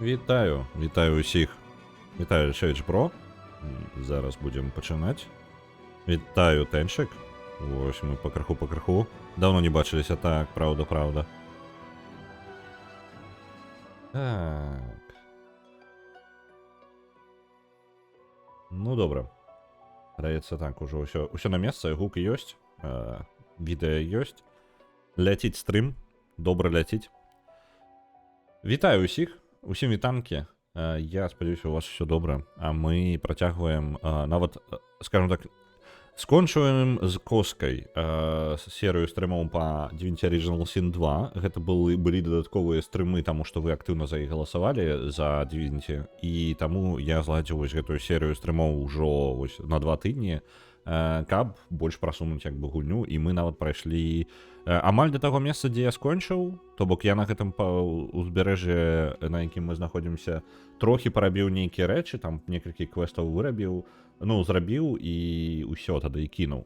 Вітаю усіх. Вітаю Шейдж Про. Зараз будемо починати. Вітаю Тенчик. Ось ми по краху. Давно не бачилися, так, правда. Так. Ну добре. Здається, так, уже усё на месцы, гук ёсць, відео ёсць. Ляціць стрим, добра ляціць. Вітаю усім вітанкі. Я спадзяюся, у вас все добра. А мы працягваем нават, скажем так, скончваем з коскай серыю стрымаў па Divinity Original Sin 2. Гэта былі дадатковыя стрымы, таму што вы актыўна за іх галасавалі за Divinity, і таму я зладзіў вось гэтую серыю стрымаў ужо вось на 2 тыдні, каб больш прасунуць як бы гульню, і мы нават прайшлі амаль да таго месца, дзе я скончыў. То бок я на гэтым узбярэжжы, на якім мы знаходзімся, трохі парабіў нейкія рэчы, там некалькі квестаў зрабіў і ўсё тады і кінуў.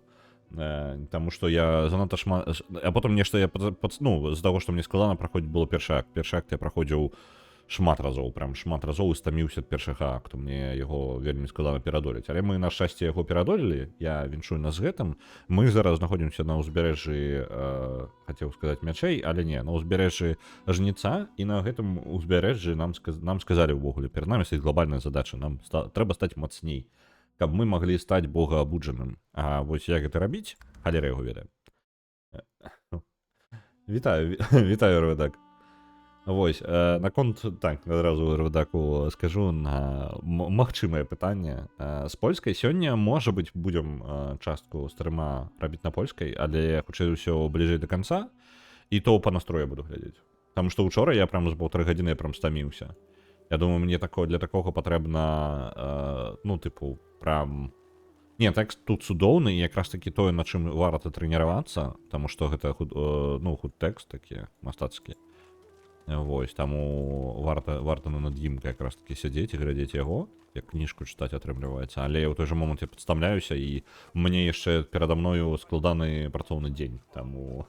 Таму што я занадта шмат, а потым нешта я з таго, што мне складана праходзіць, было першы акт я праходзіў шмат разоў і стаміўся ад першага акту. Мне яго вельмі складана перадолець, але мы на шчасце яго перадолелі. Я віншую нас з гэтым. Мы зараз знаходзімся на ўзбярэжжы, хацеў сказаць мячэй, але не, на ўзбярэжжы жніца, і на гэтым ўзбярэжжы нам сказалі ўвогуле, перад намі стаіць глобальная задача, нам трэба стаць мацней, каб мы маглі стаць богаабуджаным. А вось як гэта рабіць, халера яго ведае. Вітаю, Рэдак. Вось, наконт, так, адразу рэдаку скажу на магчымае пытанне. З польскай сёння, можа быць, будзем частку стрыма рабіць на польскай, але хутчэй ўсё бліжэй да канца, і то па настрою буду глядзець. Таму што ўчора я з 1,5 гадзіны стаміўся. Я думаю, мне для такога патрэбна, Не, тэкст тут цудоўны, і якраз такі тое, на чым варта трэніравацца, таму што гэта тэкст такі мастацкі. Вось, таму варта над ім якраз такі сядзець і глядзець яго, як кніжку чытаць атрымліваецца. Але ў той жа момант я падстаўляюся, і мне яшчэ перада мною складаны працоўны дзень. Таму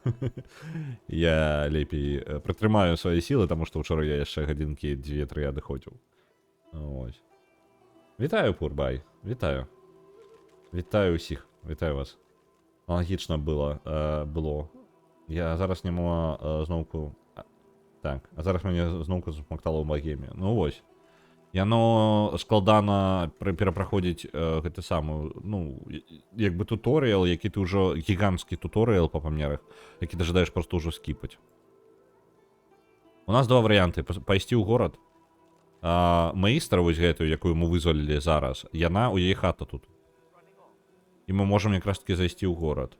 я лепей прытрымаю свае сілы, таму што ўчора я яшчэ гадзінкі 2-3 адыходзіў. Вось. Вітаю, Пурбай, вітаю. Вітаю ўсіх, вітаю вас. Аналагічна было. Я зараз не мала зноўку. Так, а зараз мяне зноўку засмактала ў Багеме. Ну вось. Яно складана перапраходзіць гэты самы, як бы туторыял, які ты ўжо, гіганцкі туторыял па памерах, які ты жадаеш проста ўжо скіпаць. У нас два варыянты. Пайсці ў горад. Маістра вось гэтую, якую мы вызвалілі зараз, яна, у яе хата тут. І мы можам якраз такі зайсці ў горад.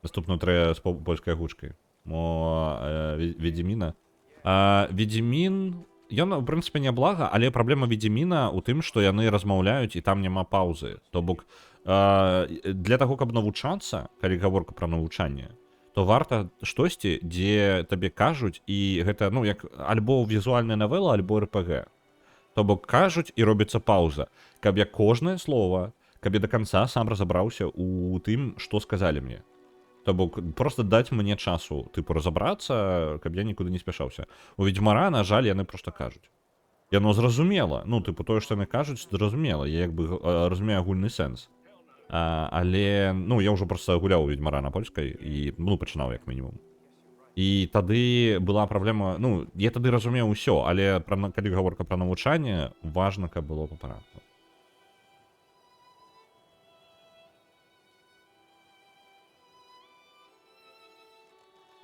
Наступную трэба з польскай гучкай. Ведзіміна. Ведзімін, ён, у прынцыпе, не блага, але праблема Ведзіміна ў тым, што яны размаўляюць, і там няма паўзы. То бок, для таго, каб навучацца, калі гаворка пра навучанне, то варта штосьці, дзе табе кажуць, і гэта, як альбо візуальная навела, альбо РПГ. То бок, кажуць, і робіцца паўза. Каб я кожнае слова, каб я да канца сам разабраўся ў тым, што сказалі мне. То бок, просто даць мне часу, разабрацца, каб я нікуды не спяшаўся. У Ведзьмара, на жаль, яны проста кажуць. Яно зразумела. Тое, што яны кажуць, зразумела. Я як бы разумею агульны сэнс. Але, я ўжо проста гуляў у Ведзьмара на польскай, і, пачынаў як мінімум. І тады была праблема, я тады разумеў усё, але калі гаворка пра навучанне, важна, каб было па парадку.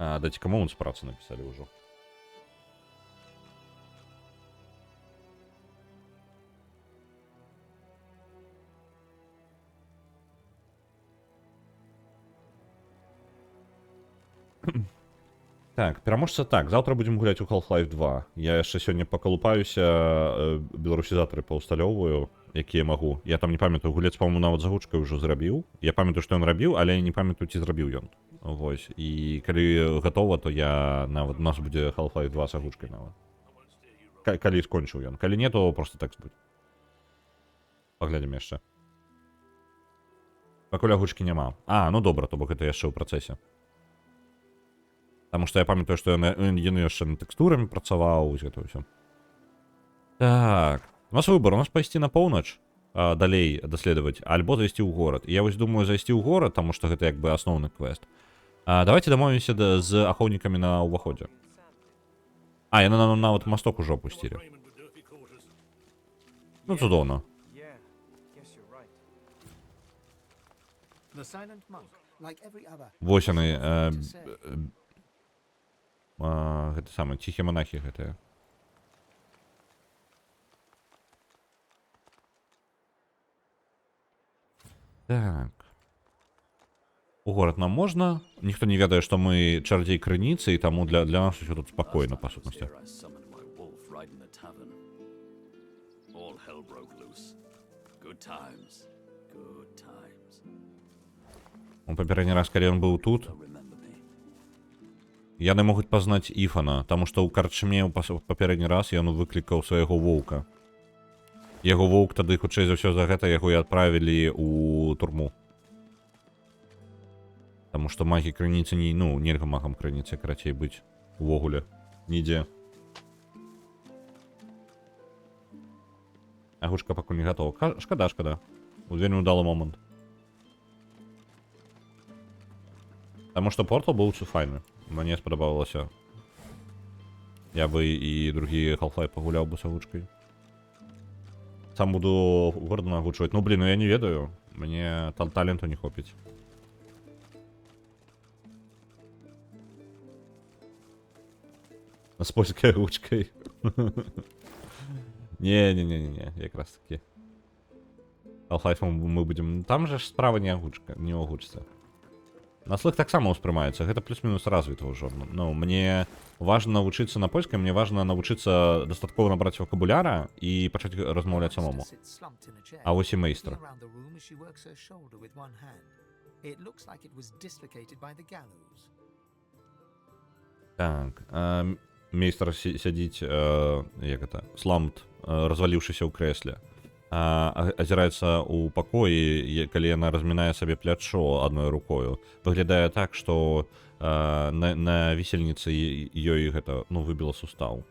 Дайте кому с працы написали уже. Так, пераможца так, завтра будем гуляць у Half-Life 2. Я яшчэ сёння пакалупаюся, беларусізатары паўсталёўваю, якія магу. Я там не памятаю, гулец, па-моему, нават загучкай ужо зрабіў. Я памятаю, што ён рабіў, але я не памятаю, ці зрабіў ён. Вось, і калі гатова, то я нават, у нас будзе Half-Life 2 з агучкай нават. Калі скончыў ён. Калі не, то просто тэкст будзе. Паглядзім яшчэ. Пакуль агучкі няма. Ну добра, то бок гэта яшчэ ў працэсе. Таму што я памятаю, што ён яшчэ на тэкстурамі працаваў, вось гэта ўсё. Так, у нас выбор, у нас пайсці на поўнач, далей даследаваць, альбо зайсці ў горад. Я вось думаю зайсці ў горад, таму што гэта як бы асноўны квест. Давайте дамовімся з ахоўнікамі на ўваходзе. Яны нават масток ужо опусцілі. Ну, цудоўна. Вось яны, гэта самыя ціхія монахі гэтыя. Так. У горад нам можна. Ніхто не ведае, што мы чародзей крыніцы, і таму для нас усё тут спакойна, па сутнасці. Папярэдні раз, калі ён быў тут, яны могуць пазнаць Іфана, таму што ў карчме папярэдні раз ён выклікаў свайго воўка. Яго воўк тады, хутчэй за ўсё, за гэта яго і адправілі ў турму. Таму што магі крыніцы нельга магам крыніцы, карацей, быць увогуле нідзе. Агучка пакуль не гатова. Шкада. Вельмі ўдалы момант. Таму што портал быў файны. Мне спадабалася. Я бы і другі Half-Life пагуляў бы з агучкай. Сам буду горда нагучваць. Я не ведаю. Мне таленту не хопіць. З польскай агучкай. Не, якраз такі. Half-Life мы будзем... Там же ж справа не агучца. На слых таксама ўспрымаецца, гэта плюс-мінус развіта ўжо. Мне важна навучыцца на польскай, мне важна навучыцца дастаткова набраць вокабуляра і пачаць размаўляць самому. А вось і мэйстра. Так, мэйстар сядзіць, як гэта, сламт, разваліўшыся ў крэсле. Азіраецца ў пакоі, калі яна размінае сабе плячо адной рукою. Выглядае так, што на вісельніцы ёй гэта, выбіла сустаў.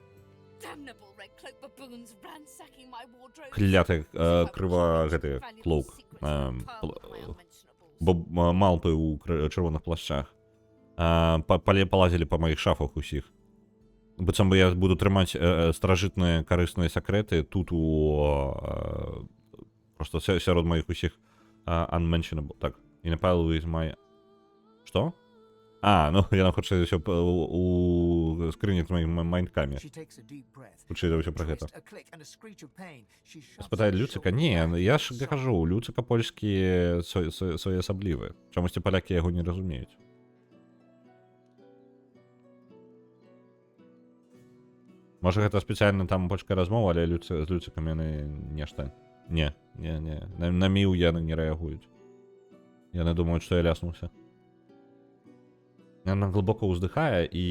Кляты крыва гэты клоук. Бо малпы ў чырвоных плашчах. Палазілі па маіх шафах усіх. Быццам бы я буду трымаць старажытныя карысныя сакрэты тут просто сярод маіх усіх unmentionable. Так, in a pile with my... Што? Яна хутчэй за ўсё у скрыні з маімі майндкамі. Хутчэй за ўсё пра гэта. Спытае Люцыка? Не, я ж кажу, Люцыка польскі своеасаблівы. Чамусьці палякі яго не разумеюць. Можа, гэта спецыяльна там польская размова, але з Люцыкам яны нешта... Не. На міў яны не рэагуюць. Яны думаюць, што я ляснуўся. Яна глыбока ўздыхае і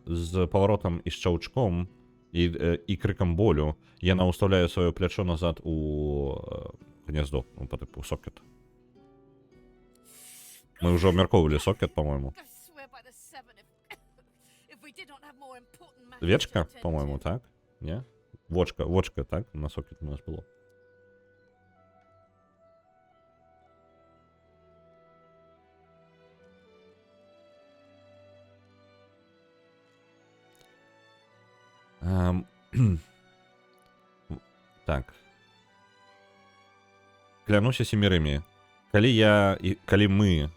з паваротам і шчаўчком і крыкам болю яна ўстаўляе сваё плячо назад у гнездо, па тыпу сокет. Мы ўжо абмяркоўвалі сокет, па-мойму. Вечка, по-моему, так? Не? Вочка, так? На сокет у нас было. Так. Клянуся семерымі. Калі мы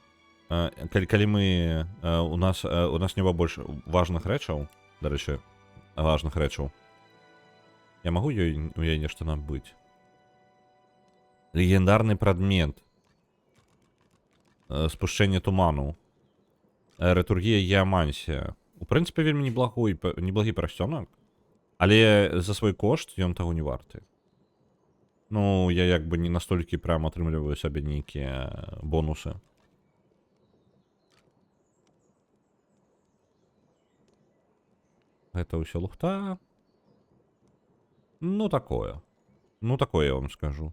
у нас няма больш важных рэчаў, дарэчы, важных рэчаў. Я магу у яе нешта набыць? Легендарны прадмет. Спушчэнне туману. Рэтургія Геамансія. У прынцыпе, вельмі неблагі прасцёнак, але за свой кошт ён таго не варты. Я як бы не настолькі прям атрымліваю сабе нейкія бонусы. Гэта ўсё лухта. Такое. Такое я вам скажу.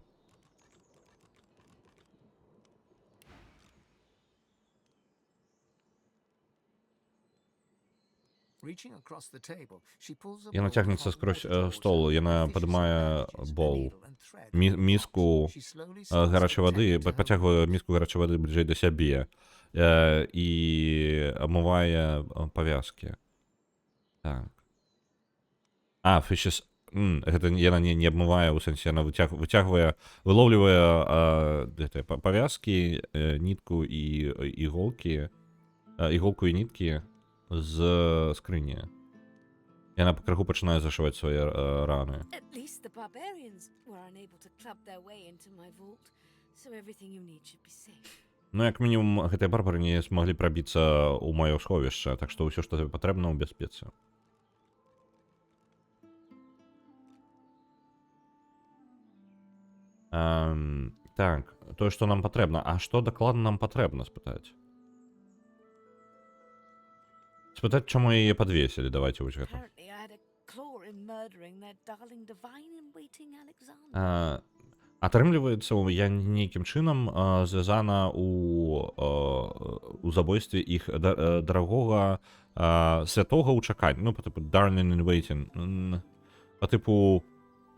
Яна цягнецца скрозь стол, яна падымае бол, міску гарачай вады, пацягвае міску гарачай вады бліжэй да сябе і абмывае павязкі. Так. Fishes... Гэта яна не абмывае, у сэнсе яна выцягвае, вылоўлівае павязкі, нітку і іголку і ніткі з скрыні. Яна пакрыху пачынае зашываць свае раны. Ну, як мінімум, гэтыя барбары не змаглі прабіцца ў маё сховішча, так што ўсё, што патрэбна, ў бяспецы. Так, тое, што нам патрэбна. А што дакладна нам патрэбна спытаць? Спытаць, чаму яе падвесілі, давайте вось гэта. Атрымліваецца, я нейкім чынам звязана у забойстве іх дарагога святога ў чаканні. Ну, па тыпу darling in waiting. Па тыпу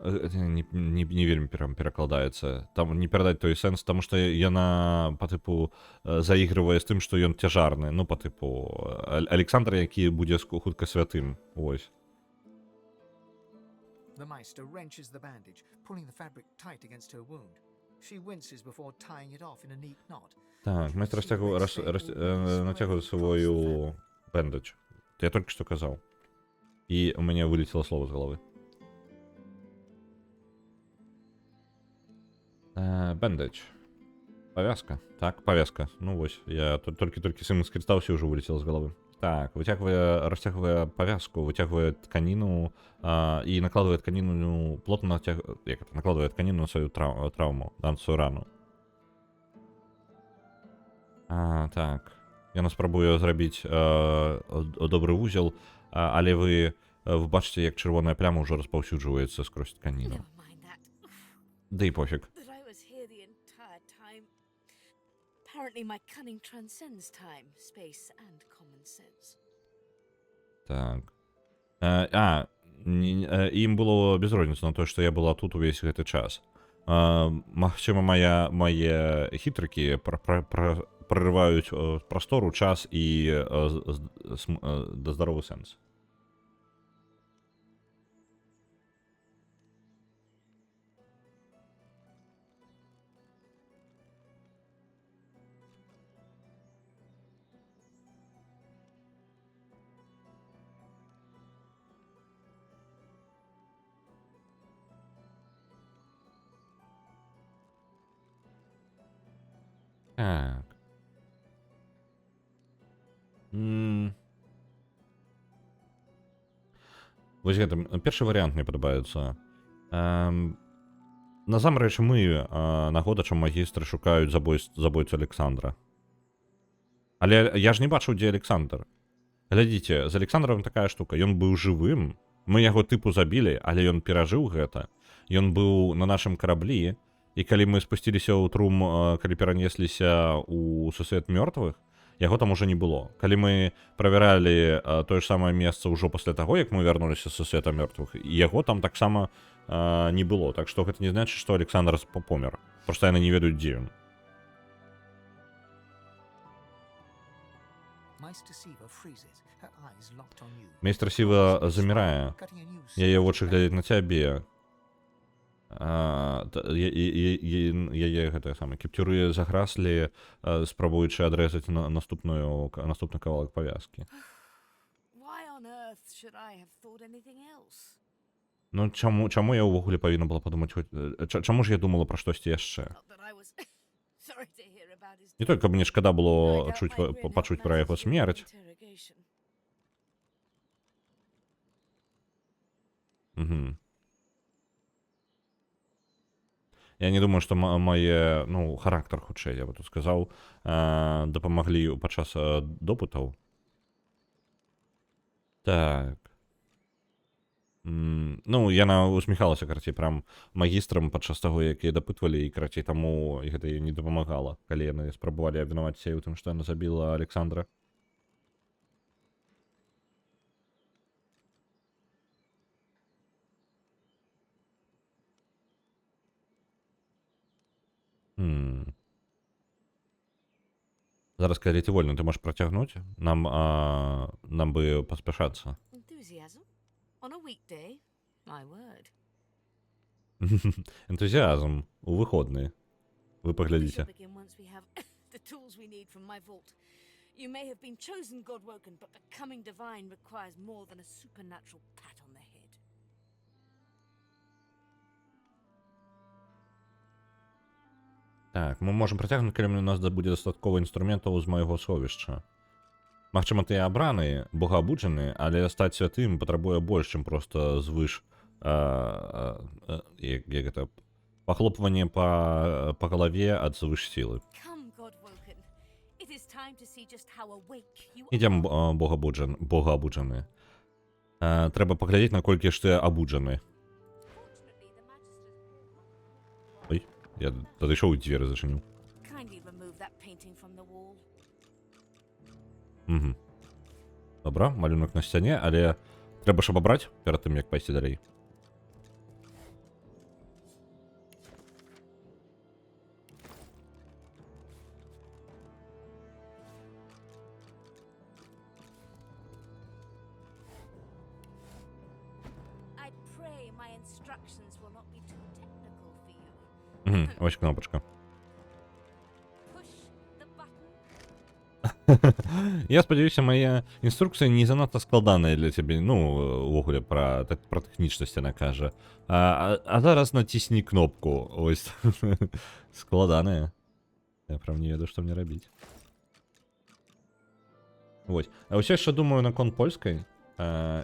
не вельмі перакладаецца. Там не перадаць той сэнс, таму што яна па тыпу заігрывае з тым, што ён цяжарны. Ну, па тыпу Александр, які будзе хутка святым. Вось. The Maester wrenches the bandage, pulling the fabric tight against her wound. She winces before tying it off in a neat knot. Так, майстер натягивает свою бендаж. Я только что сказал. И у меня вылетело слово с головы. Бендаж. Повязка. Так, повязка. Ну вот, я только с ним скрестался, уже вылетело с головы. Так, растягивая повязку, вытягивает тканину и накладывает тканину, плотно накладывает тканину на свою травму, на свою рану. Так. Я спробую зрабіць добрый вузел, але вы бачите, як червоная пляма уже распаўсюджваецца скрозь тканіну. Да і пофіг. Так. Ім было без розніцы на тое, што я была тут увесь гэты час. Магчыма, мае хітрыкі прорываюць прастору, час і здаровы сэнс. Так. Вось гэта першы варыянт мне падабаецца. Насамрэч мы нагодачам магістры шукаюць забойцу Александра. Але я ж не бачыў, дзе Александр. Глядзіце, з Александром такая штука. Ён быў жывым, мы яго тыпу забілі, але ён перажыў гэта. Ён быў на нашым караблі. І калі мы спусціліся ў трум, калі перанесліся ў сусвет мёртвых, яго там уже не было. Калі мы правяралі тое ж самае месца ўжо пасля таго, як мы вярнуліся з сусвета мёртвых, яго там таксама не было. Так што гэта не значыць, што Александр помер. Проста яны не ведаюць, дзе ён. Майстер Сіва замірае. Яе вочы глядзяць на цябе. Яе гэтае самае кіпцюры заграслі, спрабуючы адрэзаць наступны кавалак павязкі. Ну чаму я ўвогуле павінна была падумаць, чаму ж я думала пра штосьці яшчэ? Не толькі мне шкада было пачуць пра яго смерць. Я не думаю, што мае, характар хутчэй, я бы тут сказаў, дапамаглі падчас допытаў. Так. Яна усміхалася, карацей, прям магістрам падчас таго, як яе дапытвалі, і, карацей, таму гэта не дапамагала, калі яны спрабавалі абвінаваціць яе ў тым, што яна забіла Александра. Зараз, калі ты вольны, ты можаш працягнуць? Нам бы паспяшацца. Enthusiasm? On a weekday? My word. Энтузіазм у выходныя. Вы We shall паглядзіце. begin once we have the tools we need from my vault. You may have been chosen Godwoken, but becoming divine requires more than a supernatural pat on the head. Так, мы можам працягнуць, калі у нас будзе дастаткова інструментаў з майго совішча. Магчыма, ты абраны, богаабуджаны, але стаць святым патрабуе больш, чым проста звыш як гэта пахлопванне па галаве ад звыш сілы. Come, Godwoken. It is time to see just how awake you Ідзем are. богаабуджаны. Трэба паглядзець, наколькі ж ты абуджаны. Fortunately, the magistrate... Ой, я падышоў і дзверы зачыніў. Kindly remove that painting from the wall. Угу. Добра, малюнак на сцяне, але трэба ж абабраць перад тым, як пайсці далей. I pray my instructions will not be too technical for you. Угу. Ось кнопочка. Push the button. Я спадзяюся, мая інструкцыя не занадта складаная для цябе, ну, увогуле, пра тэхнічнасць яна кажа. А зараз націсні кнопку. Ось. Складаная. Я прям не ведаю, што мне рабіць. Вось. А ўсё яшчэ думаю наконт польскай.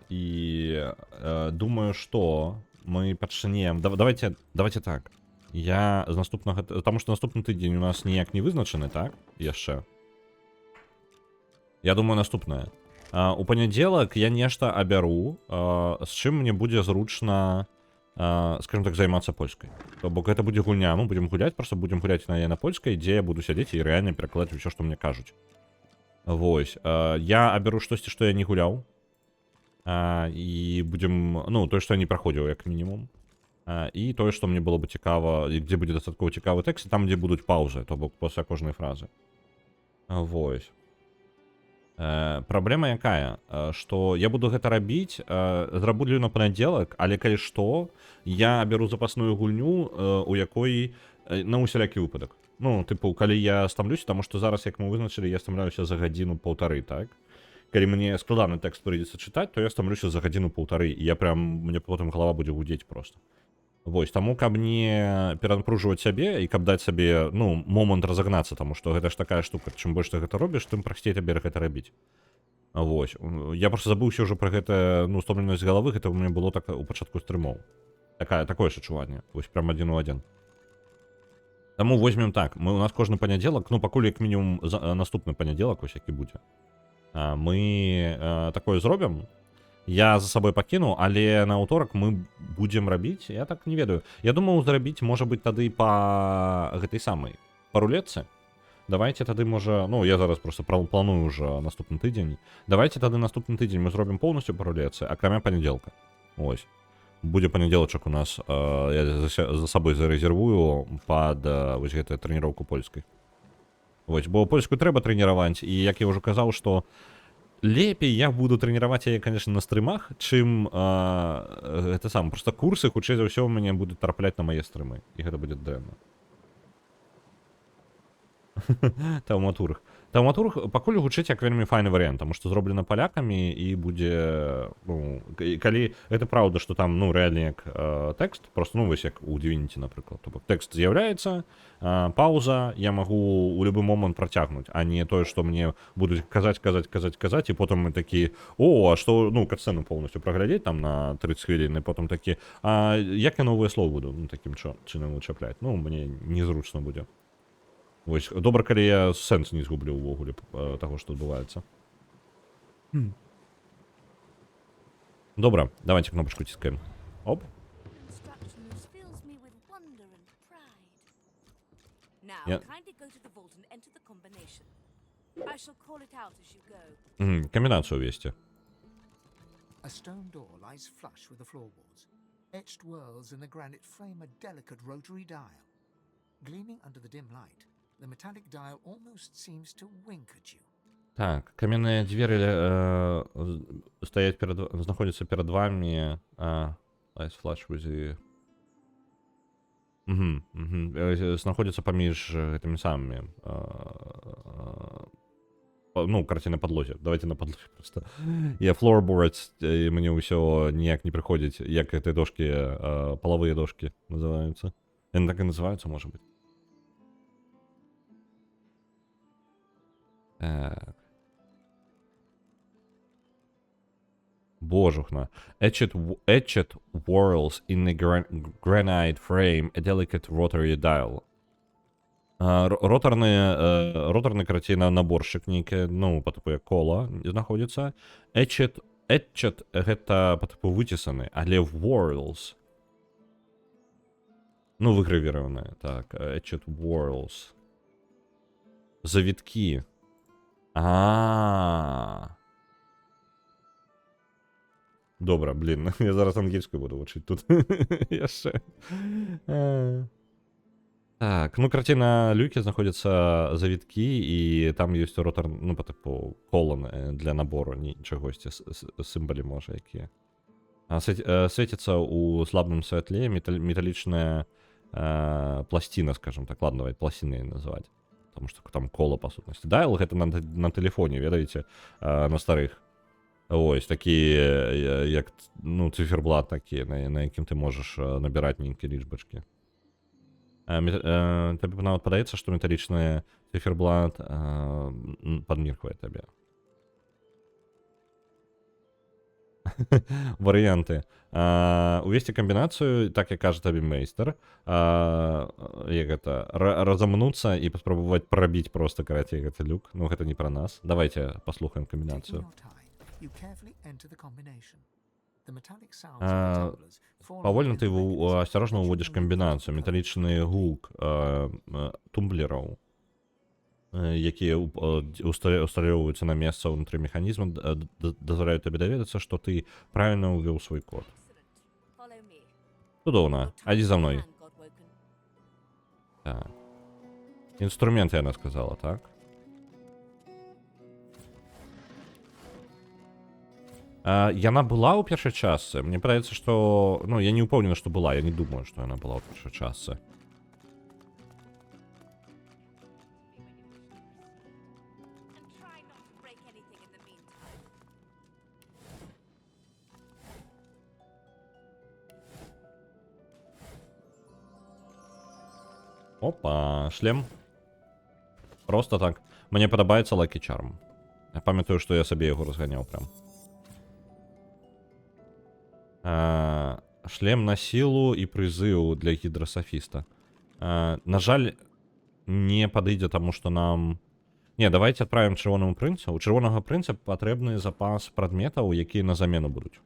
І думаю, што мы пачнем... Давайте так. Я з наступнага... Таму што наступны тыдзень у нас ніяк не вызначаны, так? Яшчэ. Я думаю, наступнае. У панядзелак я нешта абяру, з чым мне будзе зручна, скажем так, займацца польскай. То бок гэта будзе гульня, мы будзем гуляць, проста будзем гуляць на польскай, дзе я буду сядзець і рэальна перакладаць усё, што мне кажуць. Вось. Я абяру штосьці, што я не гуляў. І будзем, ну, тое, што я не праходзіў, як мінімум. І тое, што мне было бы цікава, дзе будзе дастаткова цікавы тэкст, там, дзе будуць паўзы, то бок пасля кожнай фразы. Вось. Праблема якая, што я буду гэта рабіць, зраблю на панядзелак, але калі што, я абяру запасную гульню, у якой на усялякі выпадак. Ну, тыпу, калі я стамлюся, таму што зараз, як мы вызначылі, я стамляюся за гадзіну-паўтары, так? Калі мне складаны тэкст прыйдзецца чытаць, то я стамлюся за гадзіну-паўтары, і я прям, мне потым галава будзе гудзець проста. Вось, таму, каб не перанапружваць сябе і каб даць сабе, ну, момант разагнацца, таму што гэта ж такая штука, чым больш ты гэта робіш, тым прасцей табе гэта рабіць. Вось, я проста забыўся ўжо пра гэта, ну, стомленасць галавы, гэта ў мяне было так у пачатку стрымоў. Такое ж адчуванне, вось прям адзін у адзін. Таму возьмем так, у нас кожны панядзелак, ну, пакуль як мінімум наступны панядзелак, ось які будзе. Мы такое зробім. Я за сабой пакіну, але на аўторак мы будзем рабіць, я так не ведаю. Я думаю, зрабіць, можа быць, тады па гэтай самай, па рулетцы. Давайте тады, можа, ну, я зараз просто планую ўжо наступны тыдзень. Давайте тады наступны тыдзень мы зробім поўнасцю па рулетцы, акрамя панядзелка. Ось. Будзе панядзелачак у нас, я за сабой зарэзервую пад вось гэтую трэніроўку польскай. Вось, бо польскую трэба трэніраваць, і як я ўжо казаў, што лепей я буду трэніраваць яе, конечно, на стрымах, чым гэта сам, просто курсы, хутчэй за ўсё, у мяне будуць трапляць на мае стрымы, і гэта будзе дрэнна. Таўматург. Таўматург пакуль гучыць як вельмі файны варыянт, таму што зроблена палякамі і будзе, ну, калі гэта праўда, што там, ну, рэальна як тэкст, просто, ну, вось як у Divinity, напрыклад. То бок тэкст з'яўляецца, пауза, я магу ў любы момант працягнуць, а не тое, што мне будуць казаць, і потым мы такі, о, а што, ну, катсцэну поўнасцю праглядзець там на 30 хвілін, і потым такі, а як я новыя словы буду, ну, такім чынам вычапляць? Ну, мне незручна будзе. Вось, добра, калі я сэнс не згублю ўвогуле таго, што адбываецца. Добра, давайте кнопочку ціскаем. Оп. Камбінацыю увесці. A stone door lies flush with the floorboards. Etched whorls in the granite frame a delicate rotary dial. Gleaming under the dim light, The metallic dial almost seems to wink at you. Так, каменные двери стоять знаходяться перед вами. Ice flash with the... Знаходяться поміж этими самыми. Ну, карці на подлозе. Давайте на подлозе просто. Я floorboards, і мені усього ніяк не приходить, як эти дошки, половые дошки називаються. Вони так і називаються, може бути. Так. Божухна. Etched whorls in the granite frame, a delicate rotary dial. Роторний коротше, наборщик некий, ну, по типу як коло знаходиться. Etched, гэта по типу витісаний, але whorls. Ну, вигравіроване, так. Etched whorls. Завитки. Добре, блін, я зараз англійською буду вчити тут. Я ще. Так, ну, картина люки знаходяться завитки, і там є ротор, ну, по типу, колон для набору чогось, символів, може, які. Світиться у слабому світлі металічна пластина, скажімо так, ладно, давайте пластини її називати. Тому що там коло, по сутності. Дайл, це на телефоні, видаєте, на старих. Ось, такі, як, ну, циферблат такі, на яким ти можеш набирати ніякі лічбочки. Тобі подається, що металічний циферблат підміркує тебе. Варіанти. Увести комбінацію, так як каже тобі мейстер, як это, розомнуться і спробувати пробити просто, короче, як люк. Ну, це не про нас. Давайте послухаємо комбінацію. You carefully enter the combination. The metallic sounds of the tumblers fall Повольно into ти the осторожно records, уводиш which комбінацію. will Металічний гук тумблерів, які усталюються на місце внутрі механізму, дозволяють тобі довідатися, що ти правильно ввів свій код. Excellent. Follow me. Чудовно. Іди за мною. Plan, Godwoken. Так. Інструменти, вона сказала, так? Яна была у першай частцы. Мне падаецца, што... Ну, я не упэўнены, што была. Я не думаю, што яна была ў першай частцы. And try not to break anything in the meantime. Опа, шлем. Просто так. Мне падабаецца Lucky Charm. Я памятаю, што я сабе яго разганяў прям. Шлем на сілу і прызыў для гідрасафіста. На жаль, не падыдзе, таму што нам... Не, давайте адправім чырвонаму прынцу. У чырвонага прынца патрэбны запас прадметаў, якія на замену будуць.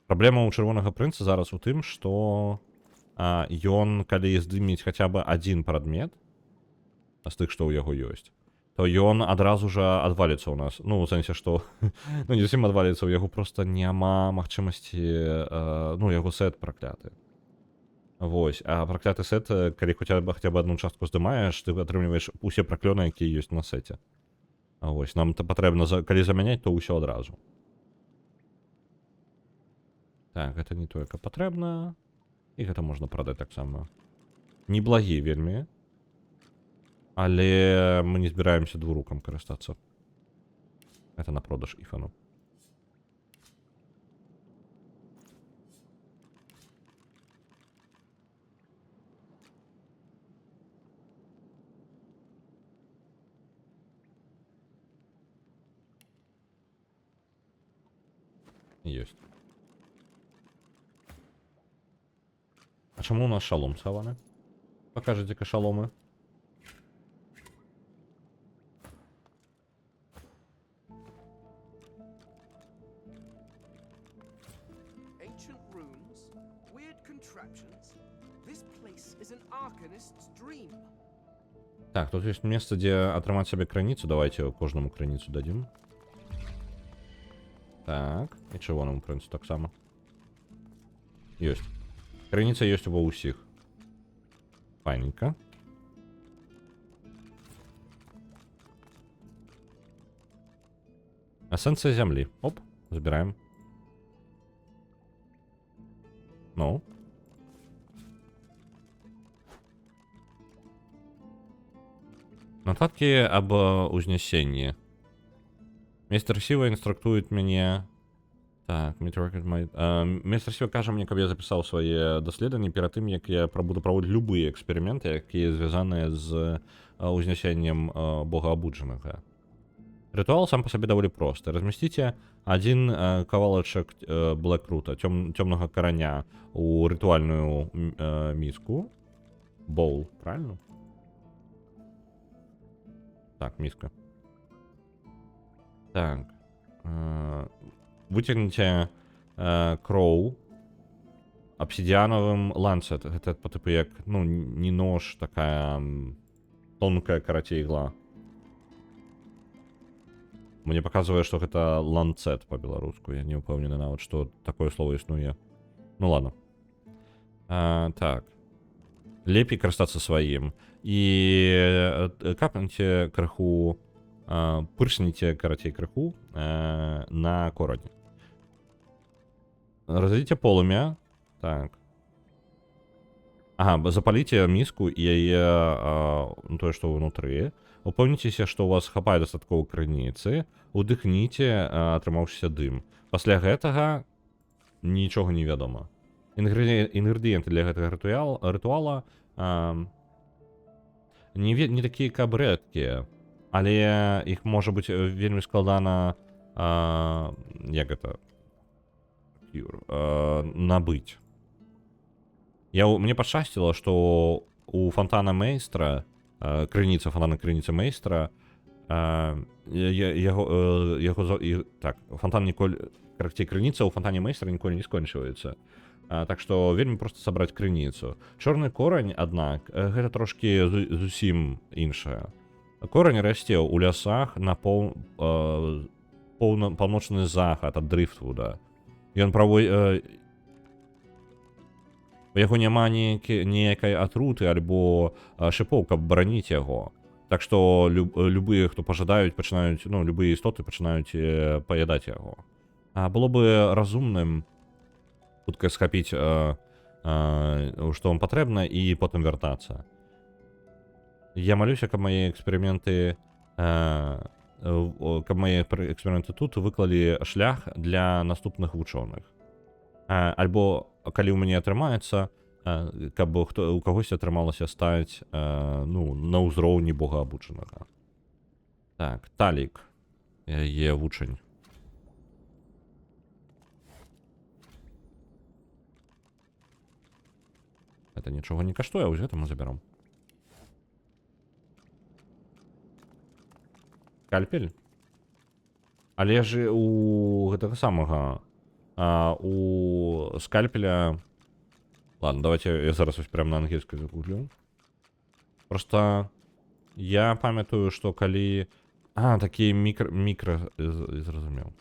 Праблема ў чырвонага прынца зараз у тым, што ён, калі здымець хаця бы адзін прадмет з тых, што ў яго ёсць, то ён адразу жа адваліцца ў нас. Ну, у сэнсе, што... ну, не зусім адваліцца, у яго проста няма магчымасці... ну, яго сет пракляты. Вось. А пракляты сет, калі хаця бы адну частку здымаеш, ты атрымліваеш усе праклёны, якія ёсць на сеце. Вось. Нам патрэбна, калі замяняць, то ўсё адразу. Так, гэта не тое, каб патрэбна. І гэта можна прадаць таксама. Неблагі вельмі. Але мы не збіраемся двурукам карыстацца. Это на продаж Ифану. Есть. А чаму у нас шалом схаваны? Покажите-ка шаломы. Ancient runes, weird contraptions. This place is an arcanist's dream. Так, тут есть место, где атрымаць сабе крыніцу. Давайте кожнаму крыніцу дадим. Так, і чырвонаму прынцу таксама. Ёсць. Крыніца ёсць ува ўсіх. Файненько. Есенція землі. Оп, збираємо. Ну. Нотатки об узнесении. Мистер Сива инструктует меня. Так, мистер Сива каже мені, каб я записав свої дослідження перед тим, як я буду проводити любі експерименти, які зв'язані з узнесенням богообудженого. Ритуал сам по себе довольно прост. Разместите один кавалочек блэкрута, темного короня, у ритуальную миску. Боул, правильно? Так, миска. Так. Вытягните кроу обсидиановым ланцет. Это по типу як, ну, не нож, такая тонкая карате игла. Мне показывает, что это ланцет по-белорусски. Я не упевнений навіть, что такое слово існує. Ну ладно. Так. Лепей користатися своим. И капните краху, пыршните, короче, краху на корень. Разведите полумя. Так. Ага, запалите миску и то, что внутри. Упомніцеся, што у вас хапае дастаткова крыніцы, удыхніце атрымаўшыся дым. Пасля гэтага нічога не вядома. Інгрэдыенты для гэтага рытуала не такія каб рэдкія, але іх можа быць вельмі складана як гэта набыць. Мне пашчасціла, што у фонтана Мейстра фонтанна крыніца Мейстра, так, фонтан ніколі, карацей, крыніца ў фонтане Мейстра ніколі не скончваецца. Так што вельмі проста сабраць крыніцу. Чорны корань, аднак, гэта трошкі зусім іншае. Корань расце ў лясах на паўночны захад ад Дрифтвуда. Ён у яго няма ніякай атруты альбо шыпоў, каб бараніць яго. Так што любыя, хто пажадаюць, пачынаюць, ну, любыя істоты пачынаюць паядаць яго. Было бы разумным хутка схапіць, што вам патрэбна, і потым вяртацца. Я малюся, каб мае эксперыменты тут выклалі шлях для наступных вучоных. Альбо калі ў мяне атрымаецца, каб у кагосьці атрымалася стаць, ну, на ўзроўні богаабуджанага. Так, Талік, яе вучань. Это нічога не каштуе, вось гэта мы забяром. Скальпель? Але ж у гэтага самага у скальпеля... Ладно, давайте я зараз ось прям на ангельскай загуглю. Просто я памятаю, што калі... такія мікра... Зразумеў.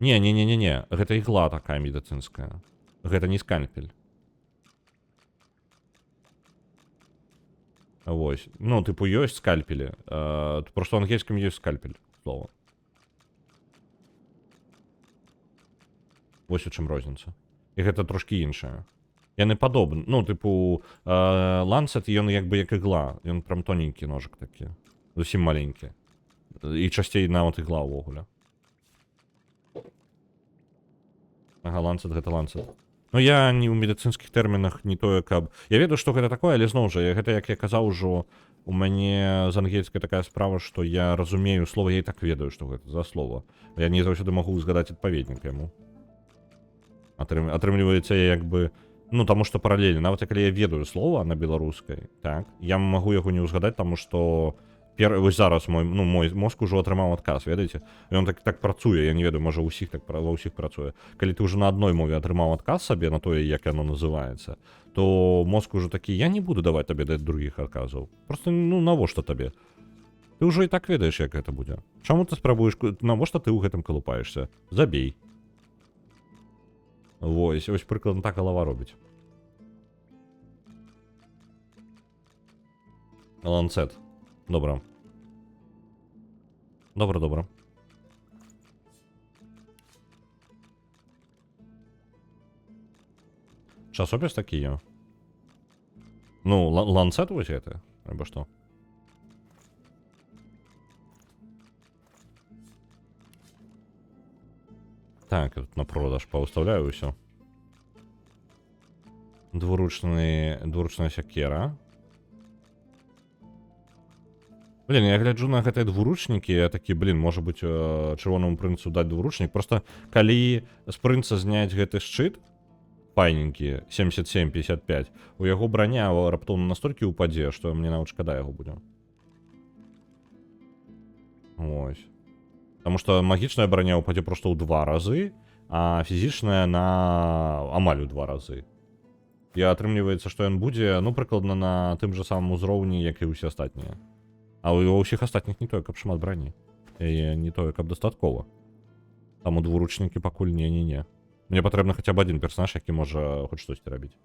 Не. Гэта ігла такая медыцынская. Гэта не скальпель. Вось. Ну, тыпу, ёсць скальпелі. Просто ў ангельскім ёсць скальпель. Слова. Вось у чым розніца. І гэта трошкі іншае. Яны падобны. Ну, тыпу, ланцет, ён як бы як ігла. Ён прям тоненькі ножик такі. Зусім маленькі. І часцей нават ігла ўвогуле. Ага, ланцет, гэта ланцет. Ну, я не ў медыцынскіх тэрмінах не тое, каб... Я ведаю, што гэта такое, але зноў жа, гэта, як я казаў ужо, у мяне з ангельскай такая справа, што я разумею слова, я і так ведаю, што гэта за слова. Я не заўсёды магу згадаць адпаведнік яму. Атрымліваецца, я як бы... Ну, таму што паралельна. Нават калі я ведаю слова на беларускай, так, я магу яго не ўзгадаць, таму што... Вось зараз мой мозг ужо атрымаў адказ, ведаеце? Ён так працуе, я не ведаю, можа ва ўсіх працуе. Калі ты ўжо на адной мове атрымаў адказ сабе на тое, як яно называецца, то мозг ужо такі, я не буду даваць табе даць другіх адказаў. Просто, ну, навошта табе? Ты ўжо і так ведаеш, як гэта будзе. Чаму ты спрабуеш, навошта ты ў гэтым калупаешся? Забей. Вось прыкладна так галава робіць. Ланцет. Добра. Добра. Часопіс такі є. Ну, ланцет вось гэта, або што? Так, я тут на продаж паўстаўляю ўсё. Двуручная сякера. Блин, я гляджу на гэтыя двуручнікі, я такі, блин, можа быць, чырвонаму прынцу даць двуручнік. Просто калі з прынца зняць гэты шчыт, файненькі, 77-55, у яго броня раптоўна настолькі ўпадзе, што мне нават шкада яго будзе. Ось. Таму што магічная броня ўпадзе проста ў 2 разы, а фізічная на амаль у 2 разы. І атрымліваецца, што ён будзе, ну, прыкладна на тым жа самым узроўні, як і ўсе астатнія. А ў ўсіх астатніх не тое, каб шмат брані. І не тое, каб дастаткова. Таму двуручнікі пакуль не. Мне патрэбна хаця б адзін персанаж, які можа хоць штосьці рабіць.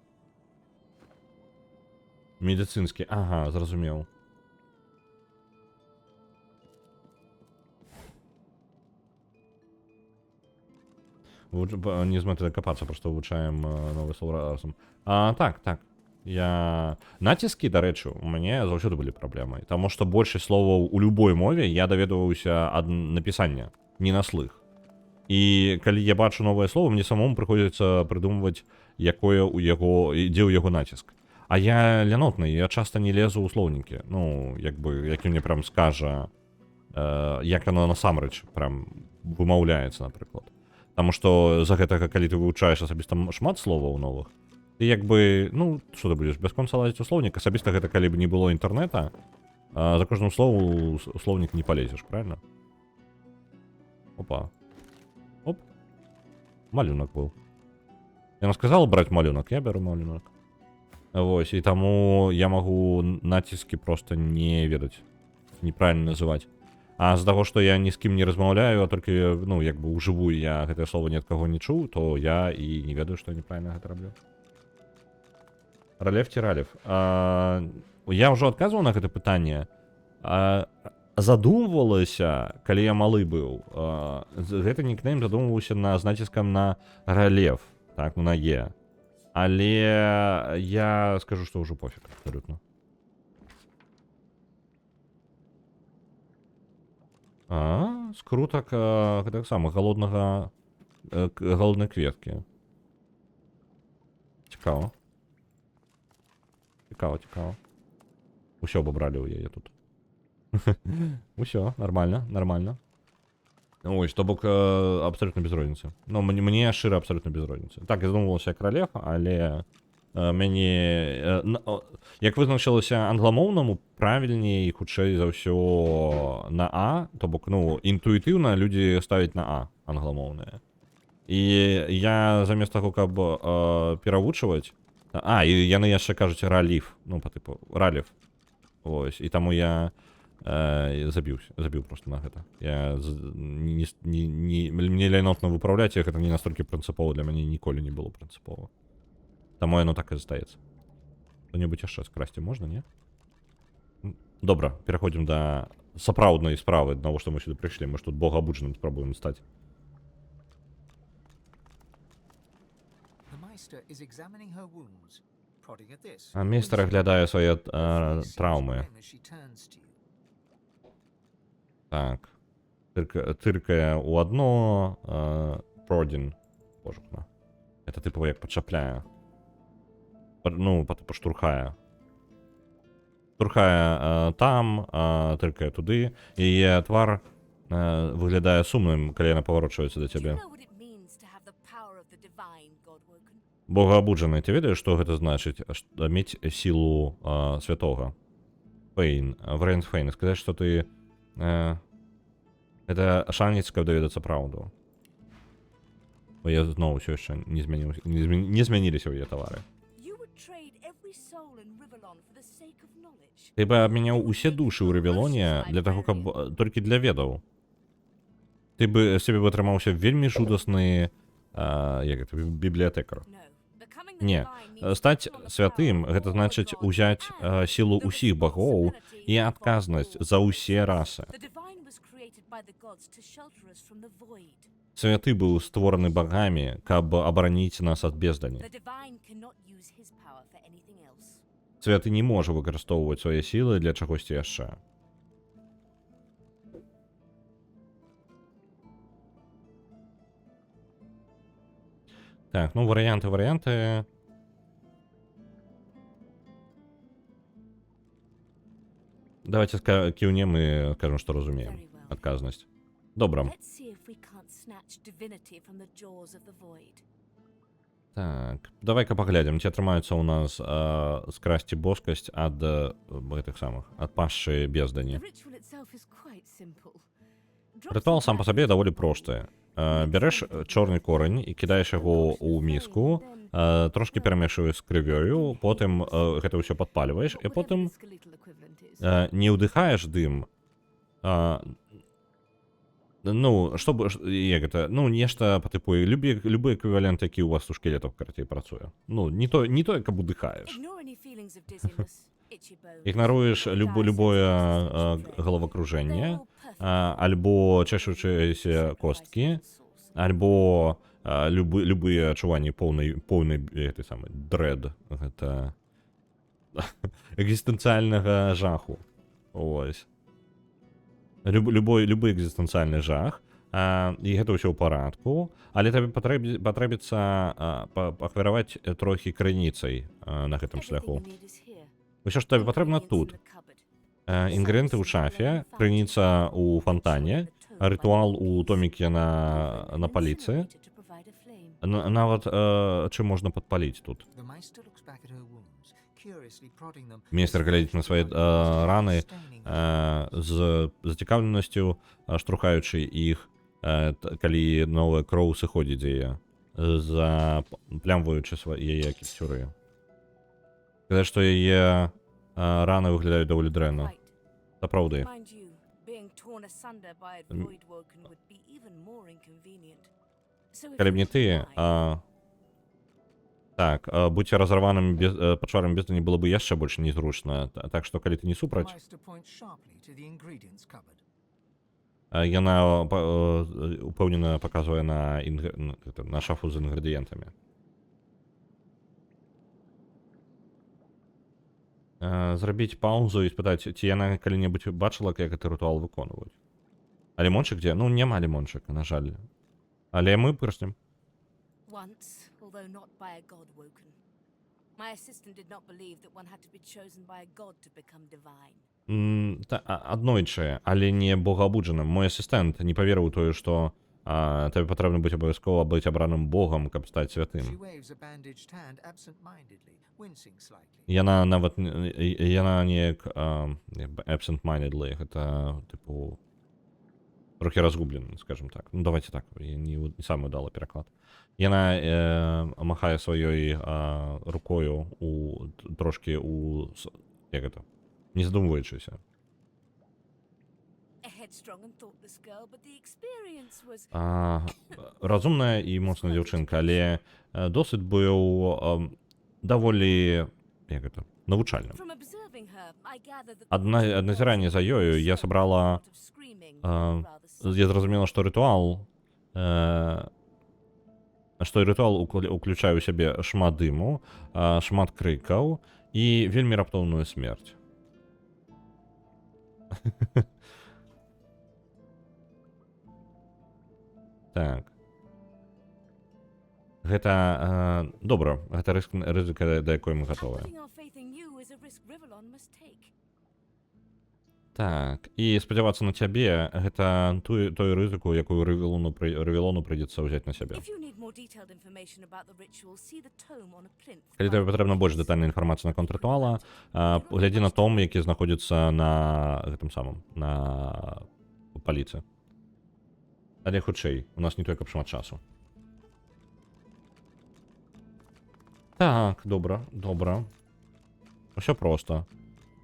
Медыцынскі, ага, зразумеў. Не змэты дакапацца, просто вывучаем новы слова разам. Так. Націски, дарэчы, у мяне заўсёды былі праблемай. Таму што большасць словаў у любой мове я даведваўся ад напісання, не на слых. І калі я бачу новае слово, мне самому прыходзіцца прыдумваць, якое у яго, дзе ў яго націск. А я лянотны, я часта не лезу ў слоўнікі. Ну, як бы, які мне прям скажа, як оно насамрэч прям вымаўляецца, напрыклад. Таму што за гэтага, калі ты вывучаеш асабіста шмат словаў новых, ты як бы, ну, што ты будзеш, бясконца лазіць у слоўнік, асабіста гэта калі б не было інтэрнэта, за кожным слову слоўнік не палезеш, правильно? Опа. Оп. Малюнак быў. Яна сказала браць малюнак, я бяру малюнак. Вось, і таму я магу націскі проста не ведаць, неправільна называць. А з таго, што я ні з кім не размаўляю, а толькі, ну, як бы ўжывую я гэтае слова ні ад каго не чуў, то я і не ведаю, што я неправільна гэта раблю. Ралеф ці ралеф. Я ўжо адказваў на гэта пытанне. Задумвалася, калі я малы быў, гэты нікнейм задумваўся з націскам на ралеф, так, ну на Е. Але я скажу, што ўжо пофіг, абсолютно. Скрутак гэтак сама, галоднай кветкі. Цікава. Цікава. Усё абабралі ў яе тут. Усё, нормально. Ой, што бок абсолютно без розніцы. Ну, мне шчыра абсолютно без розніцы. Так, я задумваўся як ралеф, але мяне... Як вызначылася англамоўнаму, правільней, хутчэй за ўсё на А, то бок, ну, інтуітыўна людзі ставяць на А, англамоўныя. І я замест таго, каб перавучваць... і яны яшчэ кажуць раліф, ну, па тыпу, раліф. Ось, і таму я... забіў просто на гэта. Мне лянотна выпраўляць, гэта не настолькі прынцыпова, для мяне ніколі не было прынцыпова. Таму яно так і застаецца. Што-небудзь яшчэ скрасці можна, не? Добра, пераходзім да сапраўднай справы, навошта мы сюды прыйшлі, мы ж тут богабуджаным спрабуем стаць. Майстар аглядае свае траўмы. Так. Тыркае ў адно, продзін. Божухна. Это тыпу як пачапляе. Ну, штурхае. Штурхае там, тыркае туды. Яе твар выглядае сумным, калі яна паварочваецца да цябе. Богоабуджаны, ты ведаеш, што гэта значыць? Мець сілу святога. Фейн, Врэнс Фейн. Сказаць, што ты... Это шанец, каб даведацца праўду. Бо я зноў усё яшчэ не змяніліся ў яе тавары. Ты бы абмяняў усе душы ў Ревелоне для таго, каб толькі для ведаў. Ты бы сябе бы атрымаўся вельмі жудасны бібліятэкар. Не, стаць святым, гэта значыць узяць сілу ўсіх багоў і адказнасць за ўсе расы. Святы быў створаны багамі, каб абараніць нас ад бездані. The divine cannot use his power for anything else. Святы не можа выкарыстоўваць свае сілы для чагосьці яшчэ. Так, ну варыянты. Давайте кіўнем і скажем, што разумеем. Very well. Адказнасць. Добра. Let's see if we can't snatch divinity from the jaws of the void. Так, давай-ка паглядзім, ці атрымаецца ў нас скрасці боскасць ад гэтых самых, ад пашчы The бездані. ritual itself is quite simple. Рытуал сам па сабе даволі просты. Бярэш чорны корань і кідаеш яго ў міску, трошки перамешваеш з крывёю, потым гэта ўсё падпальваеш, і потым не ўдыхаеш дым. Ну, чтобы, як гэта, ну, нешта па тыпу, любы эквівалент, які ў вас у шкелетах карацей працуе. Ну, не тое, каб удыхаеш. Ігнаруеш любое галавакружэнне, альбо чешучыя косткі, альбо любыя адчуванні поўнай гэтай самай дрэд, гэта экзістэнцыяльнага жаху. Ось. Любы экзістэнцыяльны жах, і гэта ўсё ў парадку, але табе патрэбіцца пахвяраваць трохі крыніцай на гэтым шляху. Усё, што табе патрэбна тут. Інгрэдыенты ў шафе, крыніца ў фантане, рытуал у томікі на паліцы. Нават чым можна падпаліць тут. Мейстер глядзіць на свае раны з зацікаўленасцю, штурхаючы іх, калі новая кроў сыходзіць з яе, заплямваючы яе кіпцюры. Казаць, што яе раны выглядаюць даволі дрэнна. Сапраўды. Калі б не ты, так, будь разорваным пачварам бездані было бы яшчэ больш незручна, так што калі ты не супраць, яна упэўнена паказвае на шафу з інгрэдыентамі. Зрабіць паузу і спытаць, ці яна калі-небудзь бачыла, як гэты рытуал выконваюць. А лімончык дзе? Ну, няма лімончыка, на жаль. Але мы пырснем. Once, although not by a god woken. My assistant did not believe that one had to be chosen by a god to become divine. Аднойчы, але не богаабуджаным. Мой асістэнт не паверыў у тое, што табе патрэбна быць абавязкова быць абраным богам, каб стаць святым. Яна нават, яна неяк absent-mindedly, гэта, тыпу, трохі разгублены, скажем так. Ну, давайте так, не самы удалы пераклад. Яна махае сваёй рукою трошки як гэта, не задумваючыся. Разумная і моцная дзяўчынка, але досвід быў даволі, як гэта, навучальным. Ад назірання за ёю я сабрала, я зразумела, што рытуал уключае ў сябе шмат дыму, шмат крыкаў і вельмі раптоўную смерць. Так. Гэта добра, гэта рызыка, да якой мы гатовыя. Так, і спадзявацца на цябе, гэта той рызыку, якую Ревелону прыйдзецца ўзяць на сябе. Калі табе патрэбна больш дэтальная інфармацыя наконт рытуала, глядзі на том, які знаходзіцца на гэтым самым, на паліцы. Але хутчэй, у нас не той, каб шмат часу. Так, добра. Усё проста.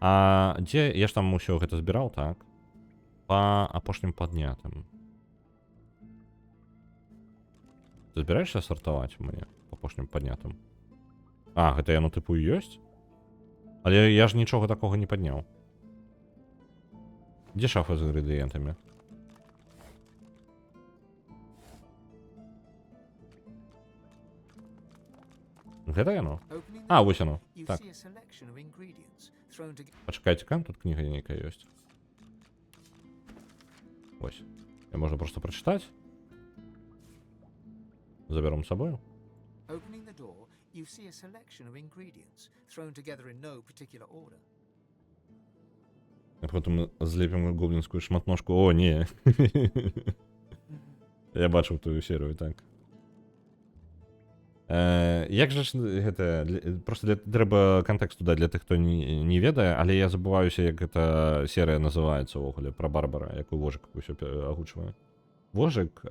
А дзе, я ж там усё гэта збіраў, так? Па апошнім паднятым. Ты збіраешся сартаваць мне па апошнім паднятым? Гэта яно тыпу ёсць? Але я ж нічога такога не падняў. Дзе шафа з інгрэдыентамі? Гэта яно? Opening А, the вось door, яно. you Так. see a selection of ingredients thrown together. Пачакайце-ка, тут кніга нейкая ёсць. Вось. Я можна просто прачытаць. Забяром з сабою. Opening the door, you see a selection of ingredients thrown together in no particular order. А потім злепім гоблінську шматножку. О, ні. Я бачив ту серію, так. Як же ж гэта... Просто трэба кантэксту даць для тых, хто не ведае, але я забываюся, як гэта серыя называецца ўвогуле, пра Барбара, якую Вожык усё агучвае. Вожык,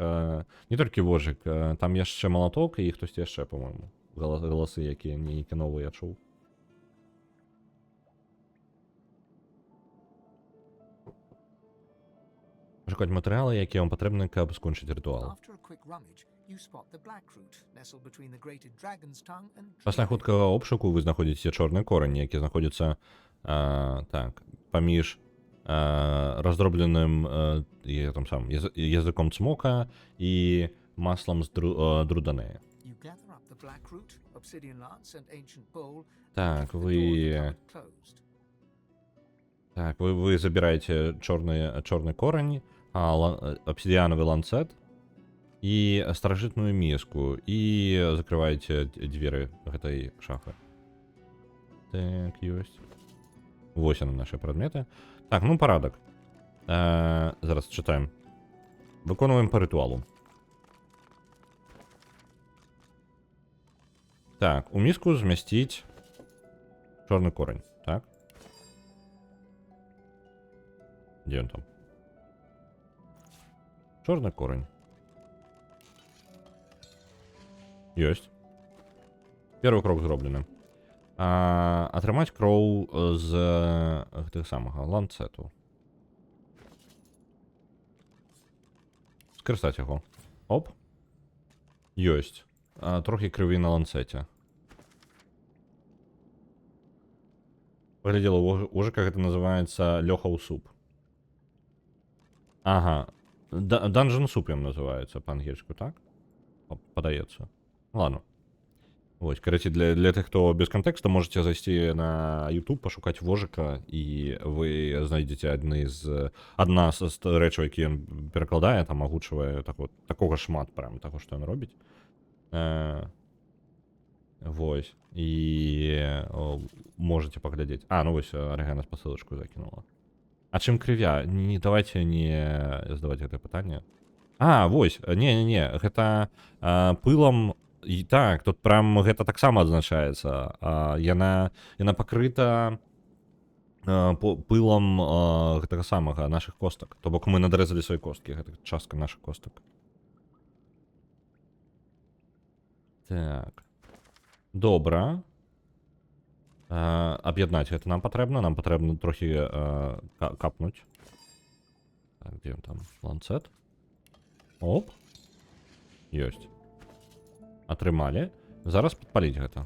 не толькі Вожык, там яшчэ Малаток і хтосьці яшчэ, па-мойму. Галасы, якія нейкі новыя я чуў. Шукаць матэрыялы, якія вам патрэбны, каб скончыць рытуал. After a quick rummage, you spot the black root nestled between the grated dragon's tongue and Пасля хуткага обшуку вы знаходзіце чорны корань, які знаходзіцца так, паміж раздробленым языком цмока і маслам з друданея. You gather up the black root, obsidian lance, and ancient bowl. Так, The door of the вы cupboard closed. так, вы забираеце чорны корань, абсідіанавы ланцет і старажытную міску і закрываеце дзверы гэтай шафы. Так, ёсць. Вось яны нашы прадметы. Так, ну парадак. Зараз чытаем. Выконваем па рытуалу. Так, у міску змясціць чорны корань, так? Дзе ён там? Чорны корань. Ёсць. Первый крок зроблены. Атрымаць кроў з гэтага самага ланцету. Скарыстаць яго. Оп. Ёсць. Трохі крыві на ланцете. Выглядела у Вожыка, гэта называецца лёха ў суп. Ага. Dungeon суп ён называецца па-ангельску, так? Падаецца. Ладно. Вось, карэце, для тых, хто без кантэкста, можаце зайсці на YouTube, пашукаць Вожыка, і вы знайдзеце адна з рэчаў, які ён перакладае, там агучвае такога шмат прям таго, што ён робіць. Вось. І можаце паглядзець. Ну вось, Арыгена спасылачку закінула. А чым крывя? Давайте не задаваць гэтае пытанне. Вось, не, гэта пылам. І так, тут прям гэта таксама адзначаецца. Яна пакрыта пылам гэтага самага нашых костак. То бок мы надрэзалі свае косткі, гэта частка нашых костак. Так. Добра. Аб'яднаць гэта нам патрэбна трохі капнуць. Так, дзе ён там? Ланцет. Оп. Ёсць. Атрымалі. Зараз падпаліць гэта.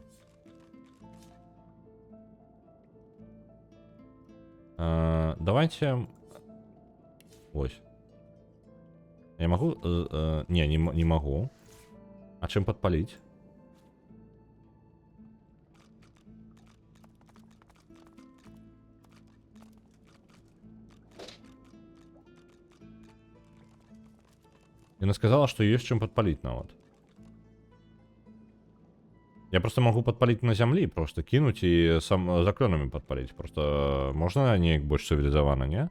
Давайте... Ось. Я магу... Не магу. А чым падпаліць? Яна сказала, што ёсць чым падпаліць нават. Я просто могу подпалить на зямлі, просто кинуть і сам за клёнамі подпалить. Просто можна неяк больш цывілізавана, не?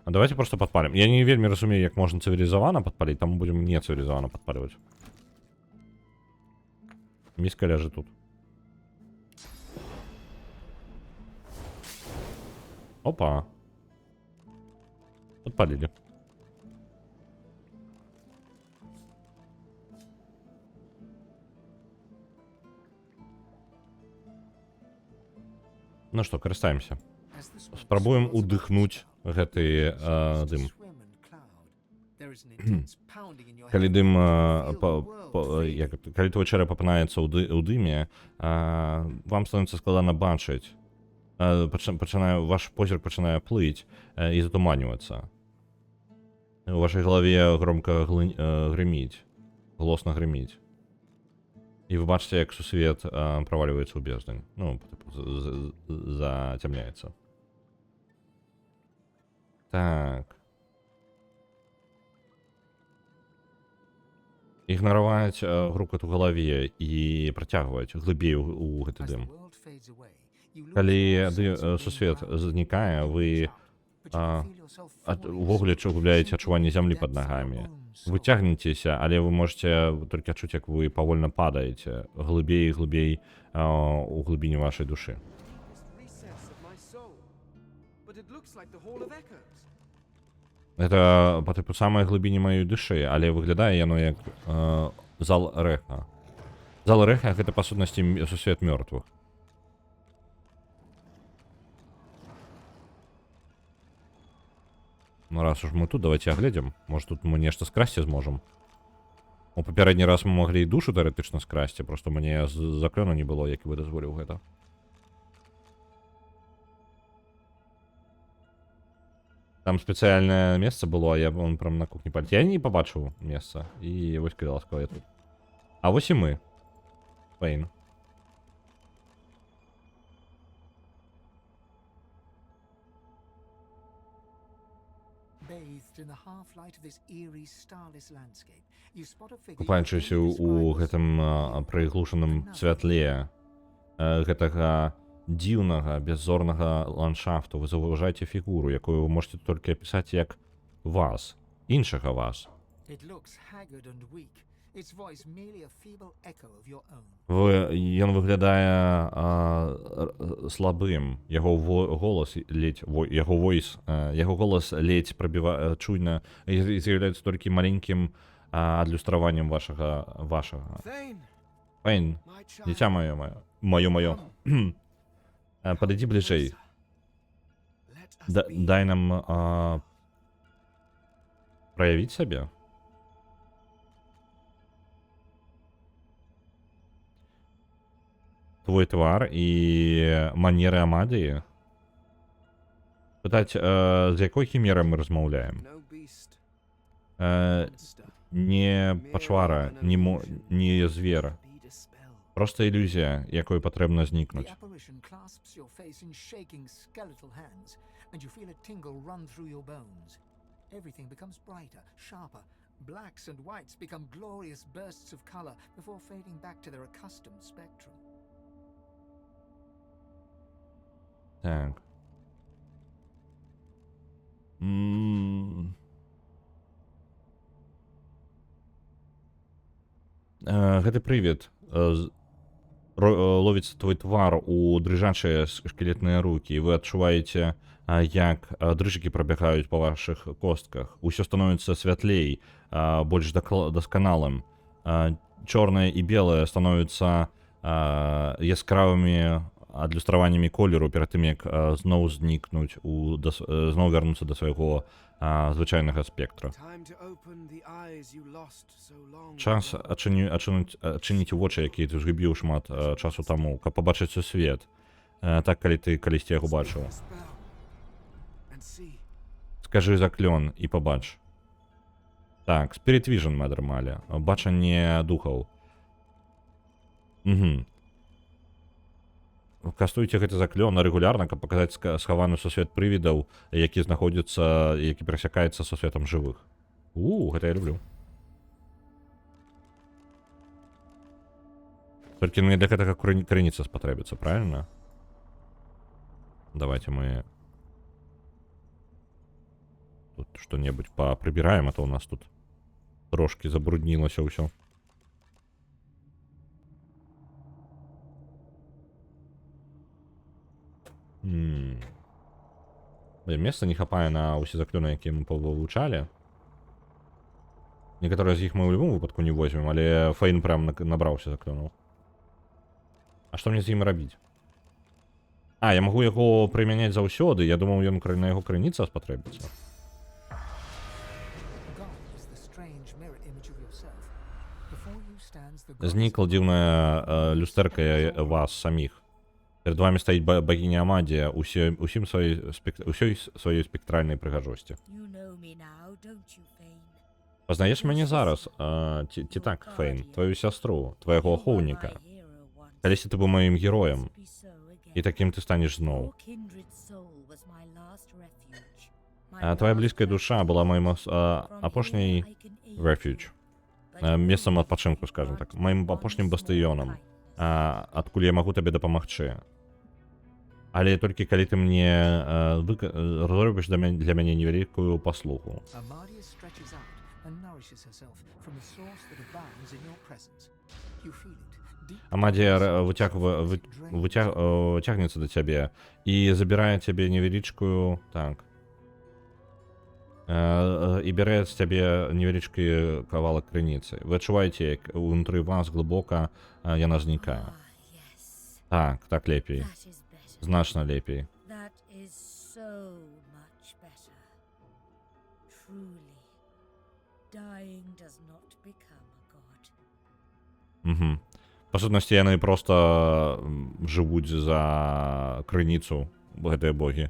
Давайте просто подпалим. Я не вельмі разумею, як можна цывілізавана подпалить, там будем не цывілізавана подпаливать. Міска ляжит тут. Опа. Подпалили. Ну што, карыстаемся. Спрабуем удыхнуць гэты дым. Калі дым калі твой чэрап апынаецца ў дыме, вам становіцца складана бачыць ваш позірк починає плыть і затуманюватися. У вашій голові громко гримить, голосно гримить. І ви бачите, як сусвіт провалюється у бездень. Ну, типу, затемняється. Так. Ігнорувати грукот у голові і притягувати глибей у гэты As the дим. world fades away, you lose Калі your sense of being сусвет grounded знікає, and ви up, but you can feel yourself falling увогуле asleep, углубляєте sinking адчуванне into зямлі the пад depths of your нагамі. own Вы soul. цягнецеся, але вы можете толькі адчуць, як вы павольна падаеце глыбей і глыбей у глыбіні вашай душы. This recess of my soul. But it looks like the Hall of Echoes. Гэта па тыпу самай глыбіні маёй душы, але выглядае яно як зал рэха. Зал рэха гэта па сутнасці сусвет мёртвых. Ну раз уж мы тут, давайте агледзім. Может тут мы нешта скрасці зможам. У папярэдні раз мы маглі і душу тэарэтычна скрасці, просто мне заклёну не было, які бы дазволіў гэта. Там спецыяльнае месца было, а я вон прям на кухні пальцы. Я не пабачыў месца. І вось казала, сказала я тут. А вось і мы. Фейн. Bathed in the half-light of this eerie, starless landscape, you spot a figure you Купаючыся can у describe as гэтым прыглушаным святле гэтага дзіўнага, бяззорнага ландшафту, вы заўважаеце фігуру, якую вы можете толькі апісаць як вас, іншага вас. It looks haggard and weak, its voice merely a feeble echo of your own. Ён выглядае слабым, яго голас ледзь, яго войс, яго голас ледзь прабіва чуйна і з'яўляецца толькі маленькім адлюстраваннем вашага. Thane, Фейн, my child. дзіця маё. Падыдзі бліжэй. Let us be. Дай нам праявіць сябе. Твой твар і манеры Амадыі. Пытаць, з якой хімерай мы размаўляем. No beast, Не monster, mere пачвара, не звер. be dispelled. Проста ілюзія, якой патрэбна The знікнуць. apparition clasps your face in shaking skeletal hands, and you feel a tingle run through your bones. Everything becomes brighter, sharper. Blacks and whites become glorious bursts of color before fading back to their accustomed spectrum. Так. Гэты прывід ловіцца твой твар у дрыжачыя шкелетныя рукі, і вы адчуваеце, як дрыжыкі прабягаюць па вашых костках. Усё становіцца святлей, больш дасканалым. Чорнае і белае становіцца яскравымі адлюстраваннямі колеру перад тым, як зноў знікнуць, зноў вярнуцца да свайго звычайнага спектра. Time to open the eyes you lost so long Час ago. адчыніць вочы, якія ты згубіў шмат часу таму, каб пабачыць сусвет. Так, калі ты калісьці яго бачыў. Spell and see. Скажы заклён і пабач. Так, Spirit Vision мы атрымалі. Бачанне духаў. Кастуйце гэты заклён рэгулярна, каб паказаць схаваны сусвет прывідаў, які знаходзіцца, які перасякаецца са сусветам жывых. Гэта я люблю. Толькі мне для гэтага крыніца спатрэбіцца, правильно? Давайте мы тут што-небудзь прыбіраем, а то у нас тут трошки забруднілася ўсё. Месца не хапае на ўсе заклёны, якія мы павывучалі. Некаторыя з іх мы ў любым выпадку не возьмем, але Фейн прям набраўся заклёнаў. А што мне з ім рабіць? Я магу яго прымяняць заўсёды. Я думаў, ён на яго крыніца спатрэбіцца. Знікла дзіўная люстэрка вас саміх. Перед вами стаіць богиня Амадія усёй сваёй спектральнай прыгажосці. You know me now, don't you, Fane? Пазнаеш мяне зараз, ці так, Фейн, твою сястру, твайго ахоўніка. Калісьці ты быў маім героем, і такім ты станеш зноў. Твоя блізкая душа была маім апошняй refuge, месцам адпачынку, скажем так, маім апошнім бастыёнам, адкуль я магу табе дапамагчы. Але толькі калі ты мне зробіш для мяне невялікую паслугу. Amadia stretches out and nourishes herself from the source that abounds in your presence. You feel it deep. Амадія выцягнецца да цябе і забірае цябе невялічкую, так, і бярэ з цябе невялічкі кавалак крыніцы. Вы адчуваеце, як унутры вас глыбока яна знікае. Так, так лепей. Значна лепей. That is so much better. Truly, dying does not become a god. Па сутнасці, яны проста жывуць за крыніцу, гэтыя богі.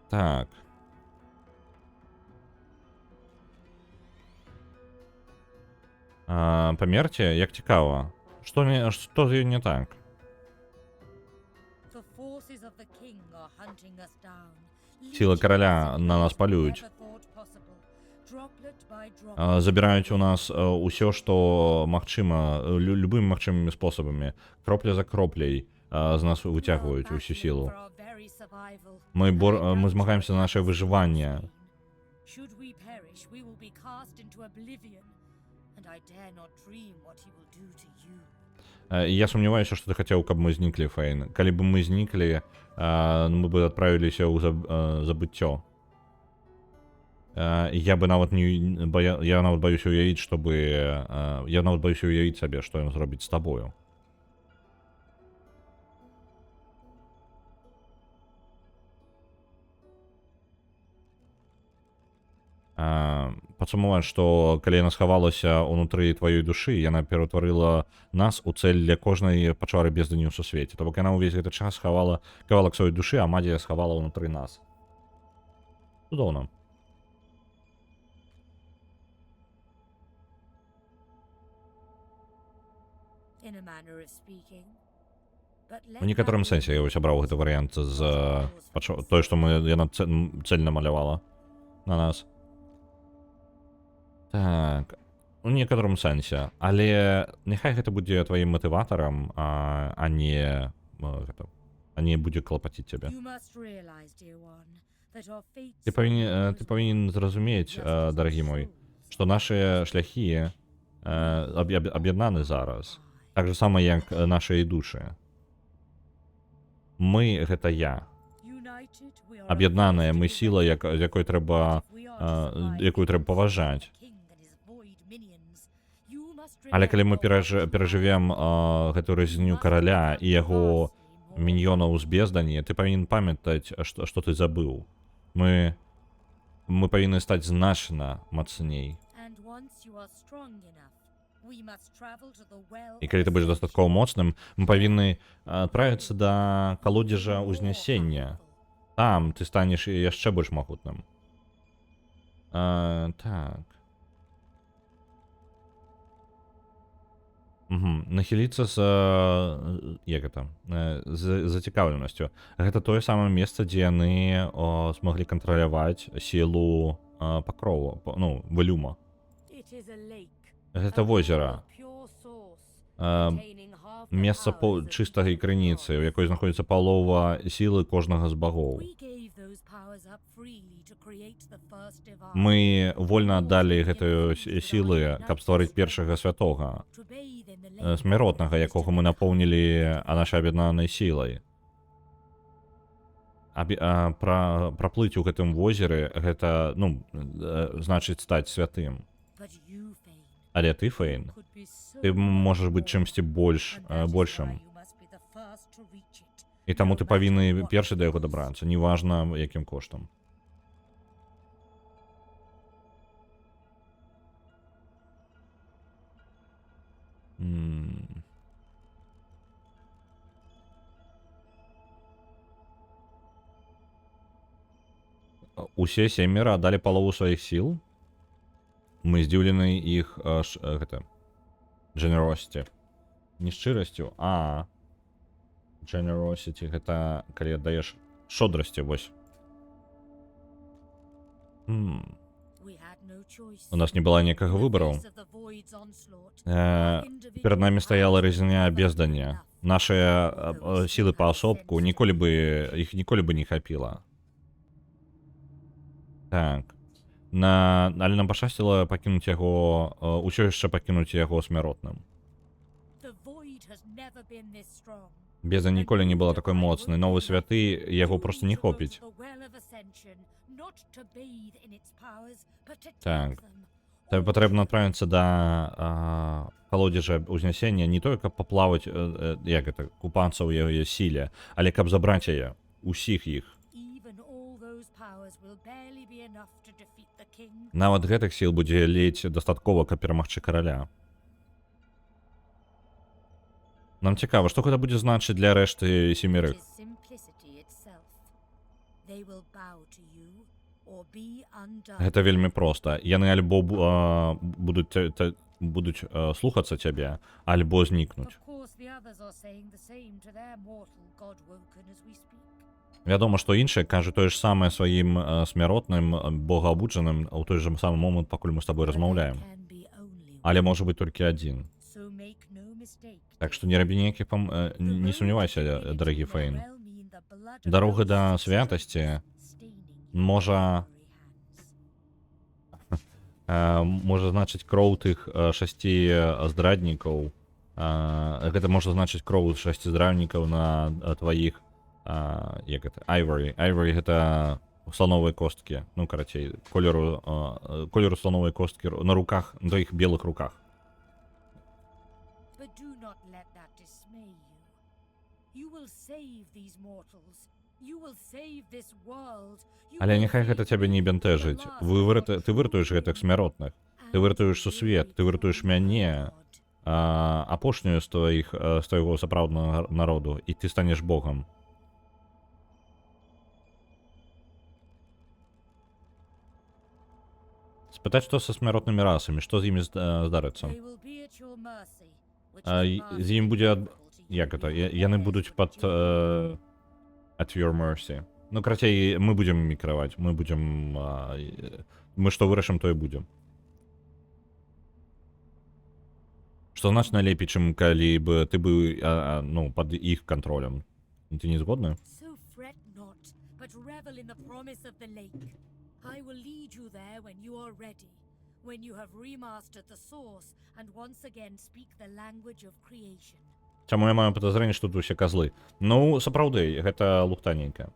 Так. Памерце, як цікава. Што з ёй не так? The forces of the king are hunting us down. Сілы караля на нас палююць. Забіраюць у нас усё, што магчыма, любымі магчымымі спосабамі. Кропля за кропляй з нас выцягваюць усю сілу. Мы змагаемся за наше выжыванне. Should we perish, we will be cast into oblivion, and I dare not dream what he will do to you. Я сумняваюся, што ты хацеў, каб мы зніклі, Фейн. Калі б мы зніклі, мы бы адправіліся ў забыццё. Я нават баюся ўявіць, сабе, што ён зробіць з табою. Падсумаваць, што калі яна схавалася ўнутры тваёй душы, яна ператварыла нас у цэль для кожнай пачвары бездані ў сусвеце. То бок яна ўвесь гэты час схавала кавалак сваёй душы, а Амадія схавала ўнутры нас. Цудоўна. У некаторым сэнсе я вось абраў гэты варыянт з тое, што яна цэльна малявала на нас. Так, у некаторым сэнсе, але няхай гэта будзе тваім матыватарам, а не будзе клапаціць цябе. Ты павінен зразумець, дарагі мой, што нашы шляхі аб'яднаны зараз, так же сама, як нашыя душы. Мы — гэта я. Аб'яднаныя мы сіла, якую трэба паважаць. Але калі мы перажывем гэтую разню караля і яго міньёнаў з бездані, ты павінен памятаць, што ты забыў. Мы павінны стаць значна мацней. І калі ты будзеш дастаткова моцным, мы павінны адправіцца да калодзежа ўзнясення. Там ты станеш яшчэ больш магутным. Так. Нахіліцца з зацікаўленасцю. Гэта тое самае месца, дзе яны змаглі кантраляваць сілу пакрову, валюма. Гэта возера. Месца чыстай крыніцы, у якой знаходзіцца палова сілы кожнага з багоў. Мы вольна аддалі гэтую сілы, каб стварыць першага святога, смяротнага, якога мы напоўнілі нашай аб'яднанай сілай. Праплыць у гэтым возеры, гэта, значыць стаць святым. Але ты, Фейн, ты можаш быць чымсьці большым. І таму ты павінны першы да яго дабрацца, неважна якім коштам. усе семеро отдали полову своих сил. Мы здзіўлены іх гэта generosity. Не шчырасцю, а generosity гэта калі аддаеш шодрасці, вось. У нас не было ніякага выбару. Перед нами стаяла рызня бездання. Наши силы паасобку ніколі бы не хапіла. Так. Але нам пашчасціла пакінуць яго, усё яшчэ пакінуць яго смяротным. Бездань ніколі не была такой моцнай. Новы святы яго просто не хопіць. Так. Тебе патрэбна адправіцца да калодзежа ўзнясення не толькі каб паплаваць, як гэта, купацца ў яе сіле, але каб забраць яе, усіх іх. Нават гэтых сіл будзе ледзь дастаткова, каб перамагчы караля. Нам цікава, што гэта будзе значыць для рэшты семерых. Гэта вельмі проста. Яны альбо будуць слухацца цябе, альбо знікнуць. Вядома, што іншыя кажуць тое ж самае сваім смяротным, богаабуджаным у той жа самы момант, пакуль мы з табой размаўляем. Але можа быць толькі адзін. Так што не рабі ніякіх не сумнявайся, дарагі Фейн. Дарога да святасці можа значыць кроў тых 6 здраднікаў. Гэта можа значыць кроў 6 здраднікаў на тваіх, як гэта, Ivory. Ivory гэта слоновыя косткі. Ну, карацей, колеру слоновай косткі на руках, на твоих белых руках. Але няхай гэта цябе не бянтэжыць. Ты выратуеш гэтых смяротных. Ты выратуеш сусвет, ты выратуеш мяне, апошнюю з твайго сапраўднага народу, і ты станеш богам. Спытаць, што са смяротнымі расамі, што з імі здарыцца. З ім будзе, як гэта, яны будуць пад at your mercy. Ну, карацей, мы будзем мікраваць, мы што вырашым, то і будзем. Што значна лепей, чым калі б ты быў, ну, пад іх кантролем. Ты не згодна? I will lead you there when you are ready, when you have remastered the source and once again speak the language of creation. Чаму я маю падазрэнне, што тут усе козлы? Ну, сапраўды, гэта лухтаненька.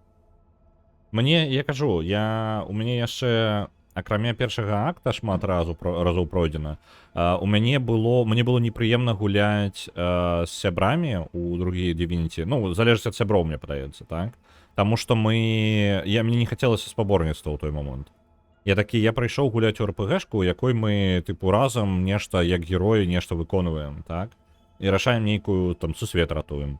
Я кажу, у мяне яшчэ, акрамя першага акта, шмат разоў пройдзена. Мне было непрыемна гуляць з сябрамі ў другія Divinity. Ну, залежыць ад сяброў, мне падаецца, так? Таму што мне не хацелася спаборніцтва ў той момант. Я прыйшоў гуляць у РПГшку, у якой мы, тыпу, разам нешта, як героі, нешта выконваем, так? І рашаем нейкую, там, сусвет ратуем.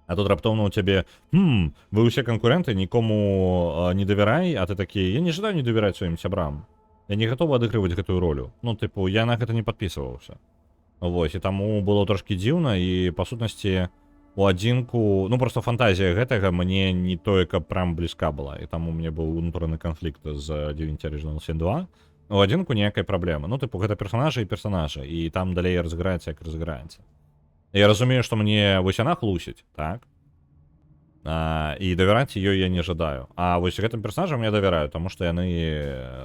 А тут раптоўна ў цябе, вы ўсе канкурэнты, нікому не давярай, а ты такі, я не жадаю не давяраць сваім сябрам. Я не гатовы адыгрываць гэтую ролю. Ну, тыпу, я на гэта не падпісваўся. Вось, і таму было трошкі дзіўна, і, па сутнасці, у адзінку, ну, просто фантазія гэтага мне не тое, каб прям блізка была, і таму у мне быў унутраны канфлікт з Divinity Original Sin 2. У адзінку ніякай праблемы. Ну, тыпу, гэта персонажы, і там далей разыграецца, як разыграецца. Я разумею, што мне вось яна хлусіць, так? І давяраць ёй я не жадаю. А вось гэтым персонажам я давяраю, таму што яны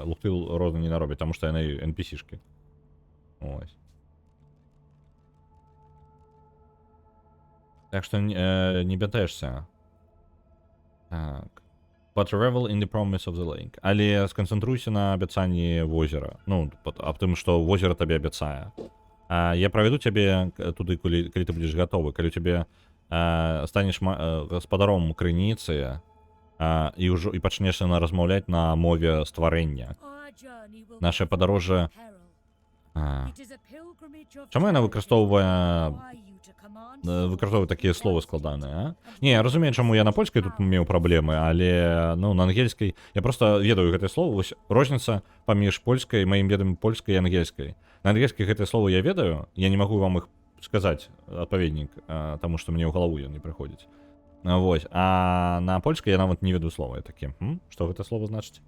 лухты розна не наробяць, таму што яны NPC-шкі. Ось. Так што не бянтэшся. Так. But revel in the promise of the lake. Але сканцэнтруйся на абяцанні возера. Ну, аб тым, што возера табе абяцае. Я правяду цябе туды, калі ты будзеш гатовы. Калі цябе станеш гаспадаром крыніцы і пачнеш размаўляць на мове стварэння. Наша падарожжа... Чаму яна выкарыстоўвае выкарыстоўваць такія словы складаныя, а? Не, я разумею, чаму я на польскай тут меў праблемы, але ну на ангельскай я просто ведаю гэтае слово. Вось розніца паміж польскай, маім ведам польскай і ангельскай. На ангельскай гэтае слово я ведаю, я не магу вам іх сказаць адпаведнік, таму што мне ў галаву ён не прыходзіць. Вось, а на польскай я нават не ведаю слова. Я такі, што гэта слово значыць?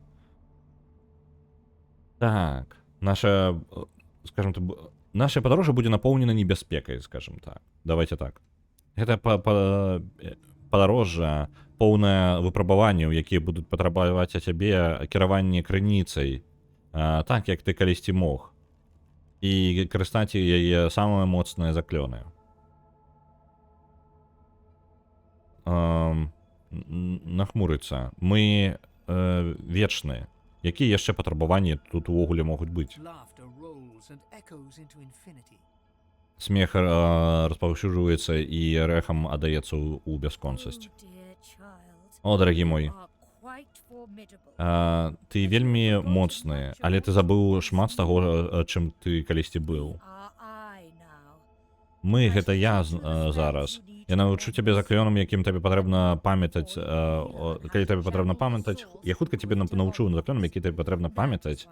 Так, наша, скажем так, наша падарожжа будзе напоўнена небяспекай, скажем так. Давайте так. Гэта падарожжа поўнае выпрабаванняў, якія будуць патрабаваць ад цябе кіраванне крыніцай, так як ты калісьці мог, і карыстаць яе самыя моцныя заклёны. Нахмурыцца. Мы вечныя. Якія яшчэ патрабаванні тут увогуле могуць быць? Laughter rolls and echoes into infinity. Смех распаўсюджваецца і рэхам аддаецца ў бясконцасць. О, дарагі мой, ты вельмі моцны, але ты забыў шмат з таго, чым ты калісьці быў. Мы, гэта я зараз. Я навучу цябе заклёнам, якім табе патрэбна памятаць, калі табе патрэбна памятаць. Я хутка цябе навучу заклёнам, які табе патрэбна памятаць.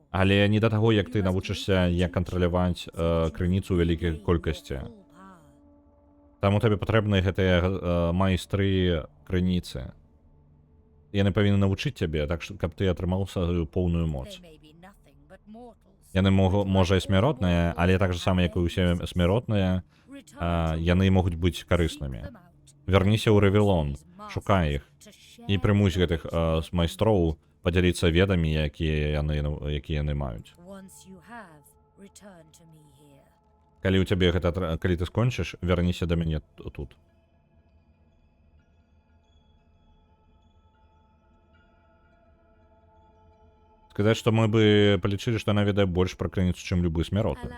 Але не да таго, як ты навучышся, як кантраляваць крыніцу ў вялікай колькасці. Таму табе патрэбны гэтыя майстры крыніцы. Яны павінны навучыць цябе, так каб ты атрымаў сваю поўную моц. Яны можа і смяротныя, але так же сама, як і ўсе смяротныя, яны могуць быць карыснымі. Вярніся ў Рэвелон, шукай іх і прымусь гэтых майстроў падзяліцца ведамі, якія яны маюць. Калі ў цябе гэта, калі ты скончыш, вярніся да мяне тут. Сказаць, што мы бы палічылі, што яна ведае больш пра крыніцу, чым любы смяротны.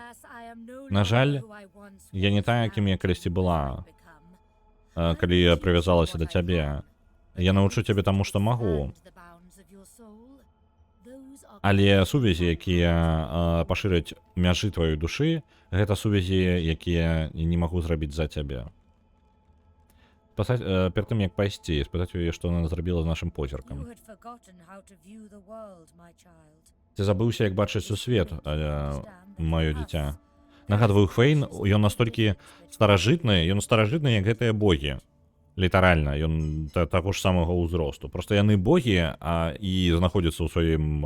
На жаль, я не тая, кім я калісьці была, калі я прывязалася да цябе. Я навучу цябе таму, што магу. Але сувязі, якія пашыраць мяжы тваёй душы, гэта сувязі, якія не магу зрабіць за цябе. Перад тым, як пайсці, спытаць яе, што яна зрабіла з нашым позіркам. Ты забыўся, як бачыць сусвет, маё дзіця. Нагадваю, Хвейн, ён настолькі старажытны, як гэтыя богі. Літаральна, ён таго ж самага ўзросту. Проста яны богі, і знаходзяцца ў сваім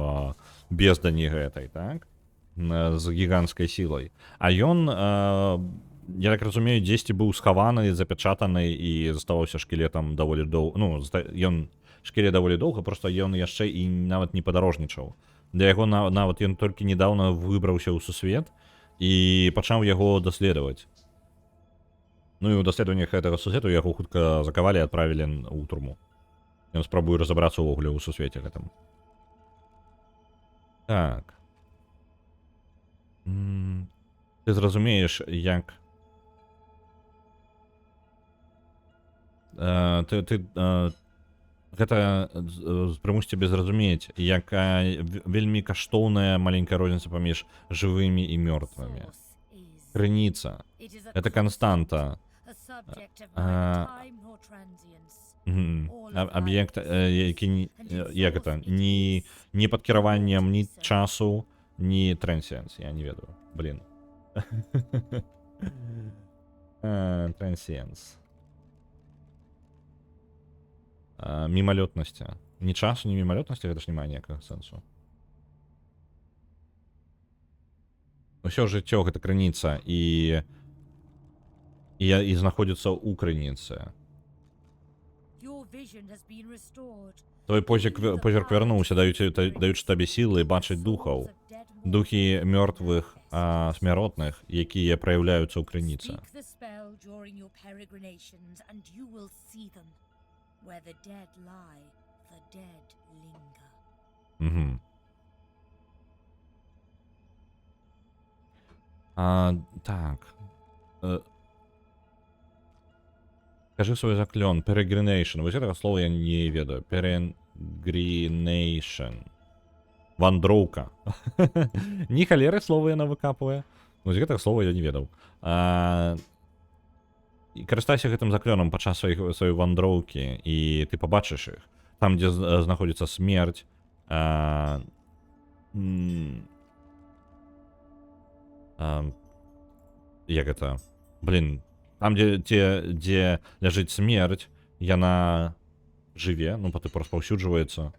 бездані гэтай, так? З гіганцкай сілай. А ён, я так разумею, дзесьці быў схаваны, запячатаны і заставаўся шкілетам даволі доўга. Ну, ён шкілет даволі доўга, проста ён яшчэ і нават не падарожнічаў. Для яго нават ён толькі недаўна выбраўся ў сусвет і пачаў яго даследаваць. Ну і ў даследаваннях гэтага сусвету яго хутка закавалі і адправілі ў турму. Ён спрабуе разабрацца ўвогуле ў сусвеце гэтым. Так. Ты зразумееш, як... Гэта прымусіць цябе зразумець, якая вельмі каштоўная маленькая розніца паміж жывымі і мёртвымі. Крыніца. Это канстанта. Аб'ект, які, як это, ні пад кіраваннем ні часу, ні трансіенс, я не ведаю. Блін. Трансіенс. Мімалётнасці. Ні часу, ні мімалётнасці, гэта ж не мае ніякага сэнсу. Усё жыццё гэта крыніца і знаходзіцца ў крыніцы. Твой позірк вярнуўся, даючы табе сілы бачыць духаў. Духі мёртвых, смяротных, якія праяўляюцца ў крыніцы. Так. Кажи свой заклён. Peregrination. Вось гэтага слова я не ведаю. Peregrination. Вандроўка. Ні халеры слова яна выкапвае. Вось гэтага слова я не ведаў. І карыстайся гэтым заклёнам падчас сваёй вандроўкі, і ты пабачыш іх. Там, дзе знаходзіцца смерць, як гэта? Блін, там, дзе ляжыць смерць, яна жыве, ну, па тыпу распаўсюджваецца.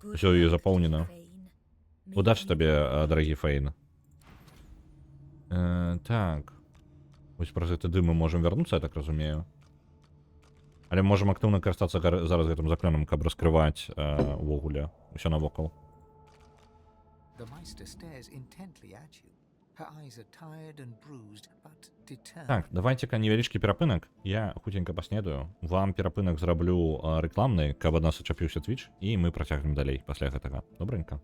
Усё і запоўнена. Удачы табе, дарагі Фейн. Так. Вось праз гэты дым мы можам вярнуцца, я так разумею. Але можам актыўна карыстацца зараз гэтым заклёнам, каб раскрываць увогуле усё навокал. The Meister stares intently at you. Her eyes are tired and bruised, but determined. Так, давайце-ка невялічкі перапынак. Я хуценька паснедаю. Вам перапынак зраблю рэкламны, каб ад нас ачапіўся Twitch, і мы працягнем далей пасля гэтага. Добренька.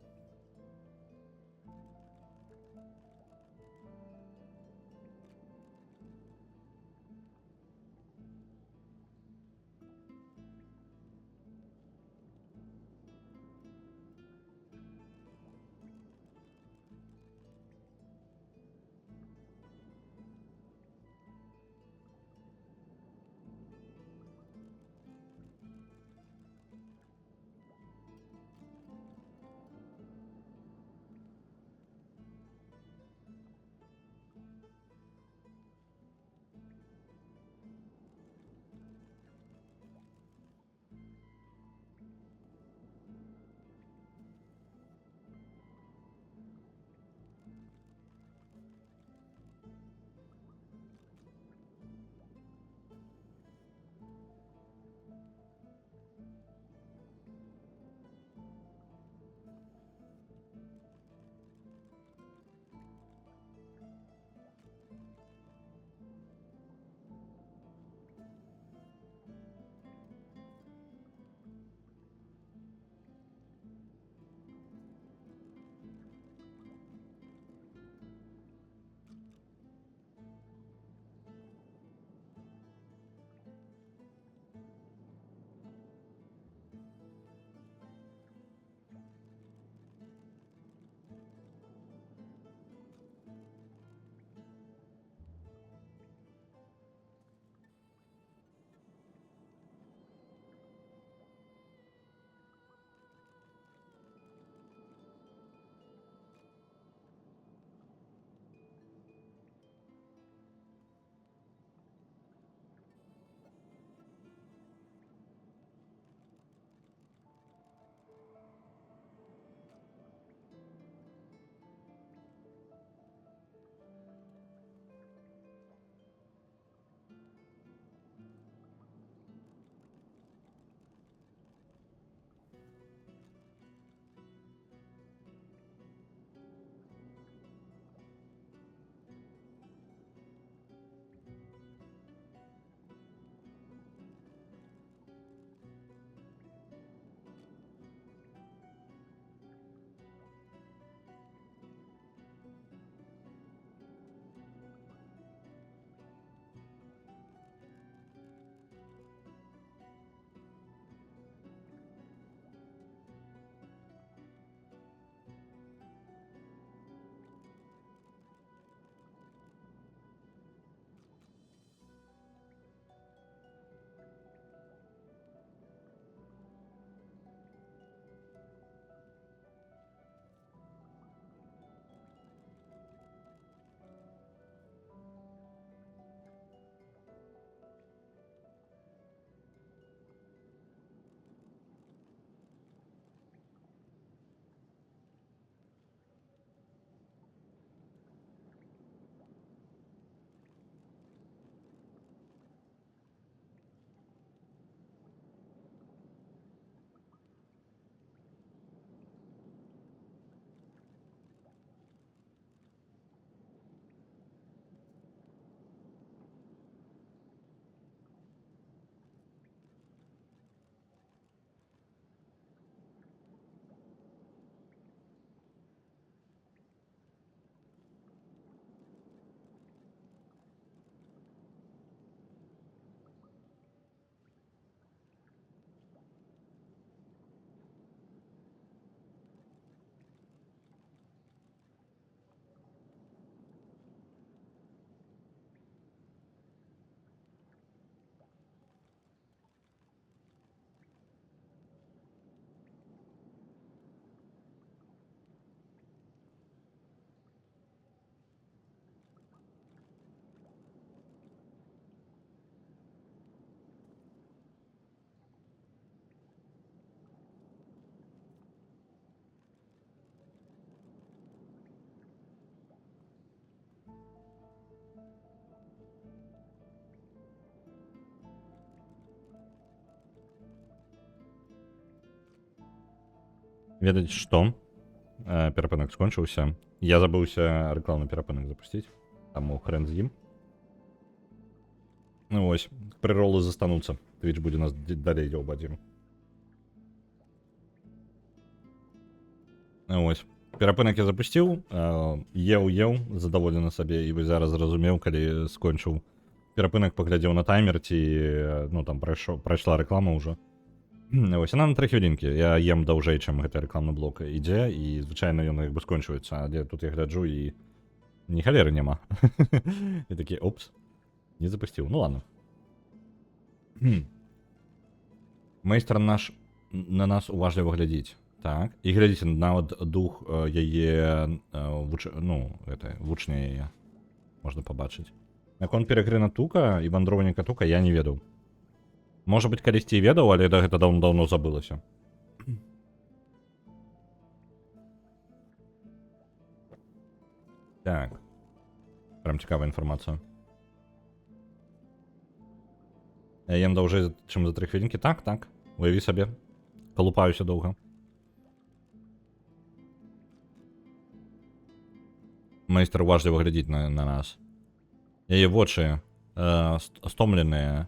ведаць што перапынак скончыўся. Я забыўся рэкламны перапынак запусціць, таму хрен з ім. Ну вось, прыролы застануцца. Twitch будзе нас далей дзёўбадзім. Ось. Перапынак я запусціў, еў, задаволены сабе, і вось зараз зразумеў, калі скончыў перапынак, паглядзеў на таймер, ці ну там прайшла рэклама ўжо. Вось, яна на 3 хвілінкі. Я ем даўжэй, чым гэты рэкламны блок ідзе, і звычайна ён як бы скончваецца, але тут я гляджу, і ні халеры няма. І такі, опс, не запусціў. Ну ладно. Майстар наш на нас уважліва глядзіць. Так, і глядзіце, нават дух яе вучня яе можна пабачыць. Наконт перакрына тука і вандроўніка тука я не ведаў. Можа быць, калісьці і ведаў, але да гэта даўно забылася. Так. Прям цікавая інфармацыя. Я ем даўжэй, чым за 3 хвілінкі. Так. Уяві сабе. Калупаюся доўга. Майстар уважліва глядзіць на нас. Яе вочы стомленыя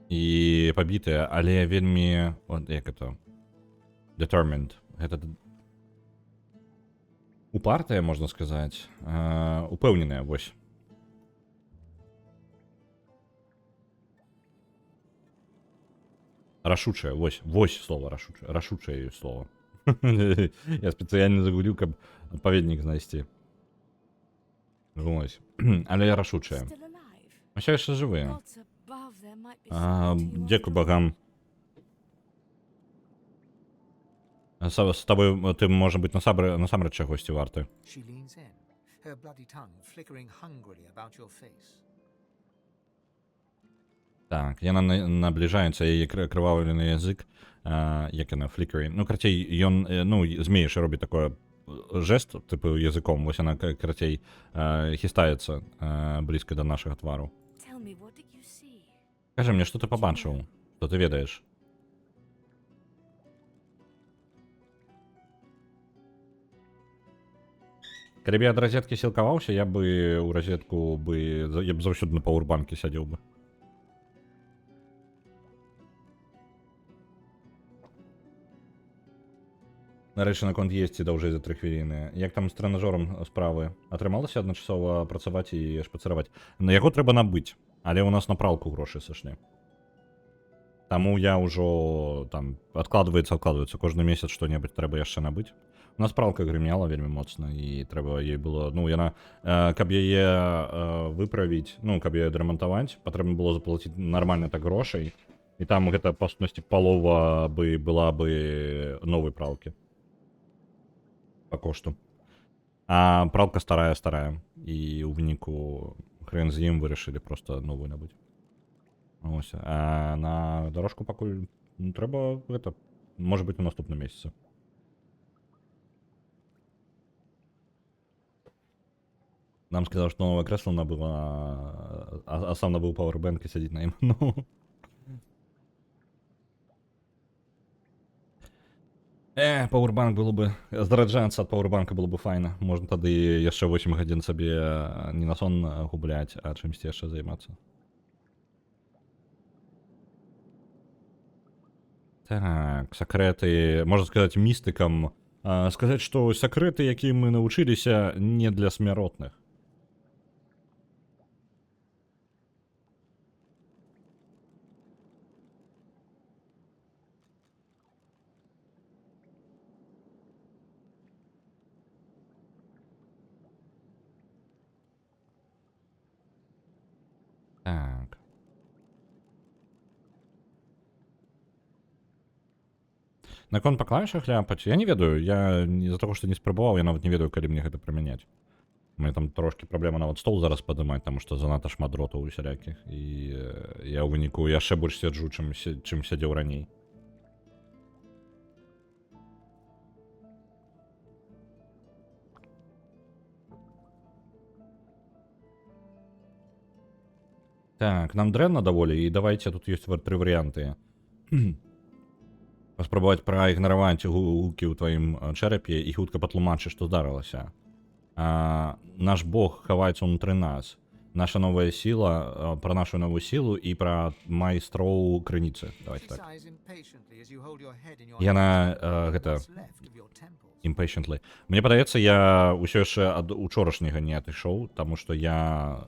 і пабітыя, але вельмі, як это, determined. Гэта упартая, можна сказаць, упэўненая, вось. Рашучая, вось слова, рашучае слова. Я спецыяльна загуліў, каб адпаведнік знайсці. Вось. Але я рашучая. Усе яшчэ жывыя. Дзякуй багам. З табой ты, можа быць, насамрэч чагосьці варты. She leans in, her bloody tongue flickering hungrily about your face. Так, яна набліжаецца, яе крываўлены язык, як яна флікеры. Ну, карацей, ён, ну, змееш робіць такое жест, типу, языком, вось яна, карацей, хістаецца блізка да нашага твару. Кажы мне, што ты пабачыў? Што ты ведаеш? Калі б я ад розеткі сілкаваўся, я бы ў розетку я б заўсёды на пауэрбанке сядзеў бы. Нарэчы, наконт есці даўжэй за 3 хвіліны. Як там з трэнажорам справы? Атрымалася адначасова працаваць і шпацыраваць? На яго трэба набыць, але ў нас на пралку грошы сышлі. Таму я ўжо там адкладваецца, кожны месяц што-небудзь трэба яшчэ набыць. У нас пралка грымела вельмі моцна, і трэба ёй было, ну, яна, каб яе выправіць, ну, каб яе адрамантаваць, патрэбна было заплаціць нармальна так грошай, і там гэта, па сутнасці, палова была бы новай пралкі. По кошту. А пралка старая, і ў выніку хрен з ім вырашылі проста новую набыць. Ось. А на дорожку пакуль трэба гэта, можа быць, у наступным месяцы. Нам сказаў, што новае крэсла набыла, а сам набыў пауэрбэнк і сядзіць на ім. Ну. Пауэрбанк было бы, здараджацца ад пауэрбанка было бы файна. Можна тады яшчэ 8 гадзін сабе не на сон губляць, а чымсьці яшчэ займацца. Так, сакрэты, можна сказаць, містыкам. Сказаць, што сакрэты, якія мы навучыліся, не для смяротных. Так. Наконт па клавішах ляпаць, я не ведаю, я з-за таго, што не спрабаваў, я нават не ведаю, калі мне гэта прымяняць. У мяне там трошкі праблема нават стол зараз падымаць, таму што занадта шмат дротаў усялякіх, і я ў выніку яшчэ больш сяджу, чым сядзеў раней. Так, нам дрэнна даволі, і давайце, тут ёсць 3 варыянты. Паспрабаваць праігнараваць гукі ў тваім чэрапе і хутка патлумачыць, што здарылася. Наш Бог хаваецца ўнутры нас. Наша новая сила, про нашу новую силу и про майстроў крыніцы. Давайте так. Яна, гэта, impatiently. Мне падаецца, я ўсё яшчэ ад учорашняга не атышоў, таму што я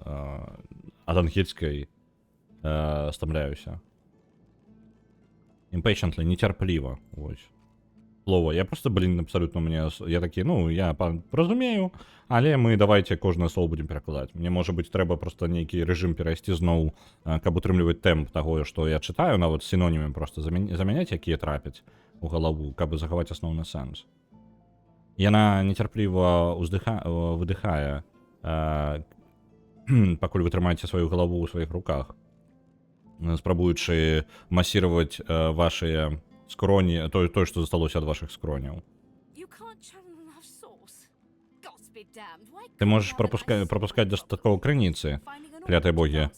ад ангельскай стамляюся. Impatiently, нецярпліва. Вось. Слово. Я просто, блин, абсолютно мне... Я такі, ну, я разумею, але мы давайте кожнае слово будем перакладаць. Мне, можа быць, трэба просто нейкі рэжым перайсці зноў, каб утрымліваць тэмп таго, што я чытаю, нават сінонімы просто замяняць, якія трапяць у галаву, каб захаваць асноўны сэнс. Яна нецярпліва выдыхае, пакуль вы трымаеце сваю галаву ў сваіх руках, спрабуючы масіраваць вашыя скроні, то, што засталося ад вашых скроняў. Ты можаш пропускаць дастаткова крыніцы, клятыя богі.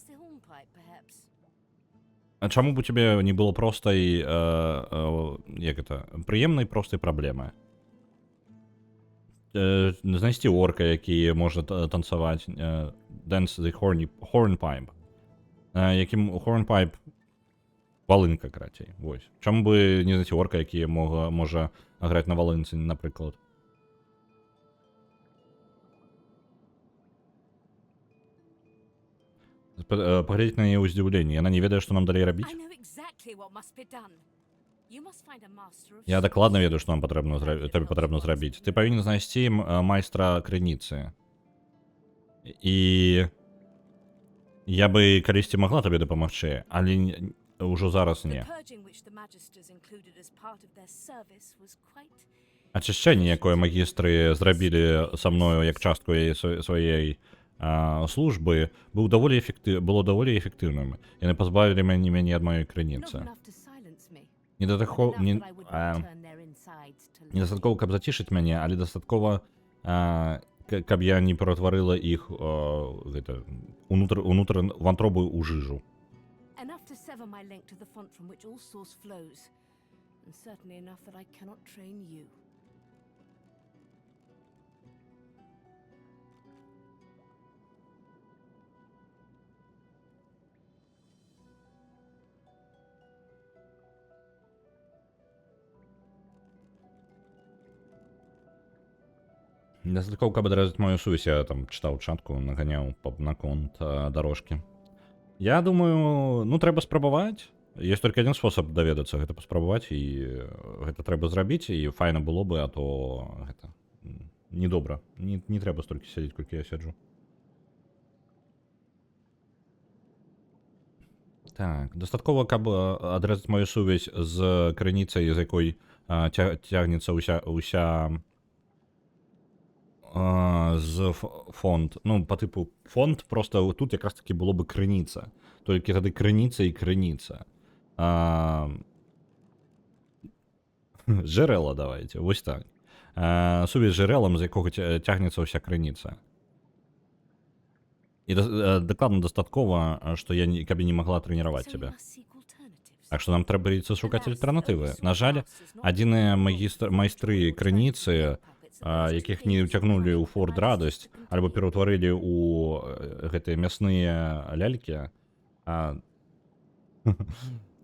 А чаму б у цябе не было простай, як гэта, прыемнай простай праблемы? Знайсці орка, які можа танцаваць, dance the hornpipe. Якім hornpipe валынка, крацей, вось. Чаму бы не знайсці орка, які можа граць на валынцы, напрыклад? Паглядзець на яе ў здзіўленні. Яна не ведае, што нам далей рабіць? Я дакладна ведаю, што нам табе патрэбна зрабіць. Ты павінен знайсці майстра крыніцы. І я бы калісьці магла табе дапамагчы, але ўжо зараз не. Ачышчэнне, якое магістры зрабілі са мною як частку сваёй службы, было даволі эфектыўным. Яны пазбавілі мяне ад маёй крыніцы. Недастаткова, каб зацішыць мяне, але дастаткова, каб я не ператварыла іх унутр вантробу ў жыжу. Дастаткова, каб адразаць мою сувязь, я там чытаў чатку, наганяў на конт дорожкі. Я думаю, ну трэба спрабаваць. Ёсць толькі адзін спосаб даведацца, гэта паспрабаваць, і гэта трэба зрабіць, і файна было бы, а то гэта недобра. Не трэба столькі сядзець, колькі я сяджу. Так, дастаткова, каб адразаць мою сувязь з крыніцай, з якой цягнецца ўся з фонд, ну, по типу фонд, просто тут якраз таки було би криніця. Тільки тоді криніця і криніця. Джерела давайте, ось так. Сувязь з джерелом, з якого тягнеться вся криніця. І докладно достатково, що я каб не могла тренувати себе. Так що нам треба прийти шукати альтернативи. На жаль, адзіныя майстры крыніцы, якіх не ўцягнулі ў Форт Радасць, альбо пераўтварылі ў гэтыя мясныя лялькі,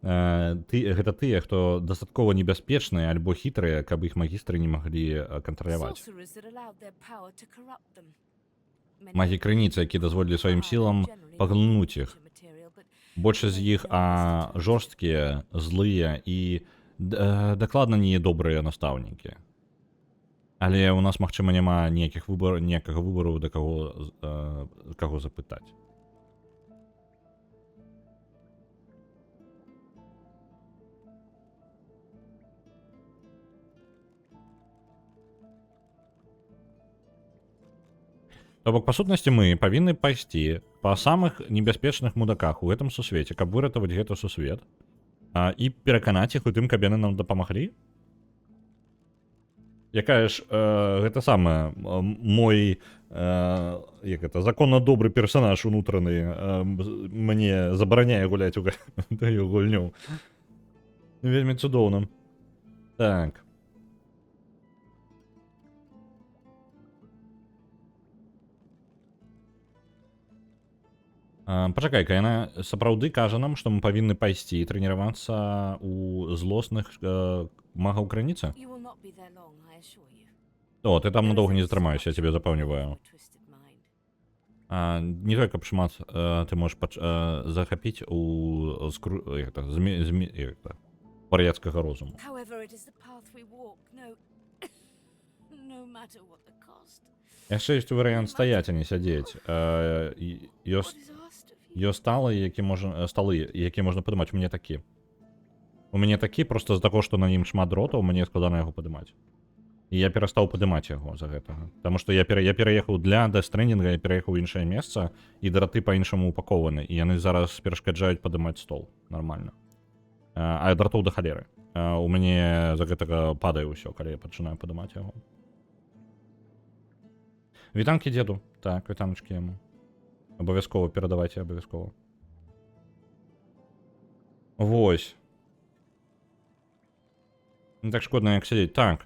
гэта тыя, хто дастаткова небяспечныя альбо хітрыя, каб іх магістры не маглі кантраляваць. Магі крыніцы, якія дазволілі сваім сілам паглынуць іх. Большасць з іх жорсткія, злыя і дакладна не добрыя настаўнікі. Але у нас, магчыма, няма ніякага выбару, да каго запытаць. То бок, па сутнасці, мы павінны пайсці па самых небяспечных мудаках у гэтым сусвеце, каб выратаваць гэты сусвет, і пераканаць іх у тым, каб яны нам дапамаглі. Якая ж, гэта самае, мой, як гэта, законна добры персанаж унутраны мне забараняе гуляць у гэтую гульню. Вельмі цудоўна. Так. Пачакай-ка, яна сапраўды кажа нам, што мы павінны пайсці і трэніравацца ў злосных магаў крыніцы? You will not be there long, I assure you. О, ты там There is надоўга не only so затрымаешся, я much тебе you can do запэўніваю. with a twisted mind. Не только каб шмат ты можаш захапіць у пар'яцкага розуму. However, it is the path we walk, no matter what the cost. Яшчэ ёсць варыянт стаяць, а не сядзець. What is asked of you? Ёсць сталы, які можна падымаць. У мяне такі. У мяне такі, просто з-за таго, што на ім шмат дротаў, мне складана яго падымаць. І я перастаў падымаць яго за гэтага. Таму што я пераехаў для дэстрэндінга, я пераехаў у іншае месца, і драты па-іншаму упакованы, і яны зараз перашкаджаюць падымаць стол. Нормально. А дратоў да халеры. У мяне за гэтага падае ўсё, калі я пачынаю падымаць яго. Вітанкі дзеду. Так, вітаночкі яму. Абавязкова перадавайце, абавязкова. Вось. Не так шкодна, як сядзець. Так.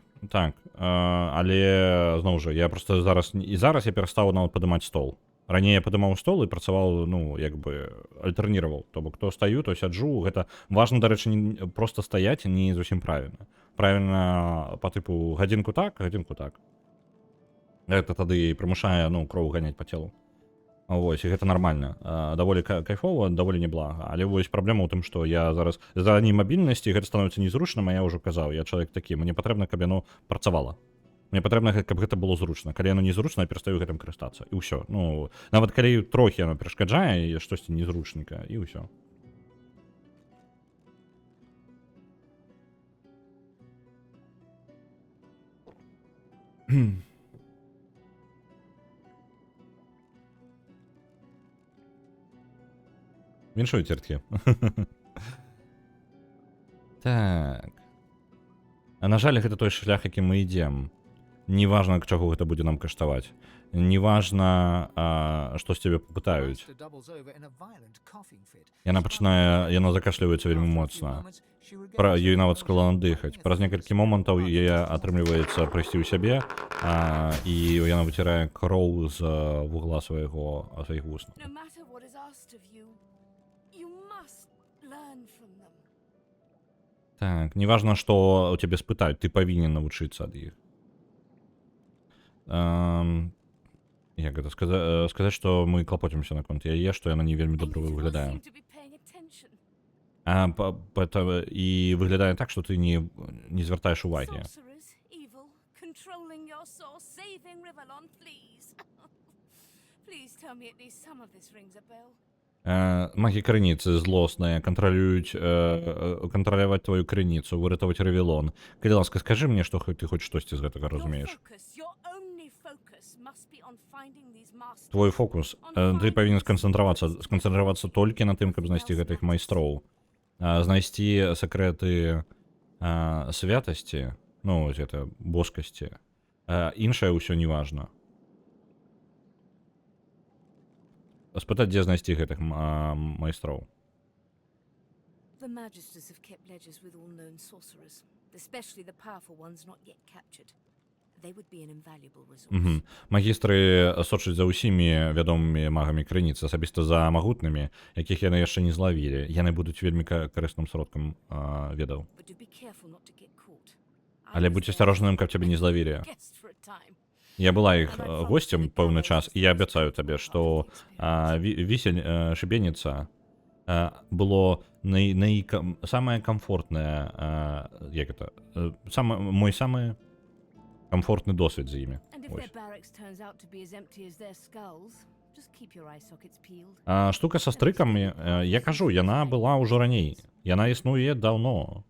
Але, зноў жа, я просто зараз я перастаў нават падымаць стол. Раней я падымаў стол і працаваў, як бы, альтэрніраваў. То бок, то стаю, то сяджу. Гэта важна, дарэчы, проста стаяць не зусім правільна. Правільна па тыпу гадзінку так, гадзінку так. Гэта тады прымушае, кроў ганяць па целу. Вось, і гэта нармальна. Даволі кайфова, даволі неблага. Але вось праблема ў тым, што я зараз з-за немабільнасці гэта становіцца незручным, а я ўжо казаў, я чалавек такі, мне патрэбна, каб яно працавала. Мне патрэбна, каб гэта было зручна. Калі яно незручна, я перастаю гэтым карыстацца. І ўсё. Нават калі трохі яно перашкаджае, штосьці незручненька, і ўсё. Віншую церткі. Так. А на жаль, гэта той шлях, якім мы ідзем. Неважна, чаго гэта будзе нам каштаваць. Неважна, што з цябе папытаюць. Яна закашліваецца вельмі моцна. Ёй нават складана дыхаць. Праз некалькі момантаў яе атрымліваецца прыйсці ў сябе, і яна выцірае кроў з вугла сваіх вуснаў. No matter what is asked of you, you must learn from them. Так, неважна, што у цябе спытаюць, ты павінен навучыцца ад іх. Як гэта сказаць, што мы клапоцімся наконт яе, што яна не вельмі добра And you выглядае. seem to be paying attention. І выглядае так, што ты не звяртаеш увагі. Sorcerers, evil, controlling your soul, saving Rivellon, please. Please tell me at least some of this rings a bell. Магі крыніцы злосныя, кантраляваць твою крыніцу, выратаваць Ревелон. Калі ласка, скажы мне, што ты хоць штосьці з гэтага разумееш. Your only focus must be on finding these masters. Твой фокус. Ты павінен сканцэнтравацца толькі на тым, каб знайсці гэтых майстроў. Знайсці сакрэты святасці, гэта боскасці. Іншае ўсё не важна. Спытаць, дзе знайсці гэтых майстроў. The Magisters have kept ledgers with all known sorcerers, especially the powerful ones not yet captured. They would be an invaluable resource. Магістры сочаць за ўсімі вядомымі магамі крыніцы, асабіста за магутнымі, якіх яны яшчэ не злавілі. Яны будуць вельмі карысным сродкам ведаў. But do be careful not to get caught. Але будзь асцярожным, каб цябе не злавілі. Guest for a time. Я была іх госцем пэўны час, і я абяцаю табе, што вісель шыбеніца было самае камфортнае, мой самы камфортны досвед з імі. And if their barracks turns out to be as empty as their skulls, just keep your eye sockets peeled. Штука са стрыкамі, я кажу, яна была ўжо раней. Яна існуе даўно.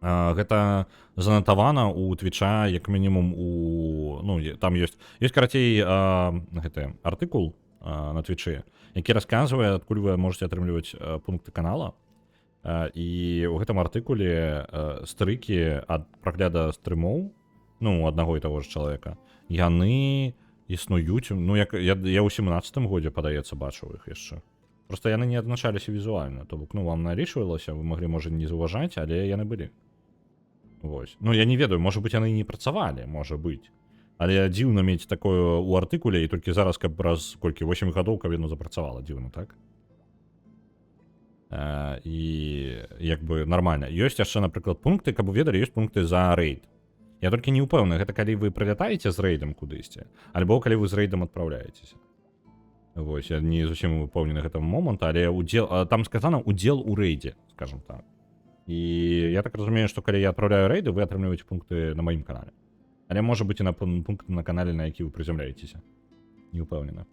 Гэта занатавана ў Твіча, як мінімум там ёсць карацей гэты артыкул на Твічы, які расказвае, адкуль вы можете атрымліваць пункты канала. І ў гэтым артыкуле стрыкі ад прагляда стрымоў, аднаго і таго ж чалавека, яны існуюць, я ў 17-м годзе, падаецца, бачыў іх яшчэ. Просто яны не адзначаліся візуальна, то бок, вам налічвалася, вы маглі, можа, не заўважаць, але яны былі. Вось. Ну, я не ведаю, можа быць, яны і не працавалі, можа быць. Але дзіўна мець такое ў артыкуле, і толькі зараз, каб праз колькі 8 гадоў, каб яно запрацавала, дзіўна, так? І як бы нармальна. Ёсць яшчэ, напрыклад, пункты, каб вы ведалі, ёсць пункты за рэйд. Я толькі не ўпэўны, гэта калі вы прылятаеце з рэйдам кудысьці, альбо калі вы з рэйдам адпраўляецеся. Вось, я не зусім упэўнены гэтага моманту, але там сказана удзел у рэйдзе, скажем так. І я так разумею, што калі я адпраўляю рэйды, вы атрымліваеце пункты на маім канале. Але можа быць і на пункты на канале, на які вы прызямляецеся. Не ўпэўнена.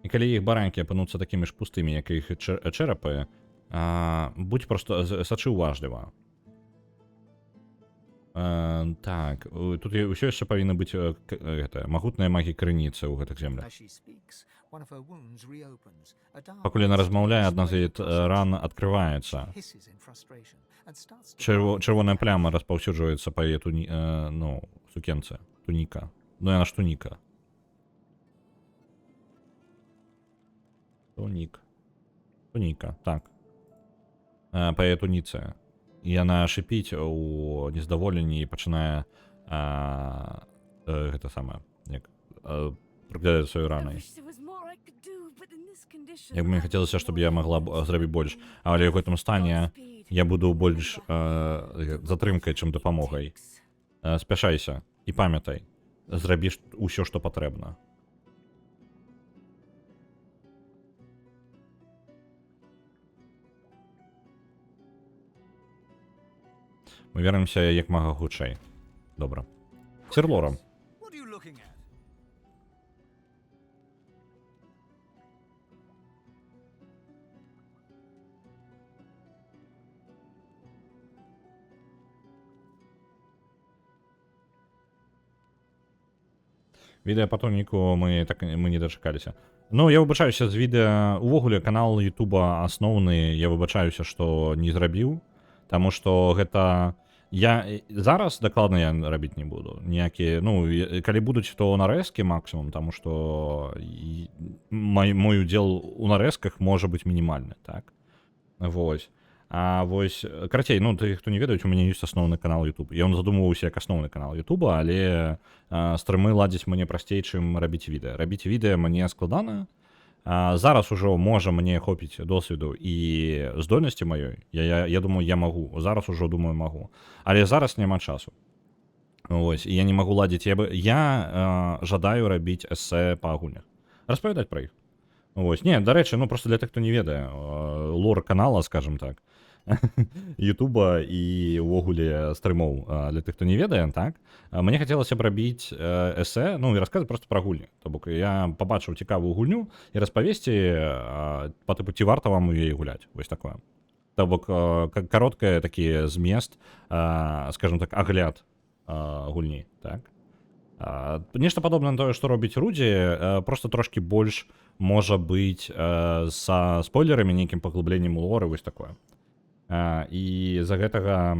І калі іх баранкі апынуцца такімі ж пустымі, як і іх чэрапы, будь просто сачы уважліва. Так, тут ўсё яшчэ павінна быць магутная магія крыніцы ў гэтых землях. Пакуль яна размаўляе, адна з яе ран адкрываецца. Чырвоная пляма распаўсюджваецца па яе сукенцы. Туніка. Ну, яна ж туніка. Туніка, так. Па яе туніцы. І яна шипіць у нездаволенні і пачынае гэта самае, як праглядаць сваёй ранай. Як мне хацелася, щоб я магла зрабіць больш, але ў гэтым стане я буду больш затрымкай, чым дапамогай. Спяшайся і памятай, зрабіш усё, што патрэбна. Мы вернемся як мага хутчэй. Добра. Сир Лорам. Відэа па тоніку мы не дачакаліся. Ну, я выбачаюся з відэа. Увогуле, канал Ютуба асноўны, я выбачаюся, што не зрабіў. Таму што гэта... Я зараз дакладна я рабіць не буду. Ніякія... Ну, калі будуць, то нарэзкі максімум, таму што мой удзел у нарэзках можа быць мінімальны, так? Вось. А вось, карацей, ну, ты, хто не ведаюць, у мяне ёсць асноўны канал YouTube. Ён задумваўся як асноўны канал YouTube, але стрымы ладзіць мне прасцей, чым рабіць відэа. Рабіць відэа мне складана. Зараз ужо можа мне хопіць досведу і здольнасці маёй. Я думаю, я магу. Зараз ужо думаю, магу. Але зараз няма часу. Вось, і я не магу ладзіць. Я жадаю рабіць эсэ па гульнях. Распавядаць пра іх. Вось. Не, дарэчы, ну просто для тых, хто не ведае, лор канала, скажем так, Ютуба і увогуле стрымоў для тых, хто не ведае, так? Мне хацелася б рабіць эсэ, ну і расказаць просто пра гульні. То бок я пабачыў цікавую гульню і распавесці па тыпу, ці варта вам у яе гуляць. Вось такое. То бок кароткае такі змест, скажем так, агляд гульні, так? Нешта падобнае на тое, што робіць Рудзі, просто трошкі больш можа быць са спойлерамі, нейкім паглыбленнем у лоры, вось такое. І за гэтага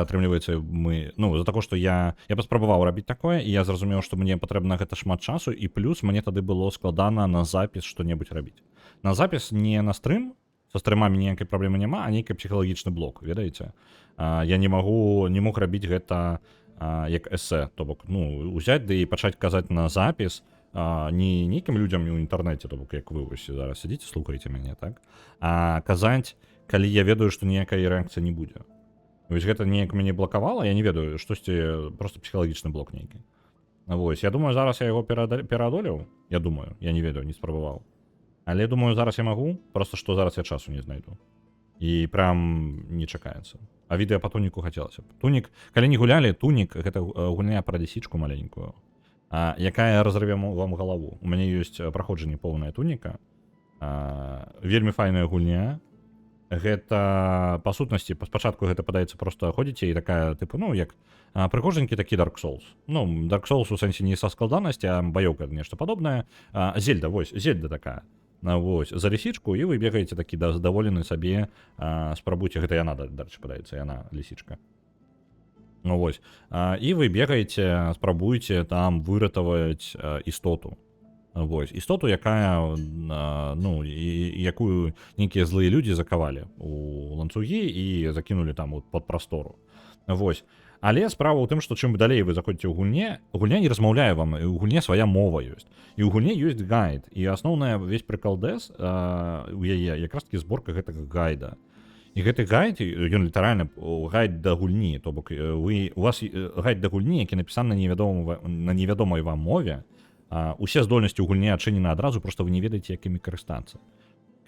атрымліваецца мы, ну, за таго, што я паспрабаваў рабіць такое, і я зразумеў, што мне патрэбна гэта шмат часу, і плюс мне тады было складана на запіс што-небудзь рабіць. На запіс не на стрым, са стрымамі ніякай праблемы няма, а нейкі псіхалагічны блок, ведаеце? Я не мог рабіць гэта як эсэ, то бок, ну, узяць ды і пачаць казаць на запіс, не нейкім людзям у інтэрнэце, то бок, як вы вось зараз сядзіце, слухаеце мяне, так? А казаць, калі я ведаю, што ніякай рэакцыі не будзе. Вось гэта неяк мяне блакавала, я не ведаю, штосьці, просто псіхалагічны блок нейкі. Вось, я думаю, зараз я яго пераадолеў, я думаю, я не ведаю, не спрабаваў. Але думаю, зараз я магу, просто што зараз я часу не знайду. І прям не чакаецца. А відэа па туніку хацелася б. Тунік, калі не гулялі, тунік, гэта гульня пра лісічку маленькую, якая разрыве вам галаву. У мяне ёсць праходжанне поўная туніка. Вельмі файная гульня. Гэта, па сутнасці, спачатку гэта падаецца просто ходзіце і такая, тыпу, ну, як прыгожанькі такі Dark Souls. Ну, Dark Souls у сэнсе не са складанасці, а баёўка, нешта падобнае. Зельда, вось, зельда такая. Вось, за лісічку, і вы бегаеце такі задаволены сабе, спрабуйце, гэта яна, дарэчы, падаецца, яна лісічка. Ну, вось, і вы бегаеце, спрабуйце там выратаваць істоту. Вось істоту, якая ну якую нейкія злыя людзі закавалі у ланцугі і закінулі там вот под прастору. Вось. Але справа ў тым, што чым далей вы заходзіце ў гульня не размаўляе вам, і ў гульне свая мова ёсць. І ў гульне ёсць гайд. І асноўная увесь прыкал дэс у яе якраз такі зборка гэтага гайда. І гэты гайд, ён літаральна гайд да гульні, то бок у вас гайд да гульні, які напісаны на невядомай вам мове. Усе здольнасці ў гульні адчынены адразу, просто вы не ведаеце, якімі карыстацца.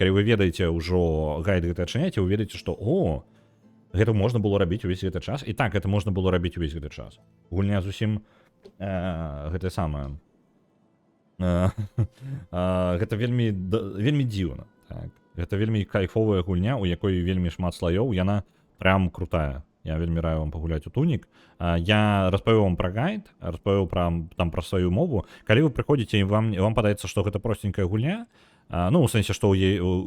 Калі вы ведаеце ўжо гайд гэты адчыняеце, вы ведаеце, што гэта можна было рабіць увесь гэты час. І так, гэта можна было рабіць увесь гэты час. Гульня зусім гэта самае. Гэта вельмі дзіўна. Так. Гэта вельмі кайфовая гульня, у якой вельмі шмат слаёў, яна прям крутая. Я вельмі раю вам пагуляць у Тунік. Я распавёў вам пра гайд, распавёў пра сваю мову. Калі вы прыходзіце і вам падаецца, што гэта простенькая гульня, ну, у сэнсе, што у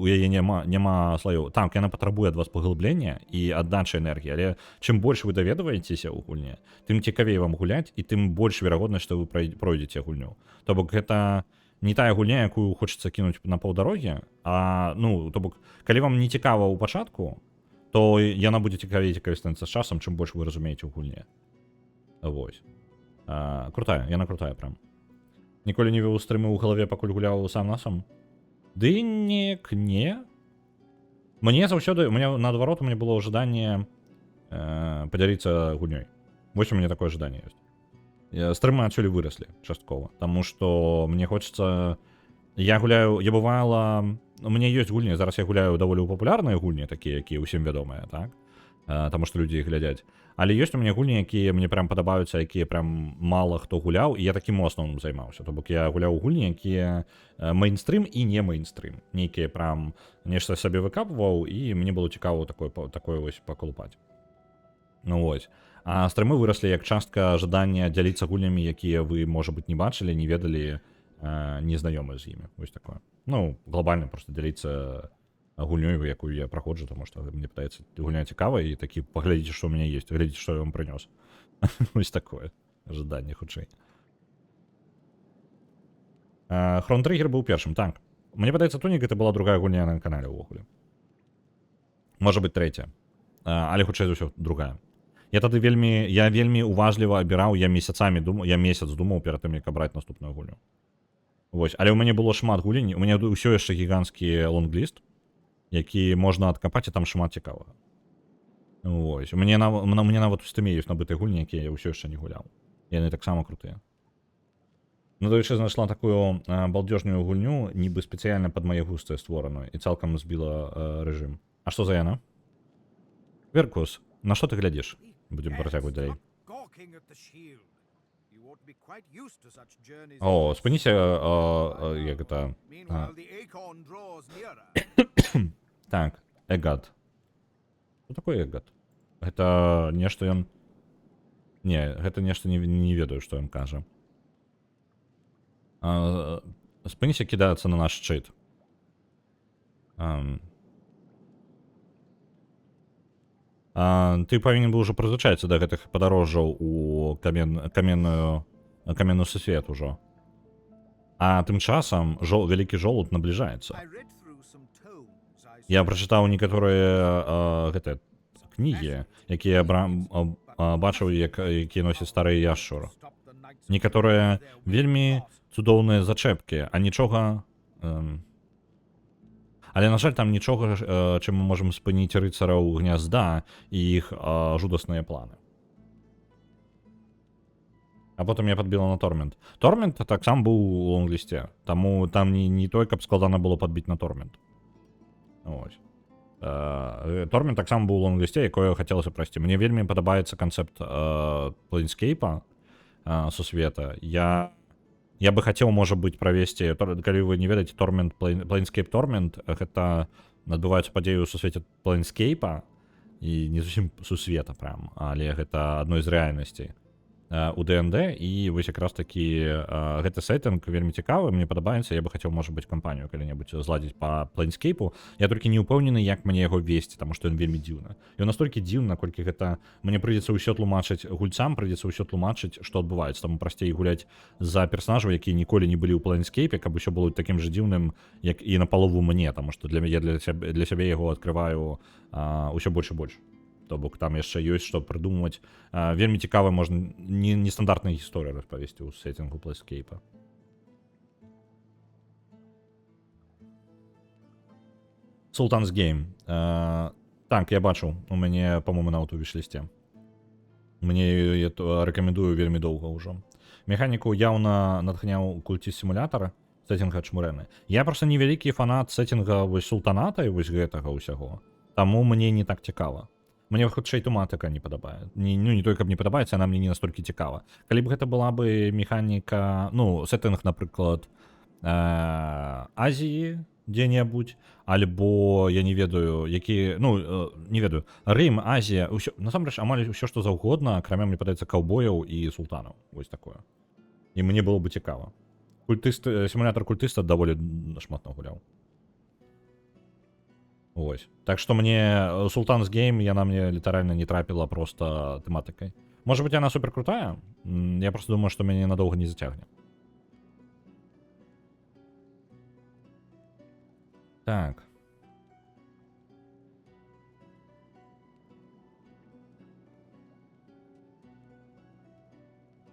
яе няма слаёў. Так, яна патрабуе ад вас паглыблення і аддачы энергіі, але чым больш вы даведваецеся ў гульне, тым цікавей вам гуляць і тым больш верагоднасць, што вы пройдзеце гульню. То бок гэта не тая гульня, якую хочацца кінуць на паўдарогі, ну, то бок, калі вам не цікава ў пачатку, то яна будзе цікавей станецца з часам, чым больш вы разумееце ў гульне. Вось. Крутая, яна крутая прям. Ніколі не вёў стрымы ў галаве, пакуль гуляў сам на сам. Ды не. Мне заўсёды, наадварот, у мяне было жаданне падзяліцца гульнёй. Вось у мяне такое жаданне ёсць. Стрымы адсюль выраслі часткова, таму што мне хочацца. Я бывала, у мяне ёсць гульні, зараз я гуляю даволі ў папулярныя гульні, такія, якія ўсім вядомыя, так? Таму што людзі іх глядзяць. Але ёсць у мяне гульні, якія мне прям падабаюцца, якія прям мала хто гуляў, і я такім асноўным займаўся. То бок я гуляў у гульні, якія мейнстрым і не мейнстрым. Нейкія прям нешта сабе выкапваў, і мне было цікава такое вось паколупаць. Ну вось. А стрымы выраслі як частка жадання дзяліцца гульнямі, якія вы, можа быць, не бачылі, не ведалі, незнаёмыя з імі. Вось такое. Ну, глобальна проста дзяліцца гульнёй, якую я праходжу, таму што мне падаецца, гульня цікавая, і такі паглядзіце, што ў мяне ёсць, глядзіце, што я вам прынёс. Вось такое жаданне хутчэй. Хрон Триггер быў першым, так. Мне падаецца, Тунік гэта была другая гульня на канале ўвогуле. Можа быць, трэцяя. Але хутчэй за ўсё другая. Я вельмі уважліва абіраў, я месяц думаў перад тым, як абраць наступную гульню. Вось, але ў мяне было шмат гулень, у мяне ўсё яшчэ гіганцкі лонгліст, які можна адкапаць, і там шмат цікавага. Вось, у мяне нават у Steam ёсць набытыя гульні, якія я ўсё яшчэ не гуляў. Яны таксама крутыя. Ну, дарэчы, знайшла такую балдёжную гульню, нібы спецыяльна пад мае густы створаную, і цалкам збіла рэжым. А што за яна? Веркус, на што ты глядзіш? Будзем працягваць далей. О, спыніся, як гэта... Так, Эгад. Што такое Эгад? Гэта нешта ён... Не, гэта нешта не ведаю, што ён кажа. Спыніся кідацца на наш шчыт. Ты павінен быў ужо прызвычаіцца да гэтых падарожжаў у каменную сусвет ужо. А тым часам вялікі жолуд набліжаецца. Я прачытаў некаторыя кнігі, якія бачыў, якія носяць старыя яшчур. Некаторыя вельмі цудоўныя зачэпкі, а нічога... Але, на жаль, там нічога, чым мы можам спыніць рыцараў гнязда і іх жудасныя планы. А потым я падбіла на Тормент. Тормент таксама быў у лонглісце, таму там не той, каб складана было падбіць на Тормент. Ось. Тормент таксама быў у лонглісце, якое хацелася прайсці. Мне вельмі падабаецца канцэпт плейнскейпа сусвета. Я бы хацеў, можа быць, правесці, калі вы не ведаеце, Planescape Torment, гэта адбываюцца падзеі ў сусвеце Planescape, і не зусім сусвета прям, але гэта адной з рэальнасцей. у ДНД, і вось якраз такі гэты сеттинг вельмі цікавы, мне падабаецца, я бы хацеў, можа быць, кампанію калі-небудзь зладзіць па Planescape. Я толькі не ўпэўнены, як мне яго весці, таму што ён вельмі дзіўна. Ён настолькі дзіўна, наколькі гэта мне прыйдзецца ўсё тлумачыць гульцам, прыйдзецца ўсё тлумачыць, што адбываецца. Таму прасцей гуляць за персонажаў, якія ніколі не былі ў Planescape, каб усё было такім жа дзіўным, як і напалову мне, таму што для сябе яго адкрываю ўсё больш і больш. То бок там яшчэ ёсць што прыдумваць. Вельмі цікава, можна нестандартная гісторыя распавесці ў сеттингу Planescape. Sultan's Game. Так, я бачыў, у мяне, па-моему, нават у віш-лісце. Мне рэкамендую вельмі доўга ўжо. Механіку яўна натхняў кульціст-сімулятар сеттинга Чмурэны. Я проста невялікі фанат сеттинга вось Султаната і вось гэтага ўсяго. Таму мне не так цікава. Мне хутчэй тэматыка не падабае. Не той, каб не падабаецца, она мне не настолькі цікава. Калі б гэта была бы механіка, ну, сеттинг, напрыклад, Азіі дзе-небудзь, альбо, я не ведаю, які, ну, не ведаю, Рым, Азія, ўсё, насамрэч, амаль усё, што заўгодна, акрамя, мне падаецца, каўбояў і султанаў. Вось такое. І мне было бы цікава. Сімулятор культыста даволі шмат нагуляў. Ось. Так што мне Sultan's Game, яна мне літаральна не трапіла проста тэматыкай. Можа быць, яна супер крутая? Я просто думаю, што мяне надоўга не зацягне. Так.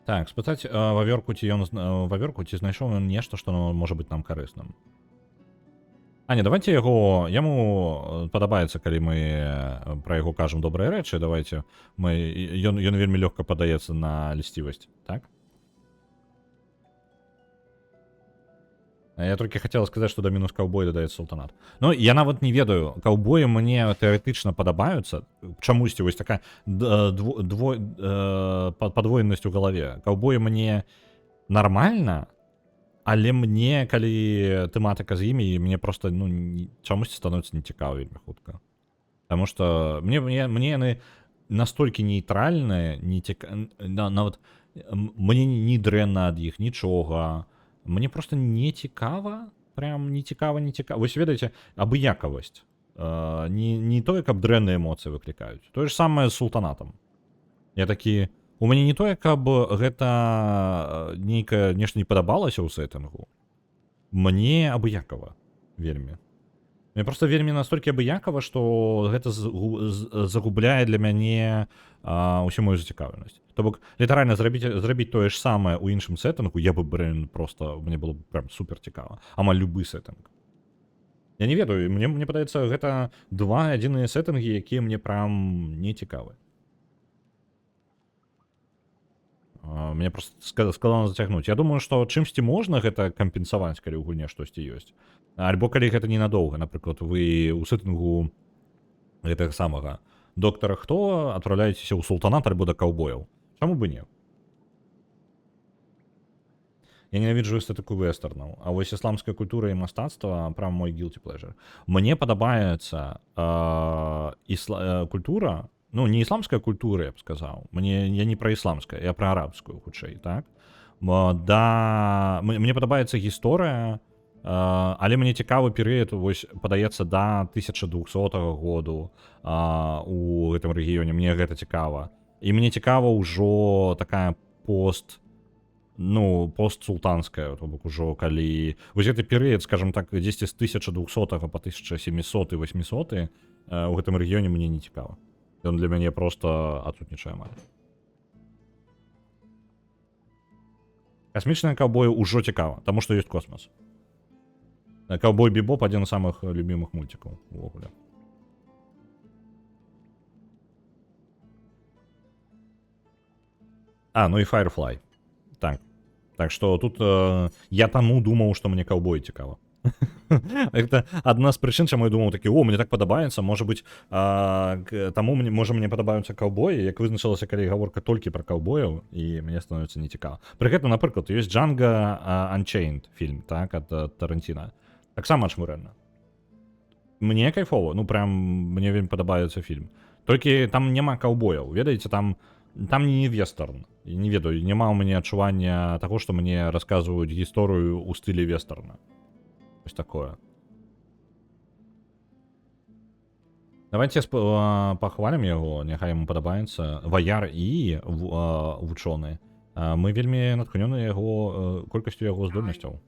Так, спытаць вавёрку, ці знайшоў ён нешта, што можа быць нам карысным. Не, давайте яго, яму падабаецца, калі мы пра яго кажам добрыя рэчы, давайте ён вельмі лёгка падаецца на льсцівасць, так? Я толькі хацела сказаць, што да мінус каўбой дадаецца Султанат. Ну, я нават не ведаю, каўбоі мне тэарэтычна падабаюцца, чамусьці вось такая падвоенасць у галаве. Каўбоі мне нармальна, але мне, калі тэматыка з імі, мне проста, ну, чамусьці становіцца нецікава вельмі хутка. Таму што мне яны настолькі нейтральныя, нават мне не дрэнна ад іх, нічога. Мне проста не цікава, прям не цікава. Вось ведаеце, абыякавасць. Не тое, каб дрэнныя эмоцыі выклікаюць. Тое ж самае з Султанатам. Я такі... У мяне не тое, каб гэта нейкае нешта не падабалася ў сеттингу. Мне абыякава вельмі. Мне проста вельмі настолькі абыякава, што гэта загубляе для мяне ўсю мою зацікаўленасць. То бок, літаральна зрабіць тое ж самае ў іншым сеттингу, я бы, проста, мне было прям супер цікава. Амаль любы сеттинг. Я не ведаю, мне падаецца, гэта два адзіныя сеттингі, якія мне прям не цікавы. Мне просто складана зацягнуць. Я думаю, што чымсьці можна гэта кампенсаваць, калі ў гульне штосьці ёсць. Альбо калі гэта ненадоўга. Напрыклад, вы ў сеттингу гэтага самага доктара Хто адпраўляецеся ў Султанат альбо да каўбояў. Чаму бы не? Я ненавіджу эстэтыку вэстэрнаў. А вось ісламская культура і мастацтва прям мой guilty pleasure. Мне падабаецца культура. Ну, не ісламская культура, я б сказаў. Я не пра ісламская, я пра арабскую, хутчэй, так? Мне падабаецца гісторыя, але мне цікавы перыяд, вось, падаецца, да 1200 году у гэтым рэгіёне. Мне гэта цікава. І мне цікава ўжо такая постсултанская, то бок ужо калі... Вось гэты перыяд, скажем так, дзесьці з 1200 па 1700 і 800 у гэтым рэгіёне мне не цікава. Ён для мяне проста адсутнічае амаль. Касмічныя каўбоі ўжо цікава, таму што ёсць космас. Каўбой Бібоп адзін з самых любімых мультикаў увогуле. Ну і Firefly. Так што тут я таму думаў, што мне каўбой цікава. Это адна з прычын, чаму я думаў такі, мне так падабаецца, можа быць, таму мне падабаюцца каўбоі, як вызначылася, калі гаворка толькі пра каўбояў, і мне становіцца нецікава. Пры гэтым, напрыклад, ёсць Django Unchained фільм, так, ад Тарантіна. Таксама чмурэнна. Мне кайфова, ну прям мне вельмі падабаецца фільм. Толькі там няма каўбояў, ведаеце, там не вестерн. І не ведаю, няма ў мяне адчування таго, што мне расказваюць гісторыю ў стылі вестэрна. Вось такое. Давайте пахвалім яго, няхай яму падабаецца. Ваяр і вучоны. Мы вельмі наткнёныя яго колькасцю яго здольнасцяў.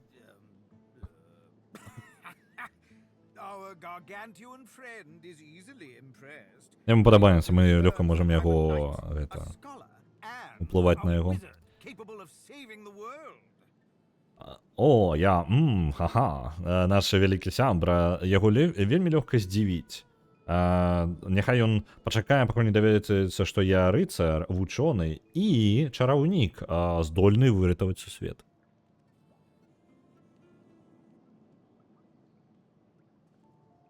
Our gargantuan friend is easily impressed. Яму падабаецца, мы лёгка можам яго A гэта scholar and уплываць на a яго. wizard capable of saving the world. О, ха-ха, наш вялікі сябра, яго вельмі лёгка здзівіць. Няхай ён пачакае, пакуль не даведаецца, што я рыцар, вучоны і чараўнік, здольны выратаваць сусвет.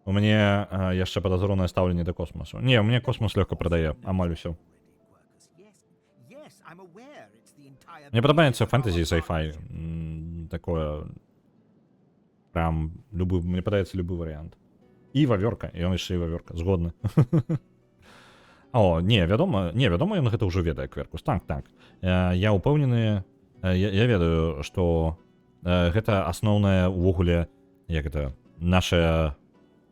У мяне яшчэ падазронае стаўленне да космосу. Не, у мяне космос лёгка прадае, амаль усё. Мне падабаецца фэнтэзі і сайфай. Такое... Прям, мне падаецца любы варыянт. І вавёрка, і ён яшчэ і вавёрка, згодны. О, вядома, ён гэта ўжо ведае, Кверкус. Так. Я ўпэўнены, я ведаю, што гэта асноўнае ўвогуле, як это, наша,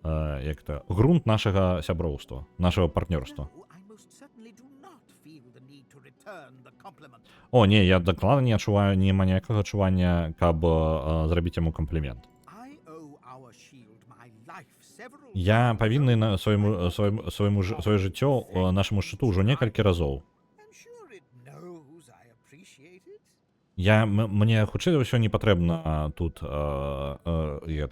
як это, грунт нашага сяброўства, нашага партнёрства. О, не, я дакладна не адчуваю ні ніякага адчування, каб зрабіць яму камплімент. Я павінны на сваё жыццё нашаму шчыту ўжо некалькі разоў. Мне хутчэй за ўсё не патрэбна тут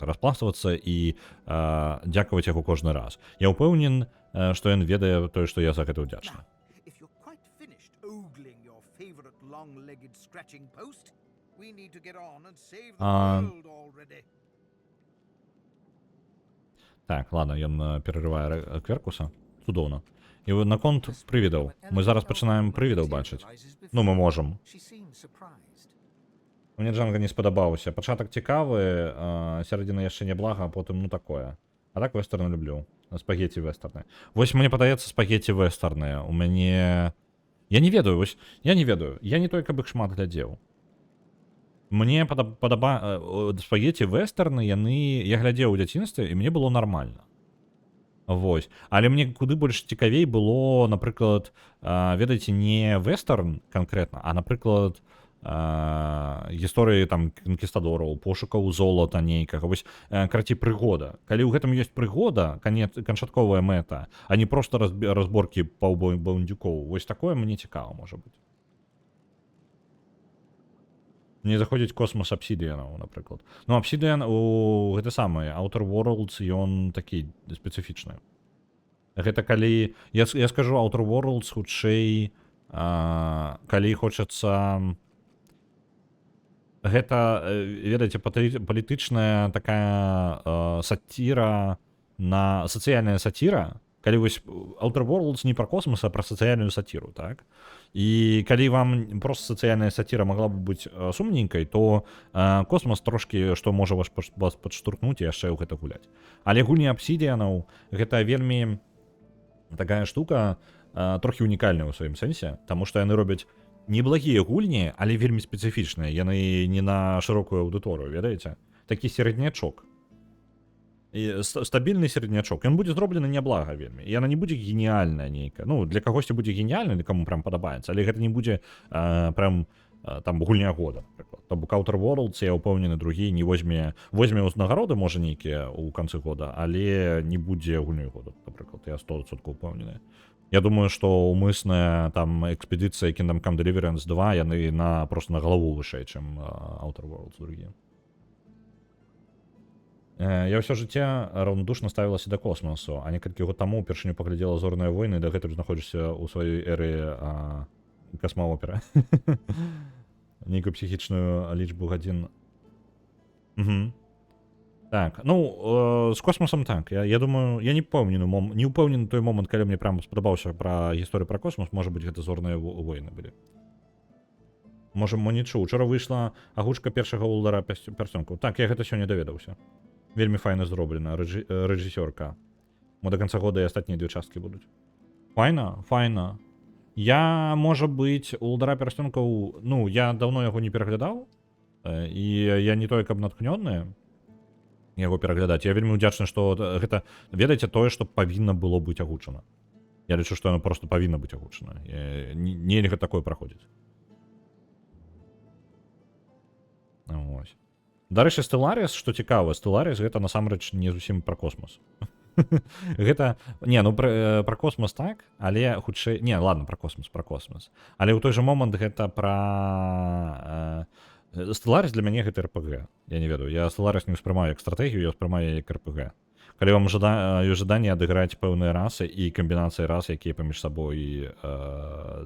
распластвацца і дзякаваць яго кожны раз. Я ўпэўнен, што ён ведае тое, што я за гэта ўдзячны. Так, ладно, ён перарывае Кверкуса. Цудоўна. І наконт прывідаў. Мы зараз пачынаем прывідаў бачыць. Ну, мы можам. Мне Джанга не спадабаўся. Пачатак цікавы, сярэдзіна яшчэ няблага, а потым, ну, такое. А так вестэрны люблю. Спагеці вестэрны. Вось мне падаецца спагеці вестэрныя. У мяне... Я не ведаю, вось, я не ведаю. Я не той, каб іх шмат глядзеў. Мне спагеці вестэрны, я глядзеў у дзяцінстве, і мне было нармальна. Вось. Але мне куды больш цікавей было, напрыклад, ведаеце, не вестэрн канкрэтна, а, напрыклад, гісторыі там канкістадораў, пошукаў золата нейкага, вось, карацей, прыгода. Калі ў гэтым ёсць прыгода, канчатковая мэта, а не проста разборкі паўбандзюкоў, вось такое мне цікава, можа быць. Не заходзіць космос Обсідіянаў, напрыклад. Ну, Обсідіян у гэта самае, Outer Worlds, ён такі спецыфічны. Гэта калі... Я скажу Outer Worlds хутчэй, калі хочацца... Гэта, ведаеце, палітычная такая сатіра, сацыяльная сатіра, калі вось Outer Worlds не пра космос, а пра сацыяльную сатіру, так? І калі вам проста сацыяльная сатіра магла б быць сумненькай, то космос трошкі, што можа вас падштурхнуць і яшчэ ў гэта гуляць. Але гульні Обсідіянаў гэта вельмі такая штука, трохі унікальная ў сваім сэнсе, таму што яны робяць неблагія гульні, але вельмі спецыфічныя. Яны не на шырокую аўдыторыю, ведаеце? Такі сераднячок. Стабільны сераднячок. Ён будзе зроблены няблага вельмі. Яна не будзе геніяльная нейкая. Ну, для кагосьці будзе геніяльна, для каму прям падабаецца, але гэта не будзе прям там гульня года, напрыклад. То бок Outer Worlds, я ўпэўнены, другі не возьме ўзнагароды, можа, нейкія ў канцы года, але не будзе гульнёй года, напрыклад. Я 100% ўпэўнены. Я думаю, што ўмысная там экспедыцыя Kingdom Come Deliverance 2, яны просто на галаву вышэй, чым Outer Worlds другія. Я ўсё жыцця раўнадушна ставілася да космосу, а некалькі год таму ўпершыню паглядзела зорныя войны, і дагэтуль знаходжуся ў сваёй эры касмаопера. Нейкую псіхічную лічбу гадзін. Так, ну, з космосам так. Я думаю, я не ўпэўнены той момант, калі мне прям спадабаўся пра гісторыю пра космос, можа быць, гэта зорныя войны былі. Можа, мо не чуў. Учора выйшла агучка першага ўлдара пярсцёнкаў. Так, я гэта сёння даведаўся. Вельмі файна зроблена, рэжысёрка. Мо да канца года і астатнія 2 часткі будуць. Файна, файна. Я, можа быць, улдара перасцёнкаў, ну, я даўно яго не пераглядаў, і я не той, каб натхнённы яго пераглядаць. Я вельмі ўдзячны, што гэта, ведаеце, тое, што павінна было быць агучана. Я лічу, што яно проста павінна быць агучана. Нельга такое праходзіць. Вось. Дарэчы, Stellaris, што цікава, Stellaris гэта насамрэч не зусім пра космос. Гэта, не, ну пра космос так, але хутчэй, не, ладно, пра космос. Але ў той жа момант гэта пра Stellaris для мяне гэта РПГ. Я не ведаю, я Stellaris не ўспрымаю як стратэгію, я ўспрымаю як РПГ. Калі вам ёсць жаданне адыграць пэўныя расы і камбінацыі рас, якія паміж сабой,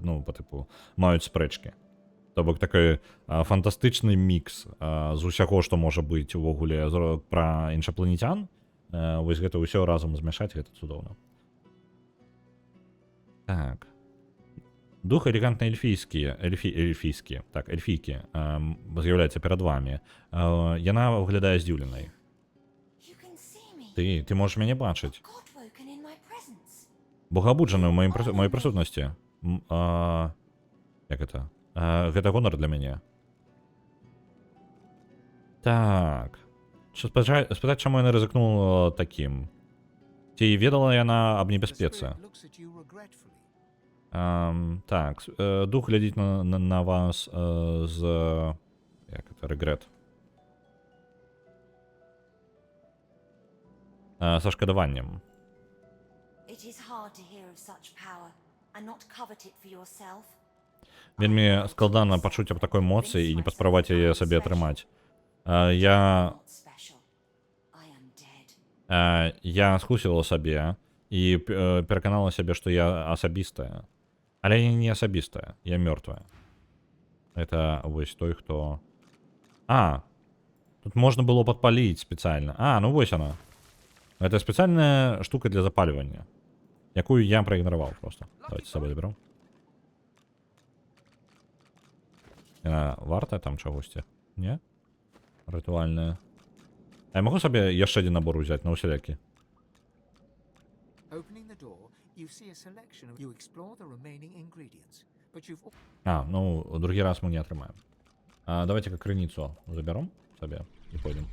ну, па тыпу, маюць спрэчкі. То бок такой фантастычны мікс з усяго, што можа быць увогуле пра іншапланецян. Вось гэта ўсё разам змяшаць, гэта цудоўна. Так. Дух элегантна эльфійскі, так, эльфійкі, з'яўляецца перад вамі. Яна выглядае здзіўленай. Ты можаш мяне бачыць. Богабуджаны ў маёй прысутнасці. Як гэта? Гэта гонар для мяне. Так. Спытаць, чаму яна рызыкнула такім? Ці ведала яна аб небяспецы? Так, дух глядзіць на вас з... Як это? Рэгрэт. Са шкадаваннем. Вельмі складана пачуць аб такой моцы і не паспрабаваць яе сабе атрымаць. Я схлусіла сабе і пераканала сябе, што я асабістая. Але я не асабістая, я мёртвая. Это вось той, хто... Тут можна было падпаліць спецыяльна. Ну вось она. Гэта спецыяльная штука для запальвання, якую я праігнараваў просто. Давайте з сабой заберам. Яна вартая там чагосьці? Не? Рытуальная. Я могу сабе яшчэ адзін набор узяць на усялякі? Ну, другі раз мы не атрымаем. Давайте-ка крыніцу забяром сабе і пойдем.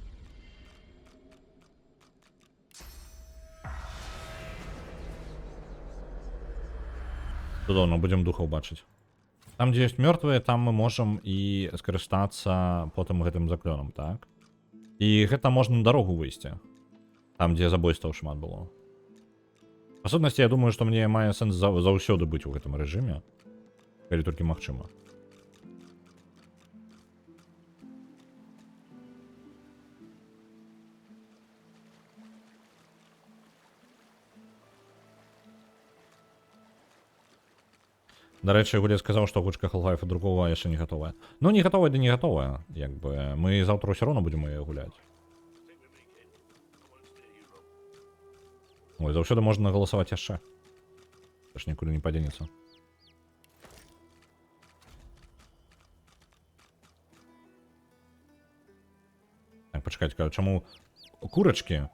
Цудоўна, будзем духаў бачыць. Там, дзе ёсць мёртвыя, там мы можам і скарыстацца потым гэтым заклёнам, так? І гэта можна на дарогу выйсці. Там, дзе забойстваў шмат было. Па сутнасці, я думаю, што мне мае сэнс заўсёды быць у гэтым рэжыме. Калі толькі магчыма. Дарэчы, Гуля сказаў, што гучка Half-Life другого яшчэ не гатовая. Ну, не гатовая, да не гатовая. Як бы, мы заўтра ўсё роўно будзем яе гуляць. Ой, заўсёды можна галасаваць яшчэ. Це ж нікуды не падзенецца. Так, пачакайце, чаму курачкі?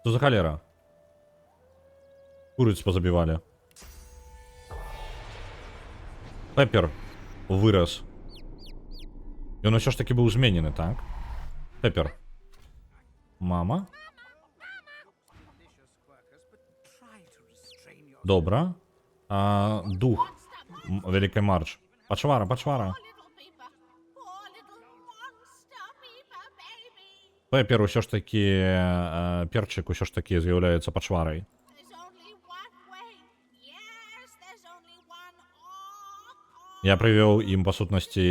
Што за халера? Курыц позабівалі. Пеппер вырас. Ён усё ж таки быў зменены, так? Пеппер. Мама? Добра. Дух. Вялікай марч. Пачвара. Пеппер усё ж таки... Перчик усё ж таки з'яўляецца пачварай. Я прывёў ім, па сутнасці,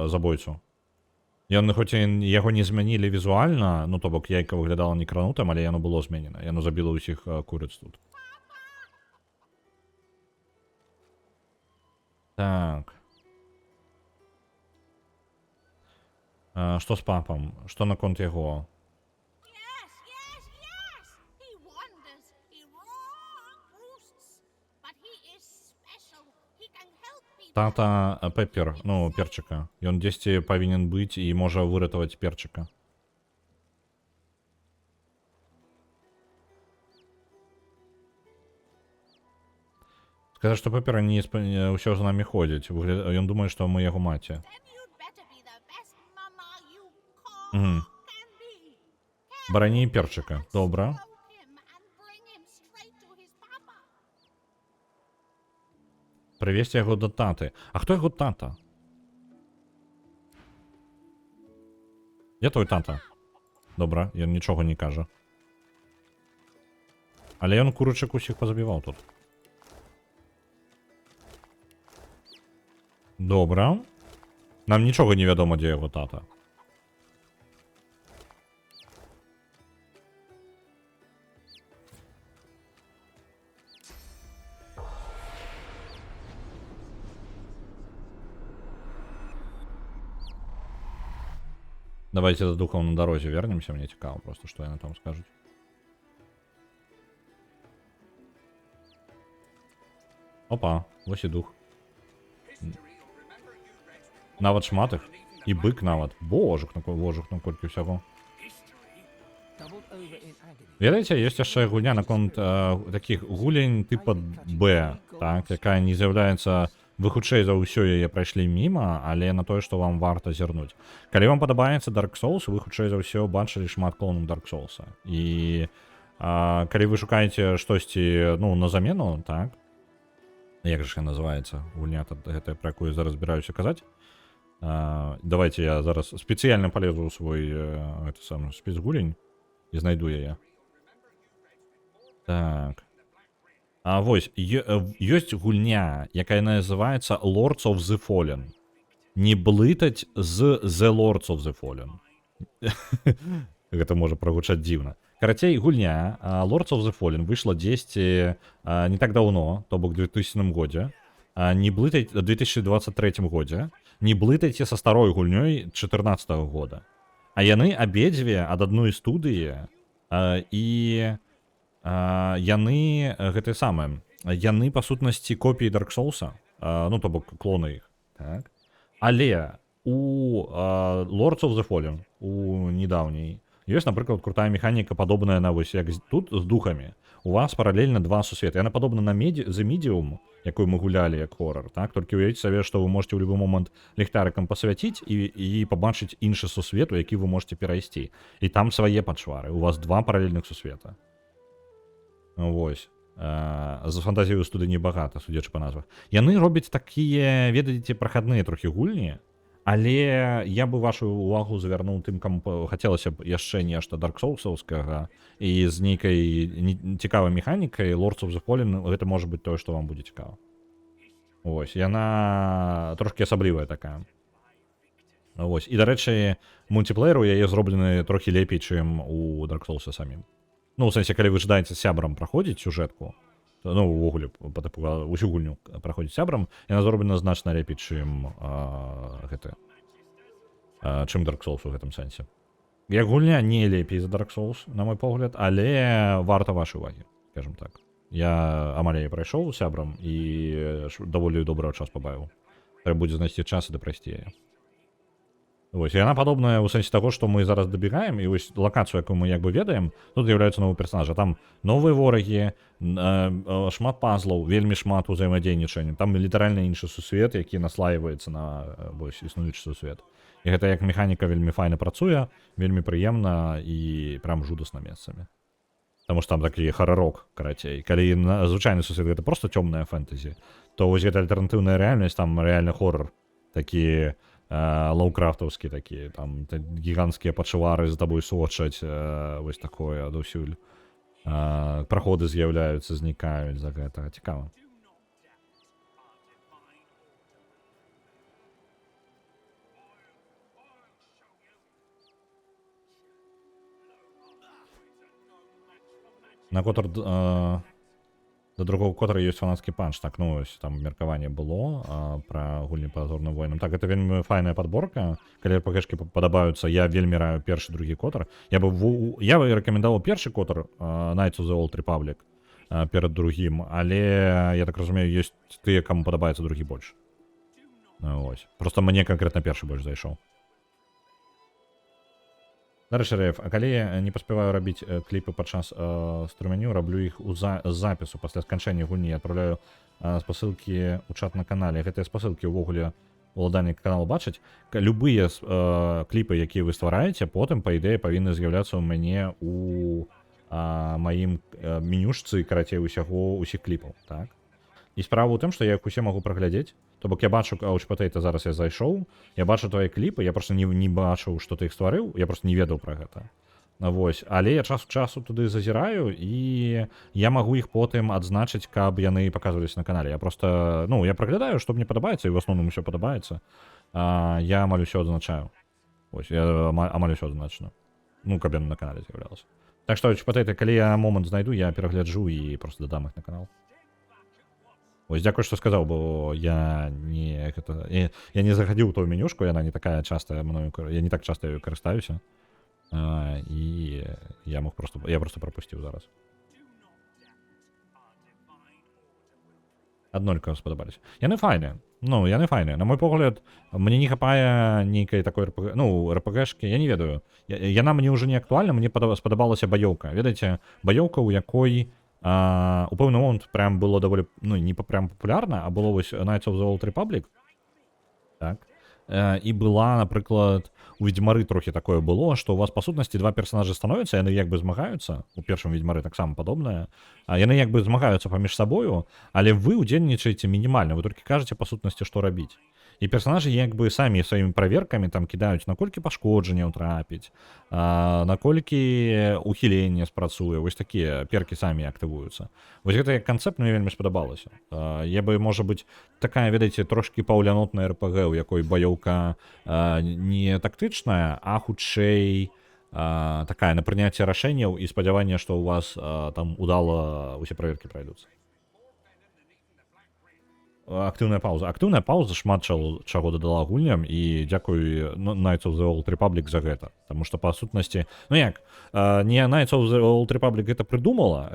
забойцу. Ён, хоць яго не змянілі візуальна, ну, то бок яйка выглядала некранутым, але яно было зменена. Яно забіла ўсіх курыц тут. Так. Што з папам? Што наконт яго? Тата Пеппер, ну, перчика. Ён дзесьці павінен быць і можа выратаваць перчика. Сказаць, што папера не ўсё з намі ходзіць. Ён думае, што мы яго маці. Then you'd better be the best mama you Мгм. can be. Барані перчыка. Добра. Provoke him and bring him straight to his papa. Прывесці яго да таты. А хто яго тата? Дзе твой тата? Добра, ён нічога не кажа. Але ён курачак усіх пазабіваў тут. Добра. Нам нічога не вядома, дзе яго тата. Давайте за духом на дорозе вернемся, мне цікаво просто, што яны там скажуць. Опа, вось і дух. Нават шмат іх. І бык нават. Божух, наколькі ўсяго. Doubled over in agony. Ведаеце, ёсць яшчэ гульня наконт такіх гулень тыпа Б, так, якая не з'яўляецца, вы хутчэй за ўсё яе прайшлі міма, але на тое, што вам варта зірнуць. Калі вам падабаецца Dark Souls, вы хутчэй за ўсё бачылі шмат клонаў Dark Souls. І калі вы шукаеце штосьці, ну, на замену, так, як же яна называецца, гульня гэтая, пра якую зараз збіраюся казаць, давайте я зараз спецыяльна палезу ў свой это сам спіс гулень і знайду яе. Так. А вось, ёсць гульня, якая называецца Lords of the Fallen. Не блытаць з The Lords of the Fallen. Гэта можа прагучаць дзіўна. Карацей, гульня Lords of the Fallen выйшла дзесьці не так даўно, то бок 2000 годзе. Не блытаць, 2023 годзе. Не блытайце са старой гульнёй 14 года. А яны абедзве ад адной студыі і яны гэтыя самыя. Яны, па сутнасці, копіі Dark Souls, ну, то бок клоны іх. Так? Але у Lords of the Fallen, у недаўняй, ёсць, напрыклад, крутая механіка, падобная на вось як тут з духамі. У вас паралельна два сусветы. Яна падобна на The Medium, якую мы гулялі як хоррор, так? Толькі уявіце сабе, што вы можете ў любы момант ліхтарыкам пасвяціць і пабачыць іншы сусвет, у які вы можете перайсці. І там свае пачвары. У вас два паралельных сусвета. Вось. З фантазіяй у студыі небагата, судзячы па назвах. Яны робяць такія, ведаеце, прахадныя трохі гульні, але я бы вашу увагу завярнуў тым, каму хацелася б яшчэ нешта Dark Souls'аўскага і з нейкай цікавай механікай. Lords of the Fallen, гэта можа быць тое, што вам будзе цікава. Вось, яна трошкі асаблівая такая. Вось, і, дарэчы, мультиплеер у яе зроблены трохі лепей, чым у Dark Souls'а самім. Ну, у сэнсе, калі вы жадаеце з сябрам праходзіць сюжэтку, ну, увогуле, усю гульню праходзіць сябрам, яна зроблена значна лепей, чым чым Dark Souls у гэтым сэнсе. Як гульня не лепей за Dark Souls, на мой погляд, але варта вашай увагі, скажем так. Я амаль яе прайшоў сябрам і даволі добры час пабавіў. Трэба будзе знайсці час і дапрайсці яе. Вось, і яна падобная ў сэнсе таго, што мы зараз дабегаем, і вось лакацыю, якую мы як бы ведаем, тут з'яўляюцца новыя персонажы. Там новыя ворагі, шмат пазлаў, вельмі шмат узаемадзейнічання. Там літаральна іншы сусвет, які наслаіваецца на вось існуючы сусвет. І гэта як механіка вельмі файна працуе, вельмі прыемна і прям жудасна месцамі. Таму што там такі харарок, карацей. Калі звычайны сусвет гэта проста цёмная фэнтэзі, то вось гэта альтэрнатыўная рэальнасць, там рэальны хоррор, такі лоукрафтаўскі такі, там гіганцкія пачвары з табой сочаць, вось такое адусюль. Праходы з'яўляюцца, знікаюць за гэта. Цікава. На котр да другого котра ёсць фанацкі панч. Так, ну, ось там меркаванне было пра гульні па зорным войнам. Так, гэта вельмі файная падборка. Калі РПГшкі падабаюцца, я вельмі раю першы, другі котр. Я бы рэкамендаваў першы котр Knights of the Old Republic перад другім, але я так разумею, ёсць тыя, каму падабаецца другі больш. Ось. Просто мне канкрэтна першы больш зайшоў. Дарэчы, Рэйф, а калі я не паспяваю рабіць кліпы падчас стрымяню, раблю іх з запісу пасля сканчэння гульні, адпраўляю спасылкі ў чат на канале. Гэтыя спасылкі ўвогуле уладальнікі каналу бачаць. Любыя кліпы, якія вы ствараеце, потым, па ідэі, павінны з'яўляцца ў мяне у маім менюшцы, карацей, усіх кліпаў, так? І справа ў тым, што я іх усе магу праглядзець. То бок я бачу Couch Potato, зараз я зайшоў, я бачу твои кліпы, я просто не бачыў, што ты іх стварыў, я просто не ведаў пра гэта. Вось, але я час ад часу туды зазіраю, і я магу іх потым адзначыць, каб яны паказваліся на канале. Я просто, ну, я праглядаю, што мне падабаецца, і ў асноўным усё падабаецца. Я амаль усё адзначаю. Вось, я амаль усё адзначну. Ну, каб яны на канале з'яўлялася. Так што, Couch Potato, калі я момант знайду, я перагляджу і просто дадам іх на канал. Ось, дзякую, што сказаў, бо я не захадзіў у тую менюшку, яна не такая частая мною, я не так часта ёю карыстаюся. І я просто прапусціў зараз. Аднолькава спадабаліся. Яны файныя. Ну, яны файныя. На мой погляд, мне не хапае нейкай такой РПГ, ну, РПГшкі, я не ведаю. Яна мне ўжо не актуальна, мне спадабалася баёўка. Ведаеце, баёўка, у якой у пэўны момант прям было даволі, ну, не прям папулярна, а было вось Knights of the Old Republic. Так. І была, напрыклад, у Ведьмары трохі такое было, што у вас, па сутнасці, два персонажы становяцца, яны як бы змагаюцца, у першым Ведьмары таксама падобнае, яны як бы змагаюцца паміж сабою, але вы удзельнічаеце мінімальна, вы толькі кажаце, па сутнасці, што рабіць. І персонажы як бы самі сваімі праверкамі там кідаюць, наколькі пашкоджанняў трапіць, наколькі ухіленне спрацуе, вось такія перкі самі актывуюцца. Вось гэта як канцэпт мне вельмі спадабалася. Я бы, можа быць, такая, ведаеце, трошкі паўлянотная РПГ, у якой баёўка не тактычная, а хутчэй такая на прыняцце рашэнняў і спадзяванне, што ў вас там удала усе праверкі пройдуцца. Актыўная пауза шмат чаго дадала гульням, і дзякуй Knights of the Old Republic за гэта. Таму што, па сутнасці, ну як, не Knights of the Old Republic гэта прыдумала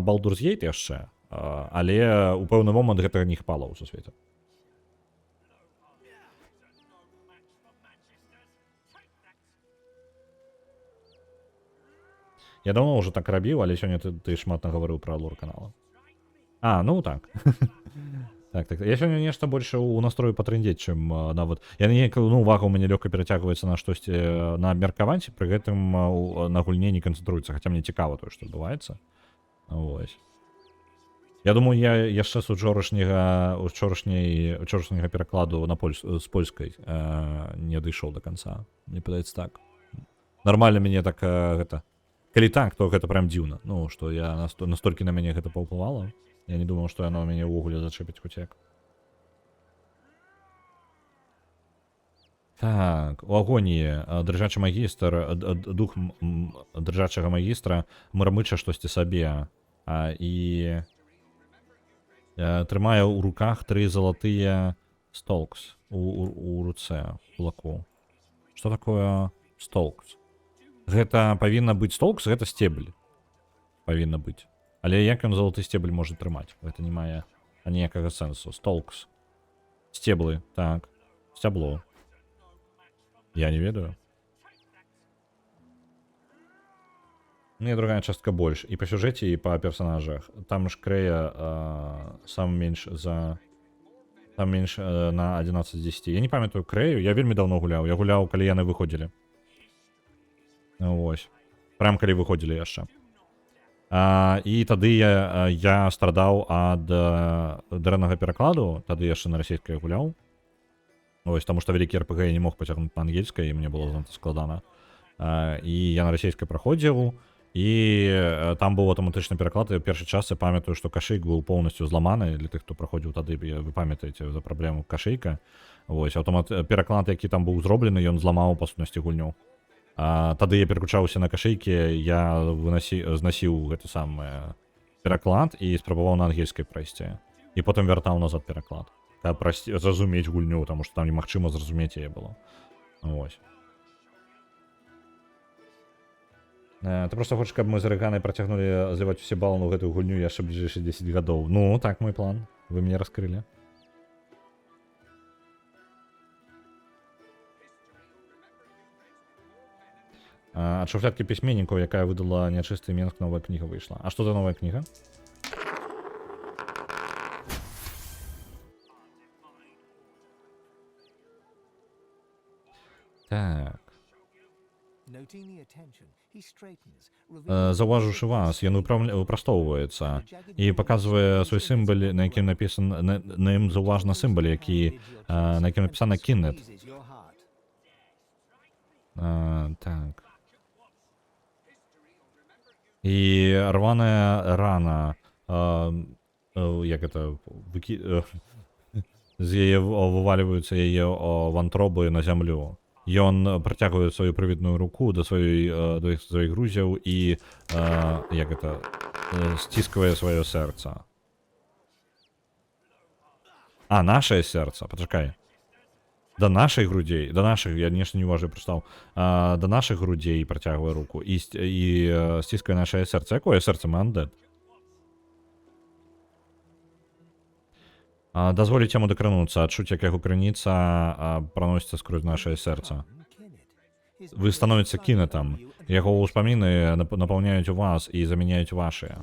Baldur's Gate яшчэ, але ў пэўны момант гэтага не хапала ў сусвеце. Я давно ўжо так рабіў, але сёння ты шмат нагаварыў пра лор канала. Ну так. Так. Я сёння нешта больше у настрою патрындзець, чым нават. Увага ў мяне лёгка перацягваецца на штосьці на абмеркаванці, пры гэтым на гульне не канцэнтруецца, хаця мне цікава тое, што адбываецца. Вось. Я думаю, я яшчэ з учорашняга перакладу з польскай не дайшоў до канца. Мне падаецца так. Нармальна мяне так гэта. Калі так, то гэта прям дзіўна. Ну, што я настолькі на мяне гэта паўплывала. Я не думаў, што яно мяне ўвогуле зачэпіць хоць як. Так, у агоніі дрыжачы магістр, дух дрыжачага магістра мармыча штосьці сабе і трымае ў руках 3 залатыя столкс у руцэ, кулаку. Што такое столкс? Гэта павінна быць столкс, гэта сцебль. Павінна быць. Але як ён залаты сцебль можа трымаць? Гэта не мае ніякага сэнсу. Столкс. Сцеблы, так. Сцябло. Я не ведаю. Мне другая частка больш. І па сюжэце, і па персонажах. Там ж Крэя сам менш на 11 з 10. Я не памятаю Крэю, я вельмі даўно гуляў. Я гуляў, калі яны выходзілі. Вось. Прям калі выходзілі яшчэ. І тады я страдаў ад дрэннага перакладу, тады яшчэ на расійскай гуляў. Вось, таму што вялікі РПГ я не мог пацягнуць на ангельскай, і мне было занадта складана. І я на расійскай праходзіў, і там быў аўтаматычны пераклад, і ў першай частцы памятаю, што кашык быў поўнасцю зламаны, для тых, хто праходзіў тады, вы памятаеце за праблему кашыка. Вось, пераклад, які там быў зроблены, ён зламаў, па сутнасці, гульню. Тады я пераключаўся на кашыйкі, я знасіў гэты самы пераклад і спрабаваў на ангельскай прайсці. І потым вяртаў назад пераклад. Каб зразумець гульню, таму што там немагчыма зразумець яе было. Вось. Ты проста хочаш, каб мы з Рэганай працягнулі зліваць усе балы на гэтую гульню яшчэ бліжэйшыя 10 гадоў. Ну, так мой план. Вы мяне раскрылі. Ад шуфляткі пісьменнікаў, якая выдала нячысты Менск, новая кніга выйшла. А што за новая кніга? Так. Noting the attention, he straightens, revealing Заўважыўшы вас, ён выпрастоўваецца і паказвае свой сімвал, на якім напісана, на ім заўважна сімвал, які, на якім напісана Кіннет. pleases your heart. Так. І рваная рана, як это, з яе вываліваюцца яе вантробы на зямлю. Ён працягвае сваю прывідную руку да сваіх грузяў і, як это, сцісквае сваё сэрца. Нашае сэрца, пачакай. Да нашых грудзей, да нашых, я нешта неуважліва прачытаў, да нашых грудзей працягвае руку і сціскае нашае сэрца. Якое сэрца, мы undead? Дазволіць яму дакрануцца, адчуць, як яго крыніца праносіцца скрозь нашае сэрца. Вы становіцца Кіннетам, яго ўспаміны напаўняюць у вас і замяняюць вашыя.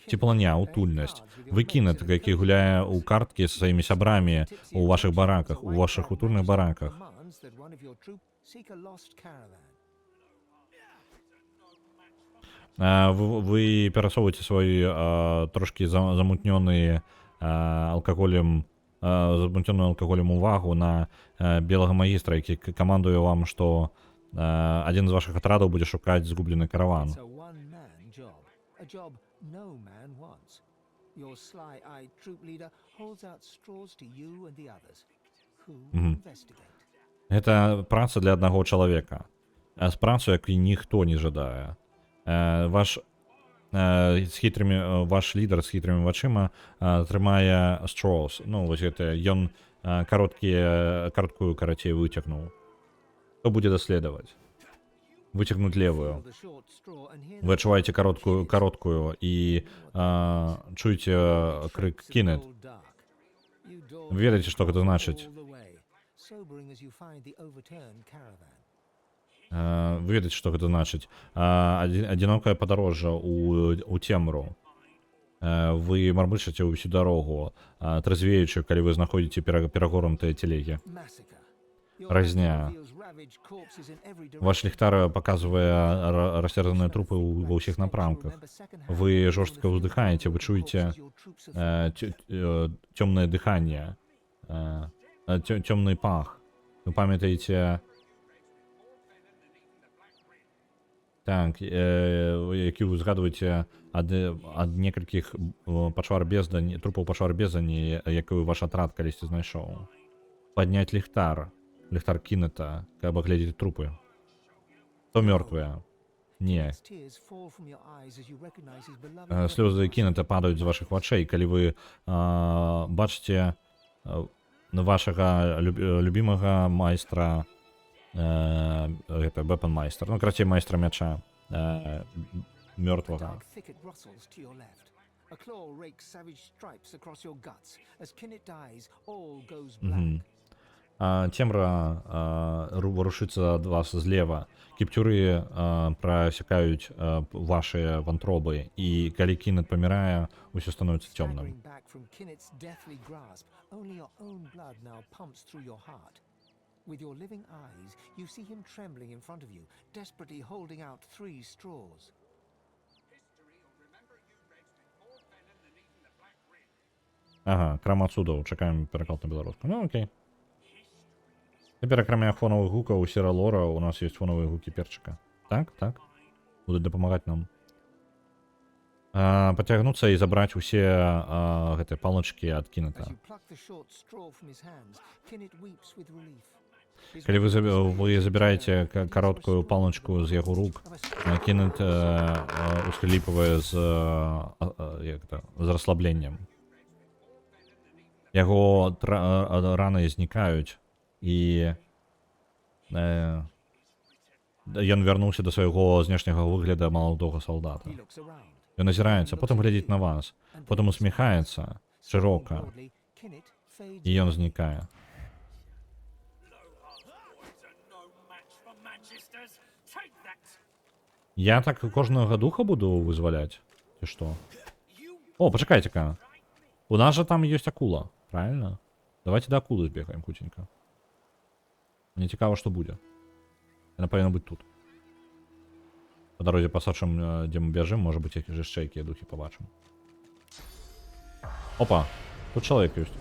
Цепланя, утульнасць. Вы Кіннет, які гуляе ў карткі са сваімі сябрамі у вашых бараках, у вашых утульных бараках. Вы перасоўваеце свой трошкі замутнёны алкаголем увагу на белага магістра, які камандуе вам, што адзін з вашых атрадаў будзе шукаць згублены караван. No man wants. Your sly-eyed troop leader holds out straws to you and the others, who investigate. Гэта праца для аднаго чалавека. З працу, які ніхто не жадае. Ваш лідар з хітрымі вачыма трымае straws. Ну, вось гэта, ён кароткую карацей выцягнуў. Хто будзе даследаваць? Выцягнуць левую. Вы адчуваеце кароткую і чуеце крык Кіннет. Вы ведаеце, што гэта значыць. Вы ведаеце, што гэта значыць. Адзінокае падарожжа ў цемру. Вы мармычаце ўсю дарогу, тразвеючы, калі вы знаходзіце перагорнутыя телегі. Разня. Ваш ліхтар паказвае расцярзаныя трупы ва ўсіх напрамках. Вы жорстка ўздыхаеце, вы чуеце цёмнае дыханне, цёмны пах. Вы памятаеце, так, які вы згадваеце ад некалькіх трупаў пачвар бездані, якую ваш атрад калісьці знайшоў. Падняць ліхтар Кіннета, каб агледзець трупы. То мёртвыя. Не. Слёзы Кіннета падаюць з вашых вачэй, калі вы бачыце вашага любімага майстра, гэта вэпан-майстер, ну, карацей, майстра мяча, мёртвага. Цемра рушыцца ад вас злева. Кіпцюры прасякаюць вашыя вантробы, і калі Кіннет памірае, усё становіцца цёмным. With your living eyes, you see him trembling in front of you, desperately holding out 3 straws. Ага, крама цудаў, чакаем пераклад на беларуску. Ну, окей. Цяпер, акрамя фонавых гукаў у сера лора, у нас ёсць фонавыя гукі перчыка. Так. Будуць дапамагаць нам. Пацягнуцца і забраць усе гэтыя палачкі ад Кіннета. Калі вы забіраеце кароткую палачку з яго рук, Кіннет усхліпвае з расслабленнем. Яго раны знікаюць, і ён вярнуўся да свайго знешняга выгляда маладога салдата. Ён азіраецца, потым глядзіць на вас, потым усміхаецца шырока, і ён знікае. Я так кожного духа буду вызволять? Ты что? О, почекайте-ка. У нас же там есть акула, правильно? Давайте до акулы сбегаем, кутенько. Мне цікаво, что будет. Она повинна быть тут. По дороге посадшим, где мы бежим, может быть, якісь же ще які духи побачим. Опа, тут чоловік есть.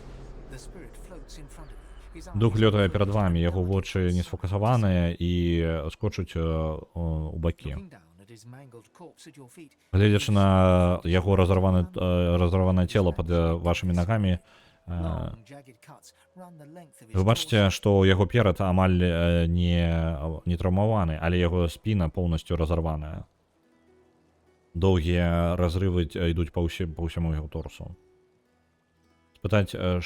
The spirit floats in front of you. His Дух eyes льотає are перед вами, focused його on очі the не surface. сфокусовані і скочуть у боки. Looking down at his mangled corpse at your feet, Глядячи на його розорване тіло під вашими ногами, long, jagged cuts run the length of his ви бачите, що його перед амаль не травмований, але його спина повністю розорвана. Довгі розриви йдуть по всьому його торсу. Спитати,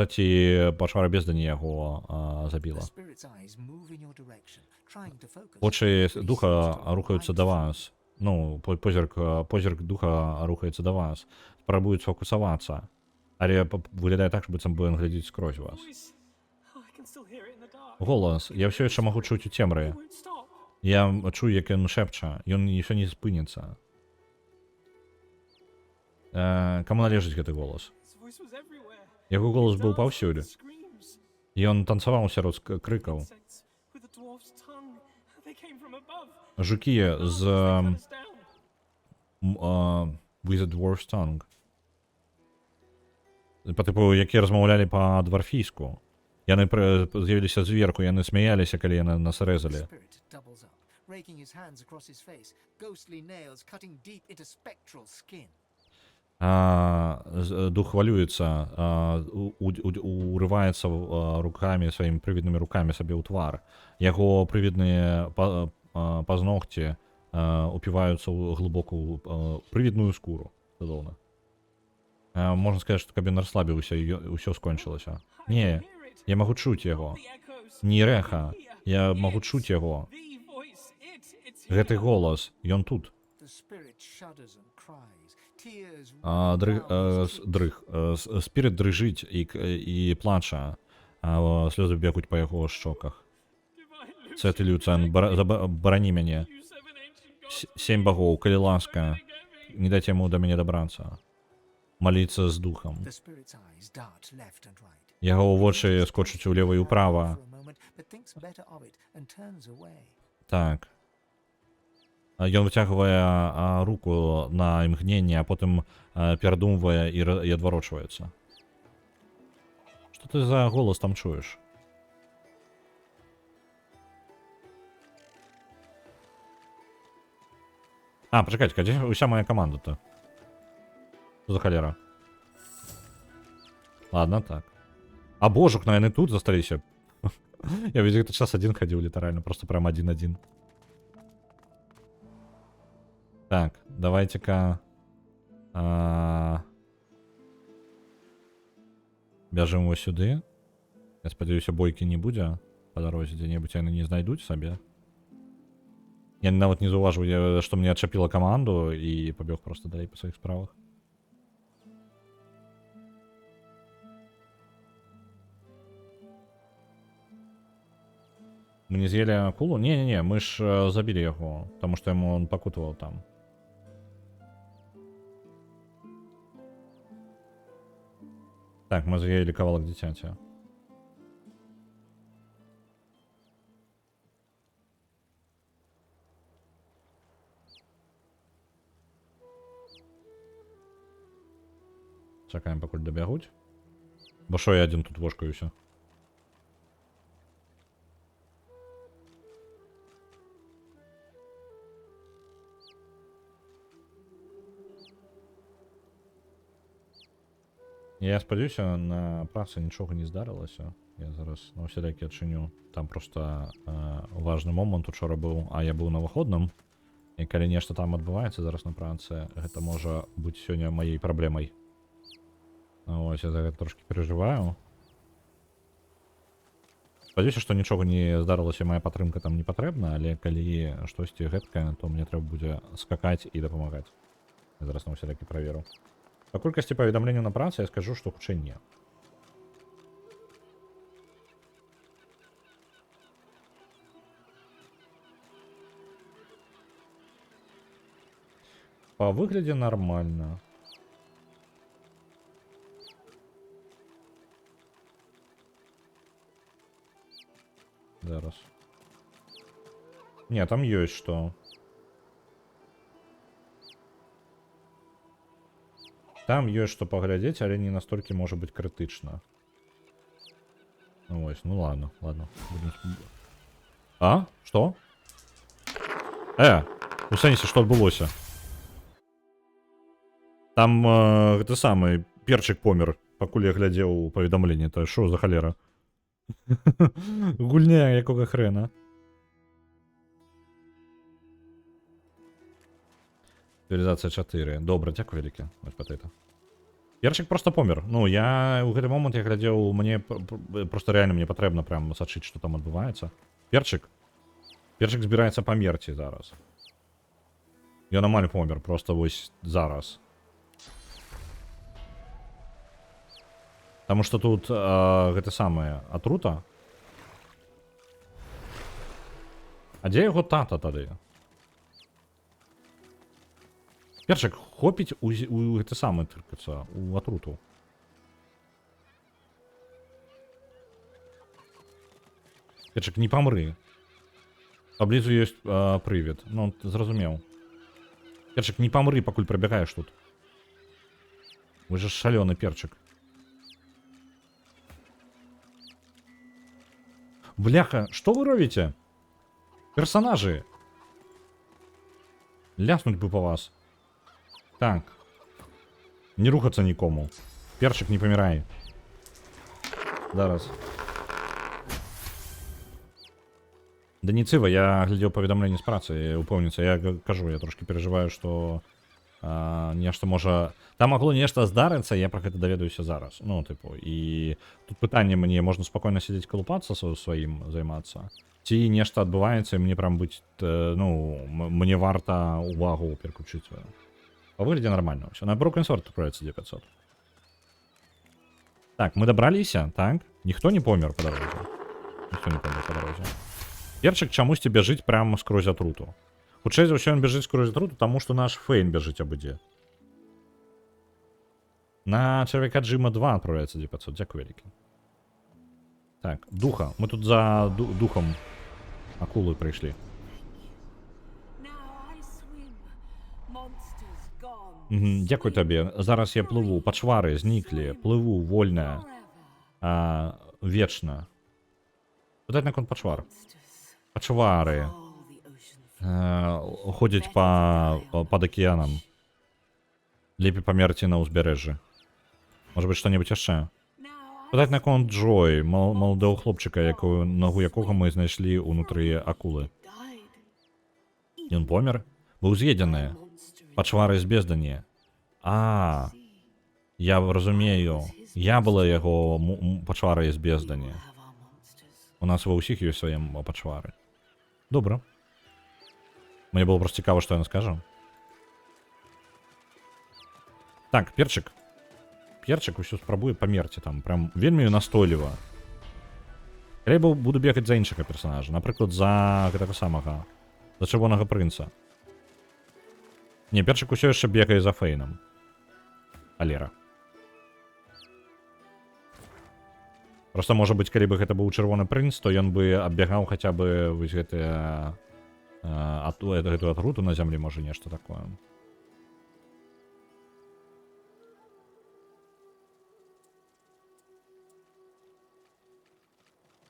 чи пошвара бездані його забила. The spirit's eyes move in your direction, trying to focus. Очі But he духа seems to рухаються hide до from вас. Ну, позірк духа рухається до вас. Спробує сфокусуватися. Але виглядає так, що будто він глядить скрозь вас. Voice. Oh, I can still hear it in the dark. Голос. Я все ще можу чути у темрі. It won't stop. Я чую, як він шепче, і він ще не спиниться. Кому належить цей голос? His voice was everywhere. Його голос був Danced повсюди. with screams. І він танцював серед криків. Insects with a dwarf's tongue. They came from above. Жуки з They cut us down. with a dwarf's tongue. По типу, які розмовляли по-дворфійську. Яны з'явилися зверху, яны сміялися, коли яны нас The резали. spirit doubles up, raking his hands across his face, ghostly nails cutting deep into spectral skin. Дух хвалюється, уривається руками, своїми привідними руками собі у твар. Його привідні пазногті упиваються у глибоку привідну шкуру. Задовно. Можна сказати, що кабін розслабився і все скончилося. Ні, я можу чути його. The echoes. Не реха, Here. я можу чути його. The voice. It's Гэтый here. голос, ён тут. The spirit shudders and cries, tears run down his cheeks. Спірит дрижить і плаче, а сльози б'ють по його щоках. Divine Це ти, Люцен, борони мене. you seven ancient gods. 7 богов, коли ласка, Again. не дайте йому до мене добратися. Молиться з духом. The spirit's eyes dart left and right. Його очі скочуть уліво і вправо. For a moment, but thinks better of it and turns away. Так. Ён вытягивае руку на імгненне, а потым перадумвае і адварочваецца. Што ты за голос там чуеш? Пачакайце, дзе уся моя каманда-то? Што за халера? Ладно, так. А божук, наверное, тут засталіся. Я ведь где-то час один ходил, литерально, просто прям 1-1. Так, давайте-ка... Бяжем его сюды. Я спадзяюся, бойки не будзе по дорозе, дзе-небудзь яны не знайдуць сабе. Я нават не заўважыў, што мне адчапіла каманду і пабег просто далей па сваіх справах. Мы не з'ели акулу? Не-не-не, мы ж забили яго, потому что ему он покутывал там. Так, мы з'ели кавалок дзіцяці. Чакаем, пакуль дабягуць. Бо шо я адзін тут вошкаюся? Я спадзяюся, на працы нічога не здарылася. Я зараз на ўсялякі адчыню. Там просто важны момант учора быў, а я быў на выходным. І калі нешта там адбываецца зараз на працы, гэта можа быць сёння маёй праблемай. Ось, я за гэта трошки переживаю. Спадзяюся, што нічога не здарылася, моя падтрымка там не патрэбна, але калі штосьці гэткае, то мне трэба будзе скакаць і дапамагаць. Я зараз на ўсялякі праверу. Па колькасці паведамленняў на працы я скажу, што хутчэй не. по выгляде нормально. Зараз. Не, там есть что. Там есть что поглядеть, але не настолько может быть критично. Ну, ось, ну ладно, ладно. А? Что? У сенсі, что отбылося? Там это самый перчик помер, пакуль я глядел поведомление. Это что за холера? Гульня якого хрена? Цивілізація 4. Добре, дякую велике. Ось патейта. Перчик просто помер. Ну, я у гэты момент я глядел, мне просто реально мне потрібно прям сачыць, что там адбываецца. Перчик? Перчик збіраецца памерці зараз. Ён амаль помер, просто вось зараз. Потому что тут гэта самае атрута. А дзе яго тата тады? Перчик, хопіць у гэта самае тыркацца, у атруту. Перчик, не памры. Паблізу ёсць прывід. Ну, зразумеў. Перчик, не памры, пакуль прабягаеш тут. Вы же шалёны перчик. Бляха, что вы робите? Персонажи. Ляснуть бы по вас. Так. Не рухаться никому. Перчик, не помирай. Зараз. Да не цива, я глядел поведомление с працы, упомнится. Я кажу, я трошки переживаю, что нешта можа... Там могло нешта здарыцца, я про гэта даведаюся зараз. Ну, типу, і тут пытанне мне, можна спокойно сидеть колупаться сваім займацца. Ці нешта адбываецца, і мне прям быць, ну, мне варта увагу переключить свою. По выгляде нормально все. На Broken Sword отправится 500. Так, мы добраліся, так? Никто не помер по дороге. Никто не помер по дороге. Перчик чамусьці бяжыць прямо скрозь атруту. Хутчэй за ўсё ён бяжыць скрозь атруту, таму што наш Фейн бяжыць абы-дзе. На чалавека Джима 2 отправляется 900. Дякую вялікі. Так, духа. Мы тут за духом акулы прыйшлі. Дякую табе. Зараз я плыву. Пачвары зніклі. Плыву вольна. Вечна. Пытаць наконт пачвар. Пачвары. Ходзяць пад акіянам. Лепей памерці на ўзбярэжжы. Можа быць, што-небудзь яшчэ? Пытаць наконт Джой, маладого хлопчыка, ногу якога мы знайшлі ўнутры акулы. Ён помер? Быў з'едзены. Пачвары з бездані. Я разумею. Я была яго пачварай з бездані. У нас ва ўсіх ёсць свае пачвары. Добра. Мне было просто цікава, што яна скажа. Так, перчик. Перчик усё спрабуе памерці там. Прям вельмі настойліва. Я буду бегаць за іншага персонажа. Напрыклад, за гэтага самага. За чырвонага прынца. Не, перчик усё яшчэ бегае за Фейном. Алера. Просто, можа быць, калі бы гэта быў чырвоны прынц, то ён бы аббягаў хаця бы вось гэтыя... гэтую атруту на зямлі, можа, нешта такое.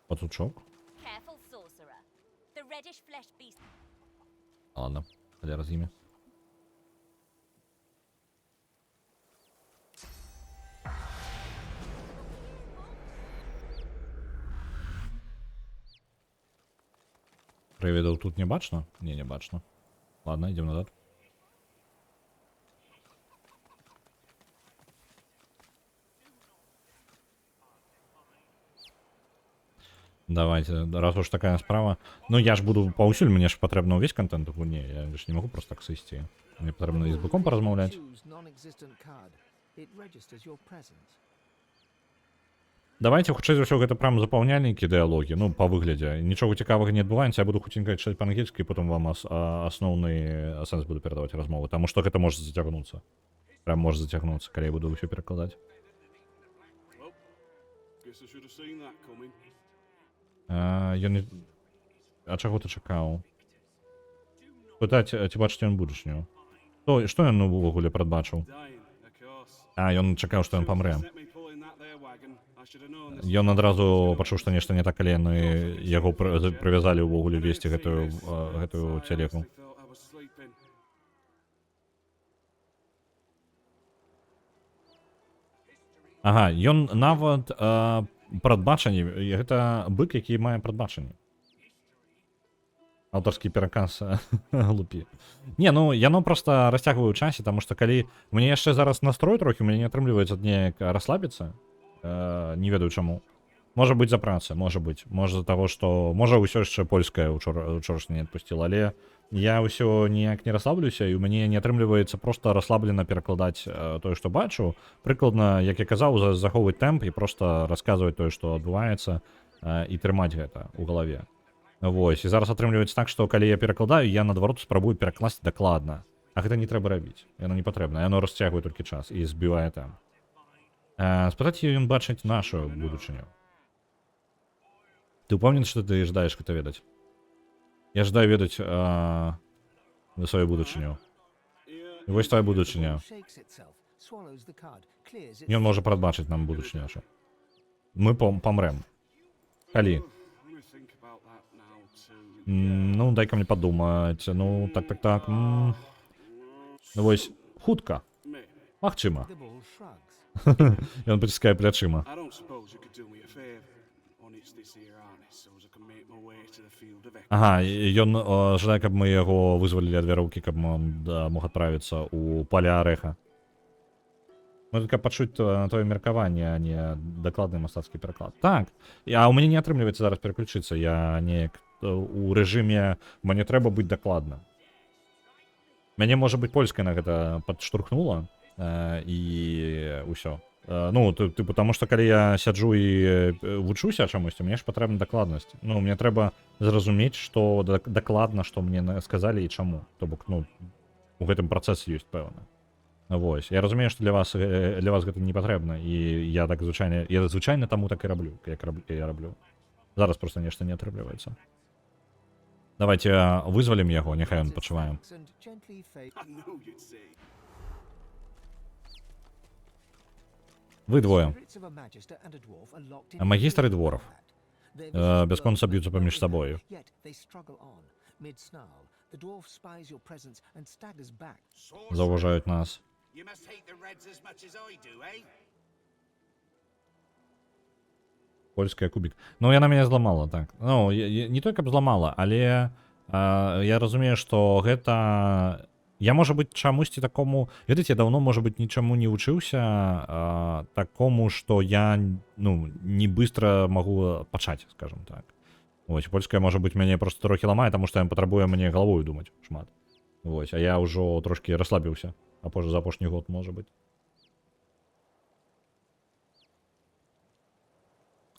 Пацучок. Ладно, зараз імя. Привідаў тут не бачно? Не, не бачно. Ладно, идем назад. Давайте, раз уж такая справа. Ну, я ж буду паўсюль, мне ж патрэбна ўвесь контент у гульні. Я ж не могу просто так сысці. Мне патрэбна і з быком паразмаўляць. Давайте хутчэй за ўсё гэта прям запаўняльнікі дыялогі, ну па выглядзе. Нічога цікавага не адбываецца, я буду хутенька чытаць па-ангельску і потым вам асноўны сэнс буду перадаваць размовы, таму што гэта можа зацягнуцца. Прям можа зацягнуцца, калі я буду ўсё перакладаць. Guess I should have seen that coming. Ён не... А чаго ты чакаў? Пытаць, ці бачыць ён будучыню? Што ён увогуле прадбачыў? Dying, of course. Ён чакаў, што ён памрэ. Set me pulling that there wagon. I should have known this. Ён адразу пачуў, што нешта не так, калі яны яго прывязалі ўвогуле весці гэтую цялеку. They thought I was sleeping. Ага, ён нават прадбачанне, гэта бык, які мае прадбачанне. Аўтарскі пераказ глупі. Не, ну яно проста расцягвае ў часе, таму што калі мне яшчэ зараз настрой трохі, мне не атрымліваецца неяк расслабіцца, не ведаю чаму. Можа быць за працы, можа быць. Можа за таго, што можа ўсё яшчэ польскае учорашняе не адпусціла, але я ўсё ніяк не расслаблюся, і ў мяне не атрымліваецца проста расслаблена перакладаць тое, што бачу. Прыкладна, як я казаў, захоўваць тэмп і проста расказваць тое, што адбываецца, і трымаць гэта ў галаве. Вось, і зараз атрымліваецца так, што калі я перакладаю, я наадварот спрабую перакласці дакладна. А гэта не трэба рабіць. Яно не патрэбна, яно расцягвае толькі час і збівае тэмп. Спытаць ён бачыць нашу будучыню. Ты ўпэўнены, што ты жадаеш гэта ведаць? Я жадаю ведаць сваю будучыню. І вось твоя будучыня. Ён можа прадбачыць нам будучыню. Мы памрэм. Калі? Let me think about that now too. Ну, дай-ка мне падумаць. Ну, так. Ну, вось, хутка. Maybe. Магчыма. The bull shrugs. Ён прыціскае плячыма. I don't suppose you could do me a favour. Unhitch this here harness so as I can make my way to the field of echo. Ага, ён жадае, каб мы яго вызвалілі ад вяроўкі, каб он мог адправіцца ў паля арэха. Мы толькі пачуць твоё меркаванне, а не дакладны мастацкі пераклад. Так, а ў мяне не атрымліваецца зараз пераключыцца. Я неяк у рэжыме мне трэба быць дакладна. Мяне, можа быць, польская на гэта падштурхнула, і ўсё. Ну, тыпу, таму што калі я сяджу і вучуся чамусьці, мне ж патрэбна дакладнасць. Ну, мне трэба зразумець, што дакладна, што мне сказалі і чаму. То бок, ну, у гэтым працэс ёсць пэўна. Вось. Я разумею, што для вас гэта не патрэбна, і я так звычайна таму так і раблю, як я раблю. Зараз проста нешта не атрымліваецца. Давайте вызвалім яго, няхай ён пачувае. And gently fade. I knew you'd say. Вы двое. Spirits of a magister and a dwarf are locked in А магістр і дворф. Their visions Бясконца burn б'юцца паміж glowing, сабою. Yet they struggle on. Mid-snarl, the dwarf spies your presence and staggers back. Заўважаюць нас. You must hate the Reds as much as I do, eh? Польская кубік. Ну, яна мяне зламала, так. Ну, не той, каб зламала, але я разумею, што гэта... Я, можа быць, чамусьці такому... Ведаеце, я даўно, можа быць, нічаму не вучыўся такому, што я, ну, не быстро магу пачаць, скажем так. Вось, польская, можа быць, мяне просто трохі ламае, таму што ён патрабуе мне галавою думаць шмат. Вось, а я ўжо трошкі расслабіўся. За апошні год, можа быць.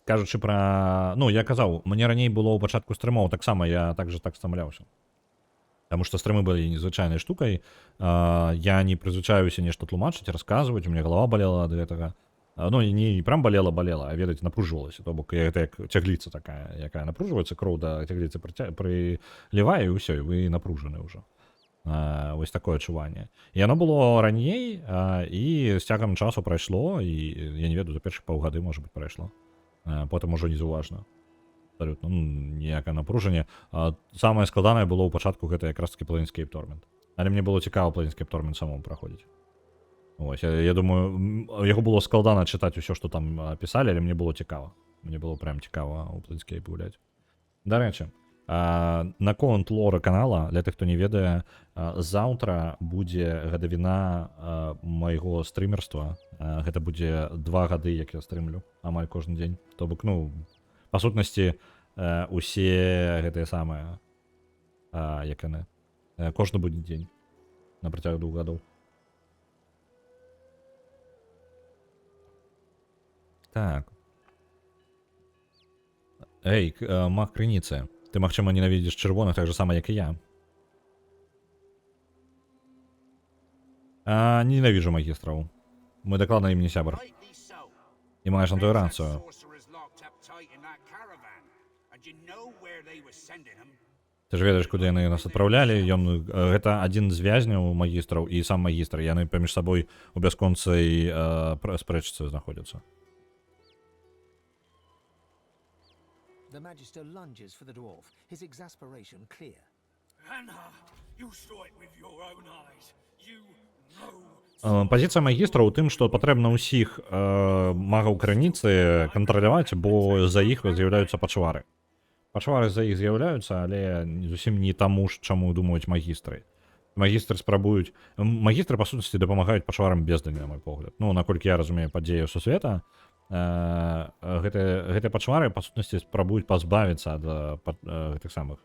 Кажучы пра... Ну, я казаў, мне раней было ў пачатку стрымоў, таксама я так стамляўся. Таму што стрымы былі незвычайнай штукай. Я не прызвычаюся нешта тлумачыць, расказваць, у меня голова балела ад гэтага. Ну, не прям балела, а, ведаеце, напружвалася. То бок, гэта як цягліца такая, якая напружваецца, кроў да цягліцы прылівае, і ўсё, і вы напружаны ўжо. Вось такое адчуванне. І яно было раней, і з цягам часу прайшло, і я не ведаю, за першых паўгады, можа быць, прайшло. Потым ужо незаўважна. Абсолютно, ну, ніякае напружанне. Самае складанае было ў пачатку, гэта якраз таки Planescape Torment. Але мне было цікава Planescape Torment самому праходзіць. Ось, я думаю, яго было складана чытаць усё, што там пісалі, але мне было цікава. Мне было прям цікава ў Planescape гуляць. Дарэчы, наконт лора канала, для тых, хто не ведае, заўтра будзе гадавіна майго стрымерства. Гэта будзе 2 гады, як я стрымлю, амаль кожны дзень. То бок, ну, па сутнасці, усе гэтыя самыя, як яны, кожны будні дзень на працягу 2 гадоў. Так. Ей, маг Криніці. Ти, магчыма, ненавидиш червоних так же само, як і я. Ненавижу магістраў. Мы дакладна ім не сябар. Rightly so. І маеш на той Reds had рацыю. sorcerers locked up tight in that caravan. And you know where they were sending them? Ты ж ведаеш, куды яны нас адпраўлялі. Ён гэта адзін з вязняў магістраў і сам магістр. Яны паміж сабой у бясконцай спрэчцы знаходзяцца. The Magister lunges for the dwarf, his exasperation clear. Anna, you saw it with your own eyes. You know. Пазіцыя магістра ў тым, што патрэбна ўсіх магаў крыніцы кантраляваць, бо за іх з'яўляюцца пачвары. Пачвары за іх з'яўляюцца, але зусім не таму ж, чаму думаюць магістры. Магістры спрабуюць... Магістры, па сутнасці, дапамагаюць пачварам бездані, на мой погляд. Ну, наколькі я разумею падзею сусвета, гэтыя пачвары, па сутнасці, спрабуюць пазбавіцца ад гэтых самых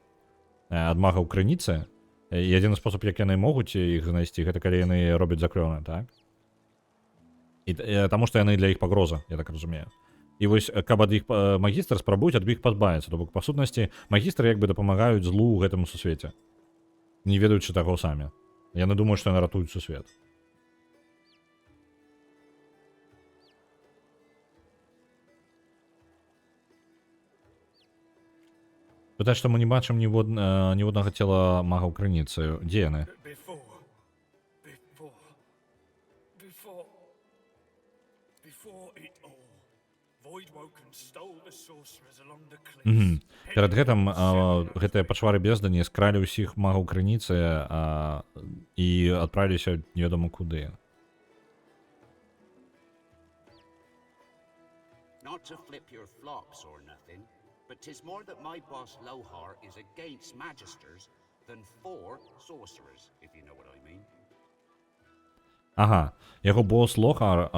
ад магаў крыніцы. І адзіны спосаб, як яны могуць іх знайсці, гэта калі яны робяць заклёны, так? І таму што яны для іх пагроза, я так разумею. І вось, каб ад іх магістр спрабуюць ад іх пазбавіцца, то бок, па сутнасці, магістры як бы дапамагаюць злу ў гэтым сусвеце, не ведаючы таго самі. Яны думаюць, што яны ратуюць сусвет. Пытаць, што мы не бачым ніводнага цела магаў крыніцы. Дзе яны? Before it all, Voidwoken stole the sorcerers along the cliffs. Перад гэтым гэтыя пачвары бездані скралі ўсіх магаў крыніцы і адправіліся невядома куды. Not to flip your flops or nothing, but 'tis more that my boss Lohar is against magisters than for sorcerers, if you know what I mean. Ага, яго босс Лохар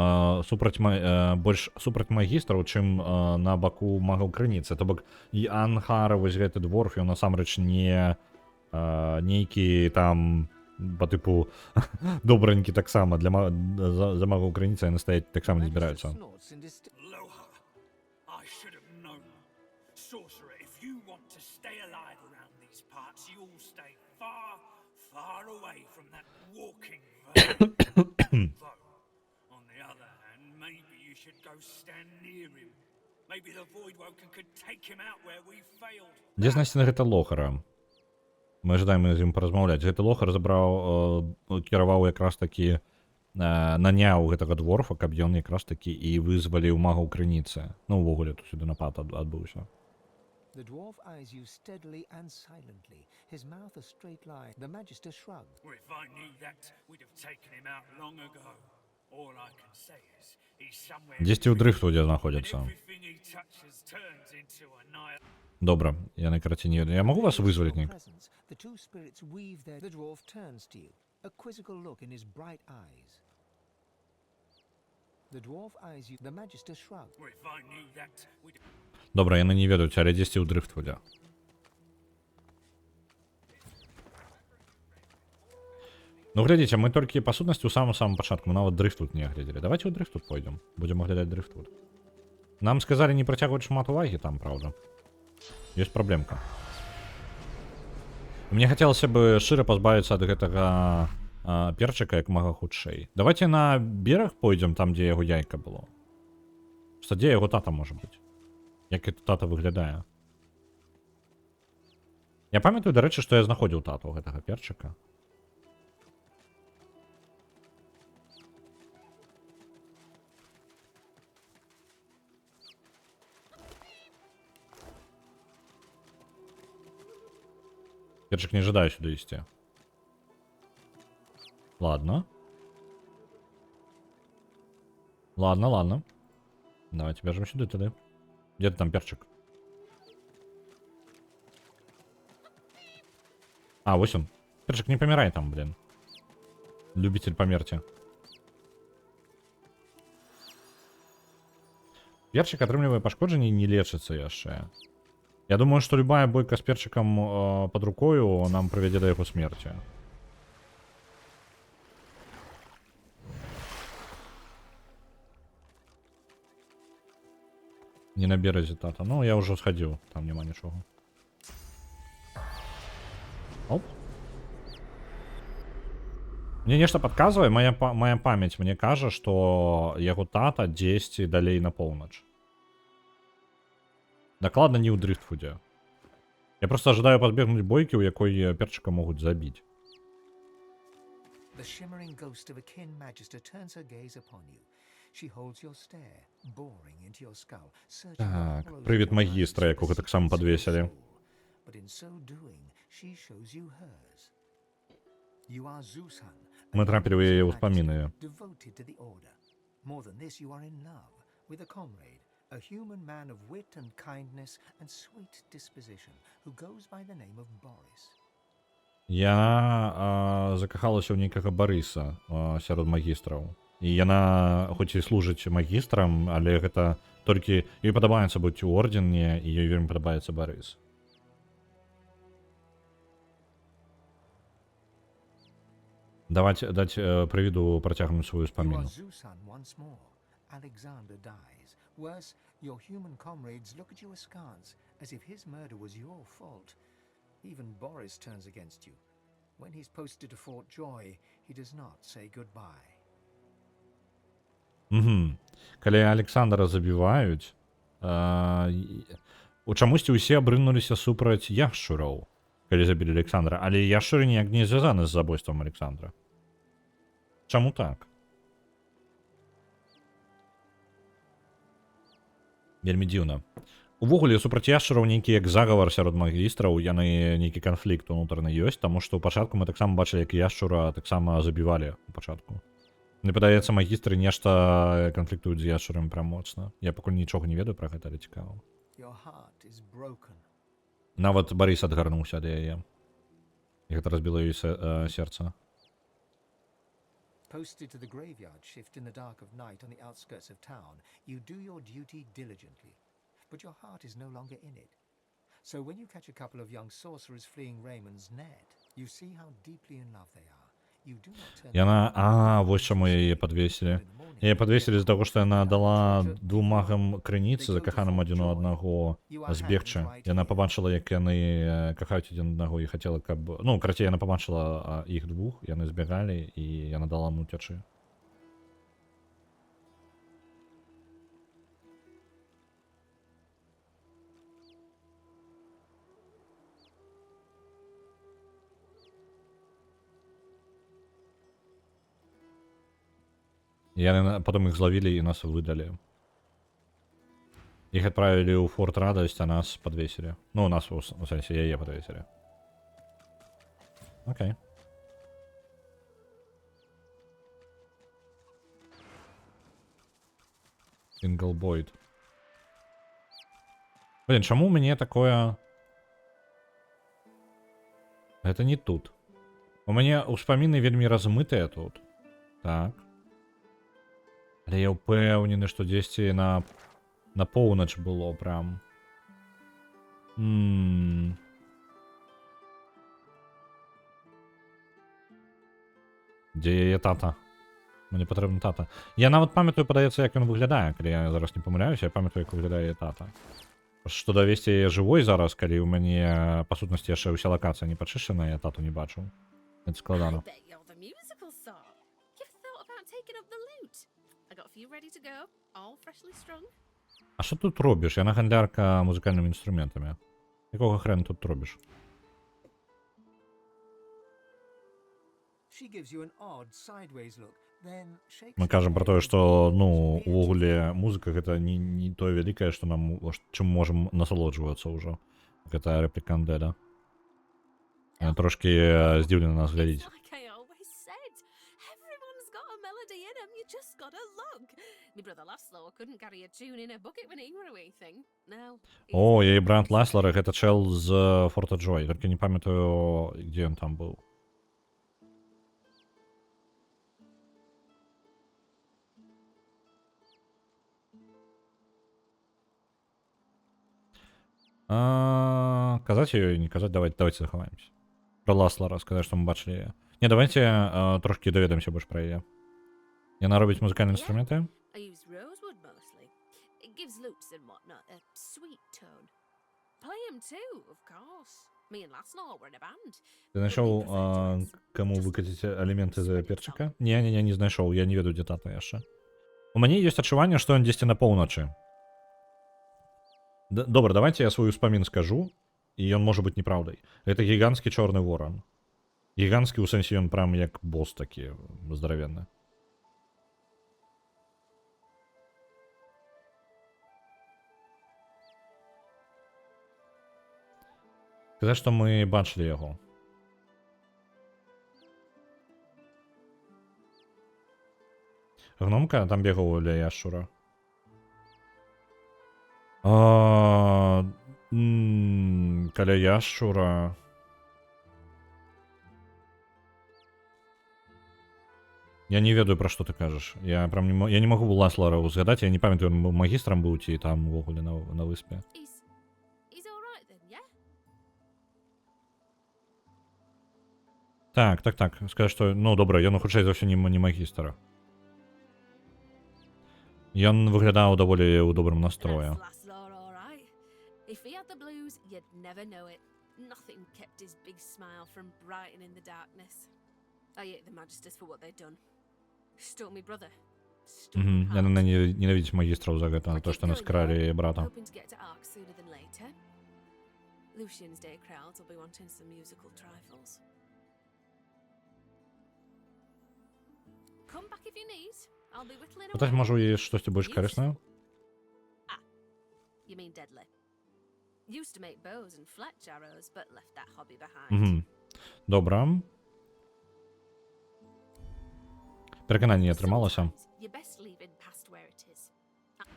больш супраць магістраў, чым на баку магаў крыніцы. То бок і Анхара, вось гэты дворф, ён насамрэч не нейкі там па тыпу добранькі таксама за магаў крыніцы яны стаяць таксама не збіраюцца. Lohar, I should have known. Sorcerer, if you want to stay alive around these parts, you'll stay far, far away from that walking vermin. Though, on the other hand, maybe you should go stand near him. Maybe the Voidwoken could take him out where we failed. Дзе знайсці гэта Лохара? Мы жадаем з ім паразмаўляць. Гэты Лохар кіраваў якраз такі наняў гэтага дворфа, каб ён якраз такі і вызваліў магаў крыніцы. Ну, увогуле, тут сюды напад адбыўся. The dwarf eyes you steadily and silently, his mouth a straight line. The Magister shrugged. Well, if I knew that, we'd have taken him out long ago. All I can say is he's somewhere. Дзесьці ў дрыфту, дзе знаходзяцца. Everything he touches turns into a night. Добра, яны караці не... Я магу вас вызваліць неяк? The two spirits weave their... The dwarf turns to you, a quizzical look in his bright eyes. The dwarf eyes you... The Magister shrugged. Well, if I knew that, we'd... Добра, яны не ведаюць, але дзесьці ў дрыфтвудзе. Ну, глядзіце, мы толькі па сутнасці ў самым пачатку, мы нават дрыфтвуд не агледзелі. Давайте ў дрыфтвуд пойдзем, будзем аглядаць дрыфтвуд. Нам сказалі не працягваць шмат увагі там, правда. Ёсць праблемка. Мне хацелася бы шчыра пазбавіцца ад гэтага перчыка як мага хутчэй. Давайте на бераг пойдзем там, дзе яго яйка было. Што дзе яго тата можа быць? Як это тата выглядае? Я памятаю, дарэчы, што я знаходзіў тату гэтага перчыка. Перчик не ожидаю сюда идти. Ладно. Ладно. Давайте бежим сюда тогда. Где ты там, перчик? А, вот он. Перчик, не помирай там, блин. Любитель померти. Перчик, атрымлівае пашкоджанні, не лечыцца яшчэ. Я думаю, что любая бойка с перчиком под рукою нам приведет до его смерти. Не на березе тата. Ну, я уже сходил, там нема нічого. Оп. Мне нешта подказывает, моя память мне кажа, что яго тата дзесьці далей на поўнач. Дакладна не ў Дрифтфуде. Я просто ожидаю подбегнуть бойки, у якой перчика могут забить. The shimmering ghost of a kin magister turns her gaze upon you. She holds your stare, boring into your skull, searching the Так, hollows привіт of your магістра, eyes якого to так само seek your подвесили. soul. But in so doing, she shows you hers. You are Zusan, a Мы трапили в її young успоміни. magister devoted to the order. More than this, you are in love with a comrade, a human man of wit and kindness and sweet disposition, who goes by the name of Boris. Я закахалася ў нейкага Барыса сярод магістраў. І яна хоць і служыць магістрам, але гэта толькі ёй падабаецца быць у ордене, і ёй вельмі падабаецца Барыс. Даць прывіду працягнуць сваю You are спаміну. Zusan once more. Alexander dies. Worse, your human comrades look at you askance, as if his murder was your fault. Even Boris turns against you. When he's posted to Fort Joy, he does not say goodbye. Угу. Калі Александра забіваюць, у чамусьці ўсе абрынуліся супраць яшчураў, калі забілі Александра, але яшчуры ніяк не звязаны з забойствам Александра. Чаму так? Вельмі дзіўна. Увогуле, супраць яшчураў нейкі як загавар сярод магістраў, яны нейкі канфлікт унутраны ёсць, таму што ў пачатку мы таксама бачылі, як яшчура таксама забівалі ў пачатку. Мне падаецца, магістры нешта канфліктуюць з яшчурамі прям моцна. Я пакуль нічога не ведаю пра гэта, але цікава. Your heart is broken. Нават Барыс адгарнуўся ад яе. І гэта разбіла ёй сэрца. Posted to the graveyard shift in the dark of night on the outskirts of town, you do your duty diligently, but your heart is no longer in it. So when you catch a couple of young sorcerers fleeing Raymond's net, you see how deeply in love they are. You do not turn Яна, вось чаму яе падвесілі. Яе падвесілі з таго, што яна дала двум магам крыніцы, закаханым адзін у аднаго, збегчы. Яна пабачыла, як яны кахаюць адзін аднаго і хацела, каб... Ну, карацей, яна пабачыла іх двух, яны збегалі, і яна дала ему уцячы. Яны потом их зловили и нас выдали. Их отправили у Форт Радость, а нас подвесили. Ну, нас, в смысле, яе подвесили. Окей. Инглбойд. Блин, чему у меня такое... Это не тут. У меня успомины вельми размытые тут. Так. Але я ўпэўнены, што дзесьці на поўнач было прям. Дзе яе тата? Мне патрэбна тата. Я нават памятаю, падаецца, як ён выглядае, калі я зараз не памыляюся, я памятаю, як выглядае яе тата. Што давесці яе жывой зараз, калі ў мяне, па сутнасці, яшчэ ўся лакацыя не пачышчана, я тату не бачыў. Гэта складана. А що тут робиш? Я гандлярка музикальними інструментами. Якого хрена тут робиш? Мы кажем про то, что, ну, увогуле музыка это не то великое, что нам, чим можем насолоджуватися уже. Это репликанде, да? Трошки здивлено нас глядіть. О, я і Бранд Ласлер, гэта чел з Форта Джой, тільки не пам'ятаю, де він там був. Казаць ее, не казаць, давайте заховаемся. Про Ласлера сказать, что мы бачили ее. Не, давайте трошки доведаемся больше про ее. Яна робить музыкальные инструменты. gives lutes and whatnot a sweet tone. Play 'em too, of course. Me and Lasnor were in a band. Ты знайшоў, каму выкаціць элементы з перчыка? Не знайшоў, я не ведаю, дзе тата яшчэ. У мяне ёсць адчуванне, што ён дзесьці на поўначы. Добра, давайте я свой успамін скажу, і ён можа быць неправдай. Гэта гіганцкі чорны воран. Гіганцкі ў сэнсе ён прям як босс такі здаравенны. Сказаць, што мы бачылі яго. Гномка там бегаў ля яшчура. Каля яшчура. Я не ведаю, пра што ты кажаш. Я не магу Ласлара згадаць, я не памятаю, ён магістрам быў ці там увогуле на выспе. He's all right then, yeah? Так. Скажу, што, ну, добра, ён хутчэй за ўсё не магістр. Ён выглядаў даволі ў добрым настроі. That's Lasnor, all right. If he had the blues, you'd never know it. Nothing kept his big smile from brightening the darkness. I hate the Magisters for what they've done. Stole me brother. Stole my Яна heart. ненавідзіць магістраў за гэта, за то, што наскралі брата. Hoping to get to Ark sooner than later. Lucian's Day crowds will be wanting some musical trifles. Come back if you need. I'll be whittling Пытаць, away. можа, є штосьці больш карыснае? You mean deadly? Used to make bows and fletch arrows, but left that hobby behind. Добра. Перакананне не атрымалася. You best leave it past where it is.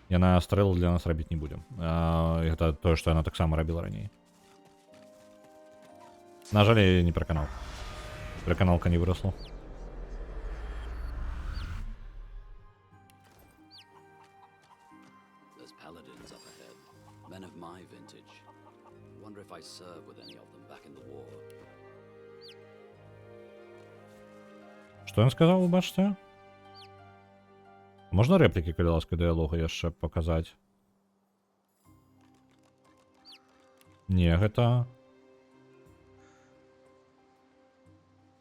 Яна стрэл для нас рабіць не будзе. Гэта тое, што яна таксама рабіла раней. На жаль, я не пераканаў. Пераканалка не вырасла. There's paladins up ahead, men of my vintage. Wonder if I served with any of them back in the war. Што ён сказаў, вы бачыце? Можна рэплікі, калі ласка, дыялога яшчэ паказаць? Не, гэта...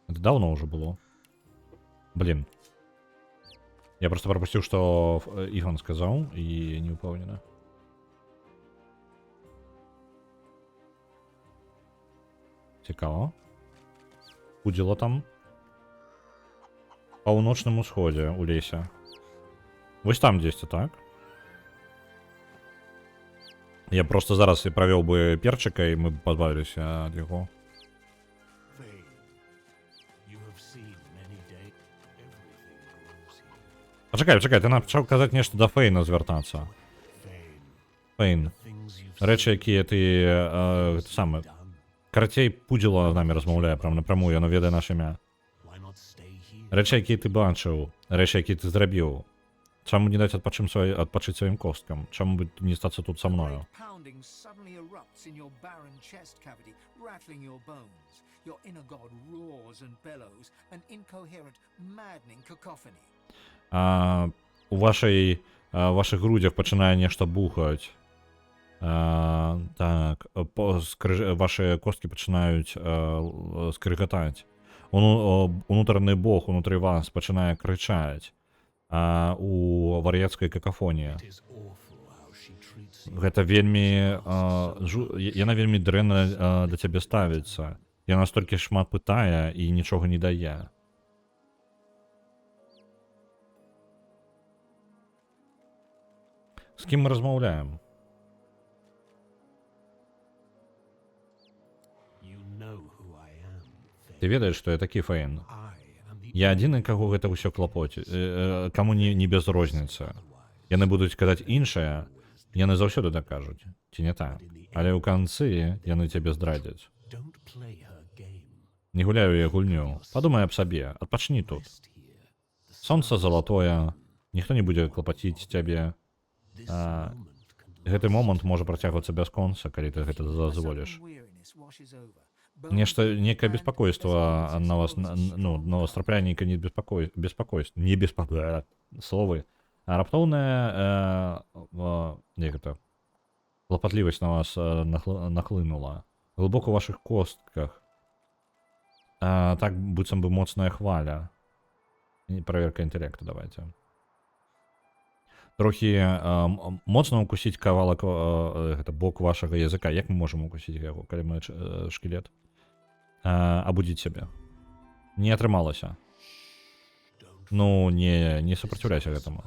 Это даўно ўжо было. Блин. Я просто пропусціў, што Ігон сказаў, і не ўпэўнены. Цікава. Пудзіла там. Паўночным усходзе, у лесе. Вось там дзесьці, так? Я просто зараз і правёў бы перчыка, і мы б пазбавіліся ад яго. Пачакай, ты нам пачаў казаць нешта да Фейна звяртацца. Фейн. Рэчы, якія ты... самы... Карацей, пудзіла з намі размаўляе прям напрамую, яно ведае наше імя. Рэчы, якія ты бачыў, рэчы, якія ты зрабіў. Чаму не даць адпачыць сваім косткам? Чаму бы не стацца тут са мною? Pounding suddenly erupts in your barren chest cavity, rattling your bones. Your inner god roars and bellows, an incoherent, maddening cacophony. У ваших грудях пачынае нешта бухаць. Так, ваши косткі пачынаюць скрыгатаць. Унутраны бог унутры вас пачынае крычаць. У вар'яцкай какафоніі. Гэта вельмі... Яна вельмі дрэнна да цябе ставіцца. Яна столькі шмат пытае і нічога не дае. З кім мы размаўляем? Ты ведаеш, што я такі, Фейн? Я адзіны, каго гэта ўсё клапоціць, каму не без розніцы. Яны будуць казаць іншае, яны заўсёды дакажуць, ці не так? Але ў канцы яны цябе здрадзяць. Не гуляю я гульню. Падумай аб сабе, адпачні тут. Сонца залатое, ніхто не будзе клапаціць цябе. Гэты момант можа працягвацца бясконца, калі ты гэта дазволіш. Нешта, некае беспакойство на вас, ну, на вас трапляе нейкае беспакойство, словы, А раптоўная як это клапатлівасць на вас нахлынула. Глыбока ў вашых костках. Так быццам бы моцная хваля. Проверка інтэлекту давайте. Трохі моцна укусіць кавалак гэта бок вашага языка. Як мы можам укусіць яго, калі мы шкілет? Абудзіць сябе. Не атрымалася. Ну, не супраціўляйся гэтаму.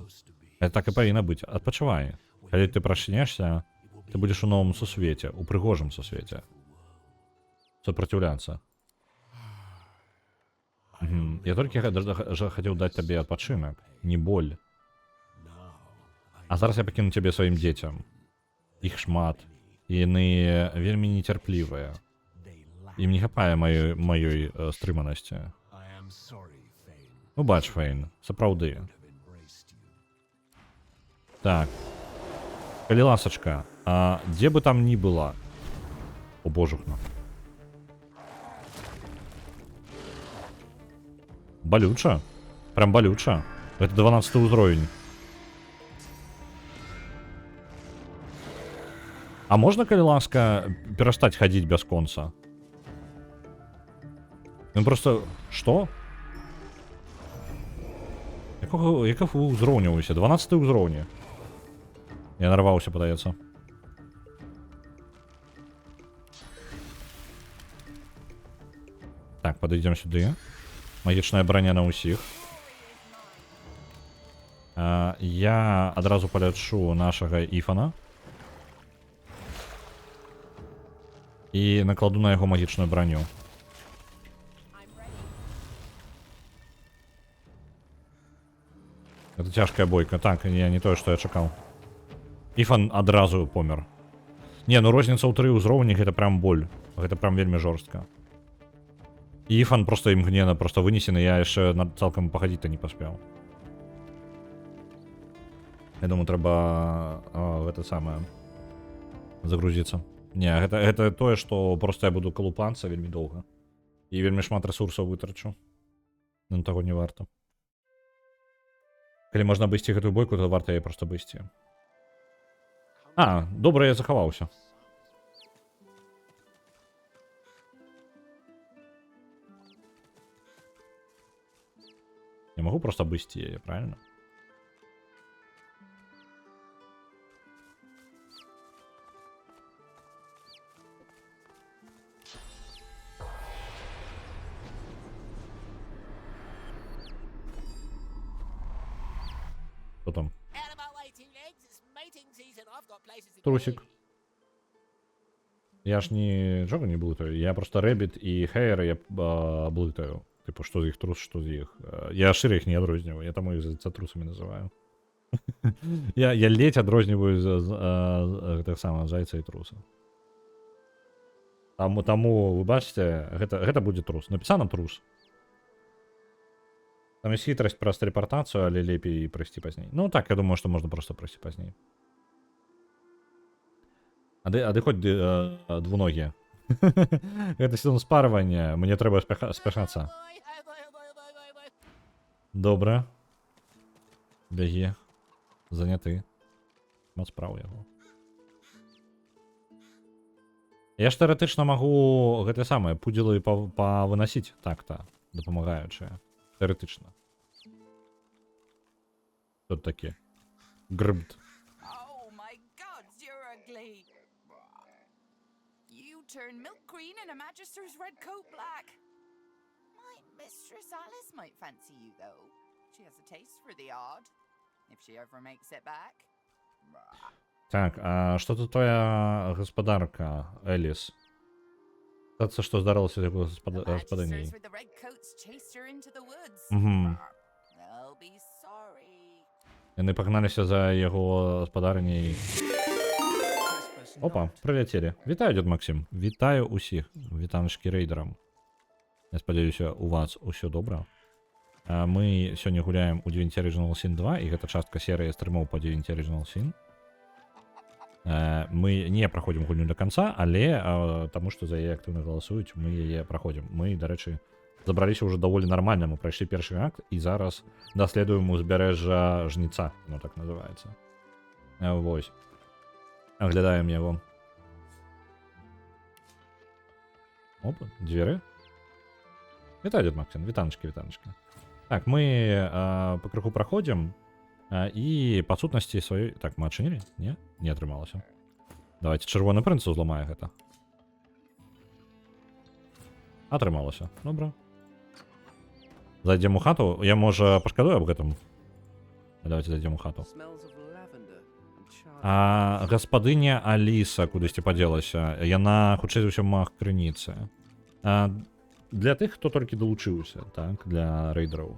Это так і павінна быць. Адпачывай. Калі ты прачнешся, ты будзеш у новым сусвеце, у прыгожым сусвеце. Супраціўляцца. Я толькі хацеў даць табе адпачынак, не боль. А зараз я пакіну цябе сваім дзецям. Іх шмат. І яны вельмі нецярплівыя. Ім не хапае маёй стрыманасці. Ну, бач, Фейн, сапраўды. Так. Калі ласачка, а дзе бы там ні была? О, божухна. Балюча? Прям балюча. Это 12 ўзровень. А можна, калі ласка, перастаць хадзіць бясконца? Ну просто... Што? Якого вы ўзроўніваеце? 12 ўзроўні. Я нарваўся, падаецца. Так, падыдзем сюды. Магічная броня на ўсіх. Я адразу палячу нашага Іфана. І накладу на яго магічную броню. Это цяжкая бойка. Так, не тое, што я чакаў. Іфан адразу помер. Не, ну розніца ў 3 ўзроўні, гэта прям боль. Гэта прям вельмі жорстка. І Іфан просто імгненна просто вынесены, я яшчэ цалкам пахадзіць-то не паспеў. Я думаю, трэба гэта самае загрузіцца. Не, гэта тое, што просто я буду калупацца вельмі доўга. І вельмі шмат рэсурсаў вытрачу. Ну, таго не варта. Калі можна абысці гэтую бойку, то варта яе проста абысці. А, добра, я захаваўся. Я могу просто обойти ее, правильно? Что там? Трусик. Я ж нічого не блытаю. Я просто Рэббіт і Хейр я блытаю. Типу, что з їх трус, что з їх. Я шире їх не адрозніваю. Я тому їх за трусами називаю. Я ледь адрозніваю так само зайца і труса. Тому, ви бачите, гэта будзе трус. Написано трус. Там есть хитрость про телепортацию, але лепей пройти позднее. Ну так, я думаю, что можно просто пройти позднее. А ты хоть двуногие. Это сезон спарывания, мне треба спешаться. Добре. Беги. Заняты. Мат справа яго. Я ж теоретично могу гэта самае пудзілы павынасіць так-то, дапамагаючыя. Теоретично. Тут такі. Грбт. Oh my god, you're ugly. You turn milk green and a magister's red coat black. My mistress Alice might fancy you though. She has a taste for the odd. If she ever makes it back. Так, а што тут твоя гаспадарка, Эліс? Це що здарилося з його господинею? Угу. Вони погналися за його господаринею. Опа, прилетіли. Вітаю, дід Максим. Вітаю усіх. Вітаночки рейдерам. Я сподіваюся, у вас усе добре. Ми сьогодні гуляємо у Divinity Original Sin 2, і гэта частка серії стрімов по Divinity Original Sin. Мы не праходзім гульню до конца, але таму што за яе актыўна галасуюць, мы яе праходзім. Мы, дарэчы, забраліся ўжо даволі нармальна, мы прайшлі першы акт і зараз даследуем узбярэжжа жніца, ну так называецца. Вось. Аглядаем яго. Оп, дзверы. Вітай, Дед Максим, вітаночки. Так, мы по крыху праходзім і па сутнасці сваёй... Так, мы адчынілі? Не? Не атрымалася. Давайте чырвоны прынц узламае гэта. Атрымалася. Добра. Зайдзем у хату. Я, можа, пашкадую аб гэтым? Давайте зайдзем у хату. Smells of lavender and charcoal. Гаспадыня Аліса кудысьці падзелася. Яна, хутчэй за ўсё, маг крыніцы. Для тых, хто толькі далучыўся, так, для рэйдераў.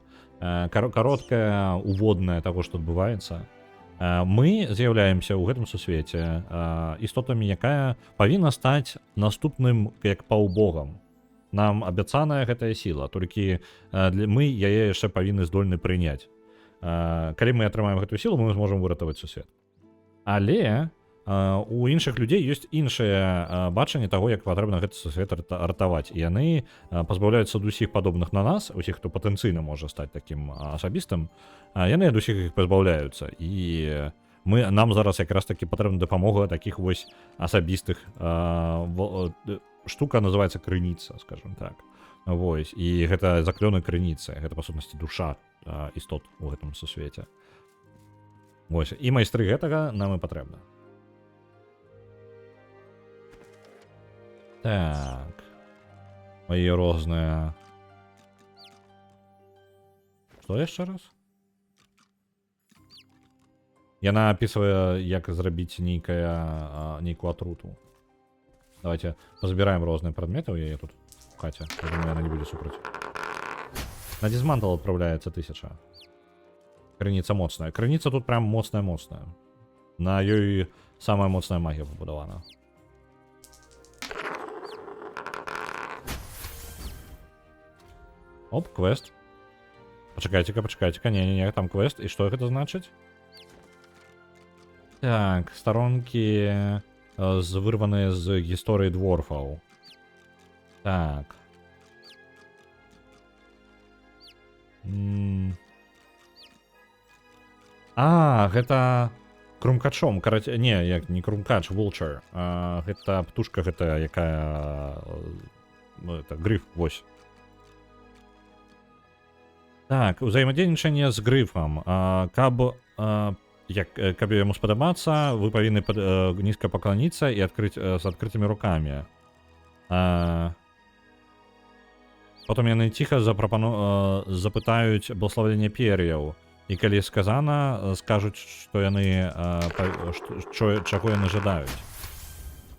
Кароткая, уводная таго, што адбываецца. Мы з'яўляемся ў гэтым сусвеце істотамі, якая павінна стаць наступным як паўбогам. Нам абяцаная гэтая сіла, толькі мы яе яшчэ павінны здольны прыняць. Калі мы атрымаем гэтую сілу, мы зможам выратаваць сусвет. Але у іншых людзей ёсць іншае бачанне таго, як патрэбна гэты сусвет ратаваць. І яны пазбаўляюцца ад усіх падобных на нас, усіх, хто патэнцыйна можа стаць такім асабістым, яны ад усіх іх пазбаўляюцца. І нам зараз якраз такі патрэбна дапамога такіх вось асабістых. Штука называецца крыніца, скажем так. Вось. І гэта заклёны крыніцы, гэта па сутнасці душа істот у гэтым сусвеце. Вось. І майстры гэтага нам і патрэбна. Так. Мои розныя. Што яшчэ раз? Яна апісвае, як зрабіць нейкую атруту. Давайте позбираем розные предметы у яе тут в хате. Я думаю, она не будет супраць. На дизмантл отправляется 1000. Крыніца моцная. Крыніца тут прям моцная. На ёй самая моцная магія побудована. Оп, квест. Почекайте-ка. Не, там квест. И что это значит? Так, сторонки вырванные з гісторыі дворфаў. Так. Гэта крумкачом. Не, як не крумкач, vulture. Гэта птушка, гэта якая... Это грыф, вось. Так, узаемадзейнічанне з грыфам. Каб яму спадабацца, вы павінны нізка пакланіцца і з адкрытымі рукамі. Потым яны ціха запытаюць благословенне пер'яў. І калі сказана, скажуць, што яны чаго яны жадаюць.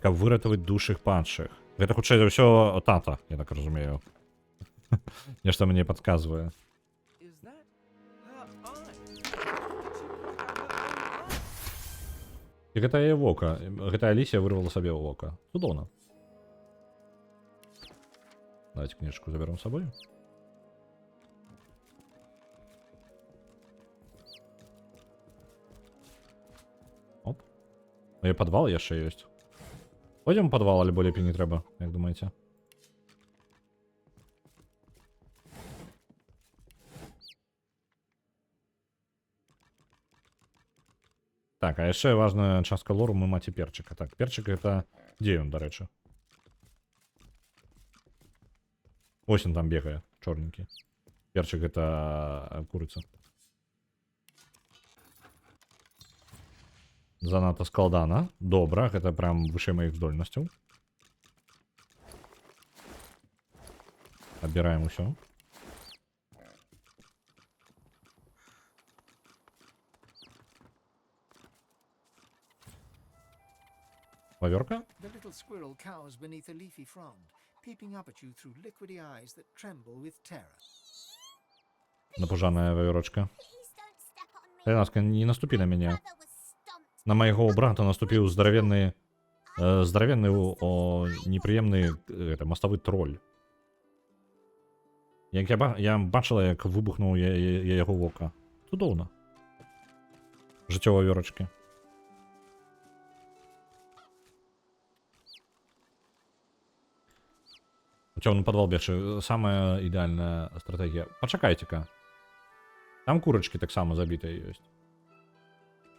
Каб выратаваць душ іх падшых. Гэта хутчэй за ўсё тата, я так разумею. Нешта мне падказвае. І гэта яе вока. Гэта Алісія вырвала сабе ў вока. Цудоўна. Давайте книжку заберем с собой. Оп. І подвал яшчэ ёсць. Пойдем в подвал, альбо лепей не трэба, як думаеце? Так, а яшчэ важная частка лору мы маці перчыка. Так, перчык это... Дзе ён, дарэчы? Ось он там бегае, чорненькі. Перчык это курыца. Занадта складана. Добра, гэта прям вышэй маіх здольнасцяў. Адбіраем усё. Вавёрка? The little squirrel cowers beneath a leafy frond, peeping up at you through liquidy eyes that tremble with terror. Напужаная вавёрочка. Ласка, не наступи на меня. На моего брата наступил здоровенный, неприемный мостовый тролль. Я бачила, як вибухнув його вока. Цудовно. Життя вавёрочки. Цёмны падвал бегчы, самая ідэальная стратэгія. Пачакайце-ка. Там курачкі таксама забітыя ёсць.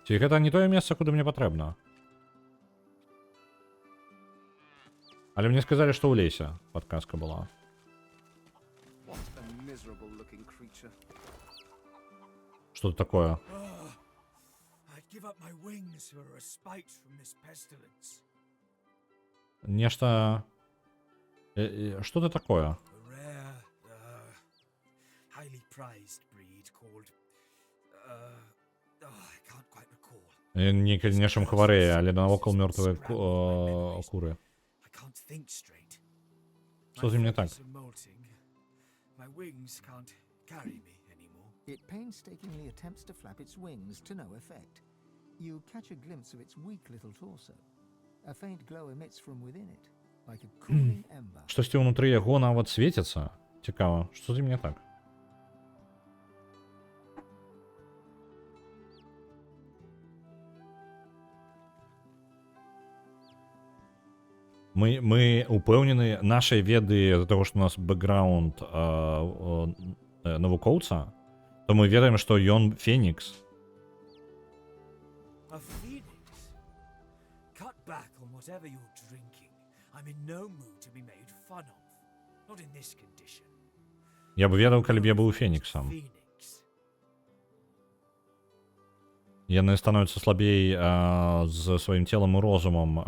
Ці гэта не тое месца, куды мне патрэбна? Але мне сказалі, што ў лесе падказка была. What a miserable looking creature. Что это такое? I'd give up my wings for a respite from this pestilence. Нешта... Что это такое? A rare, highly prized breed called... I can't quite recall. Нешым хварэе, але навокал мёртвыя куры. I can't think straight. Что з ім не так? My wings can't carry me anymore. It painstakingly attempts to flap its wings to no effect. You catch a glimpse of its weak little torso. A faint glow emits from within it, like a cooling ember. Штосьці ўнутры яго нават свеціцца. Цікава, што з ім не так? Мы упэўнены нашай веды з-за таго, што у нас бэкграунд навукоўца, то мы ведаем, што ён фенікс. A phoenix? Cut back on whatever you're drinking. I'm in no mood to be made fun of. Not in this condition. Я б ведаў, калі б я быў феніксам. Phoenix. Яны становятся слабей з сваім целам і розумам,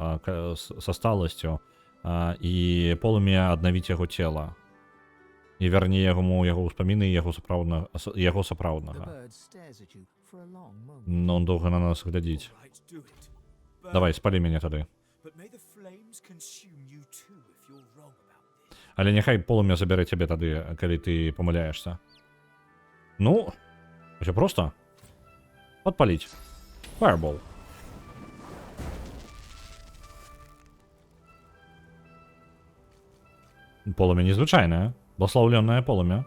са сталасцю, і полымя аднавіць яго цела. І вярне яму яго ўспаміны яго сапраўднага. Но он доўга на нас глядзіць. Right, do it. Давай, спалі мяне тады. But may the flames consume you too if you're wrong about this. Але няхай полымя забярэ цябе тады, калі ты памыляешься. Ну, усё проста. Подпалить. Fireball. Полымя незвычайнае. Благословленное полымя.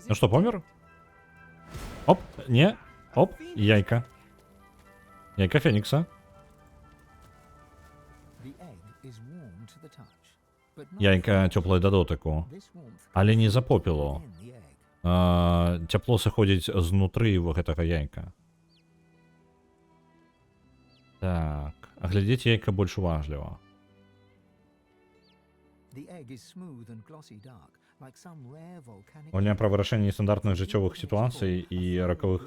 Ну что, помер? Оп, не. Оп, яйка. Яйка феникса. Яйка цёплае да дотыку. Але не за попелу. Цяпло сыходзіць знутры гэтага яйка. Так, аглядзець яйка больш уважліва. Гульня пра вырашэнне нестандартных жыццёвых сітуацый і ракавых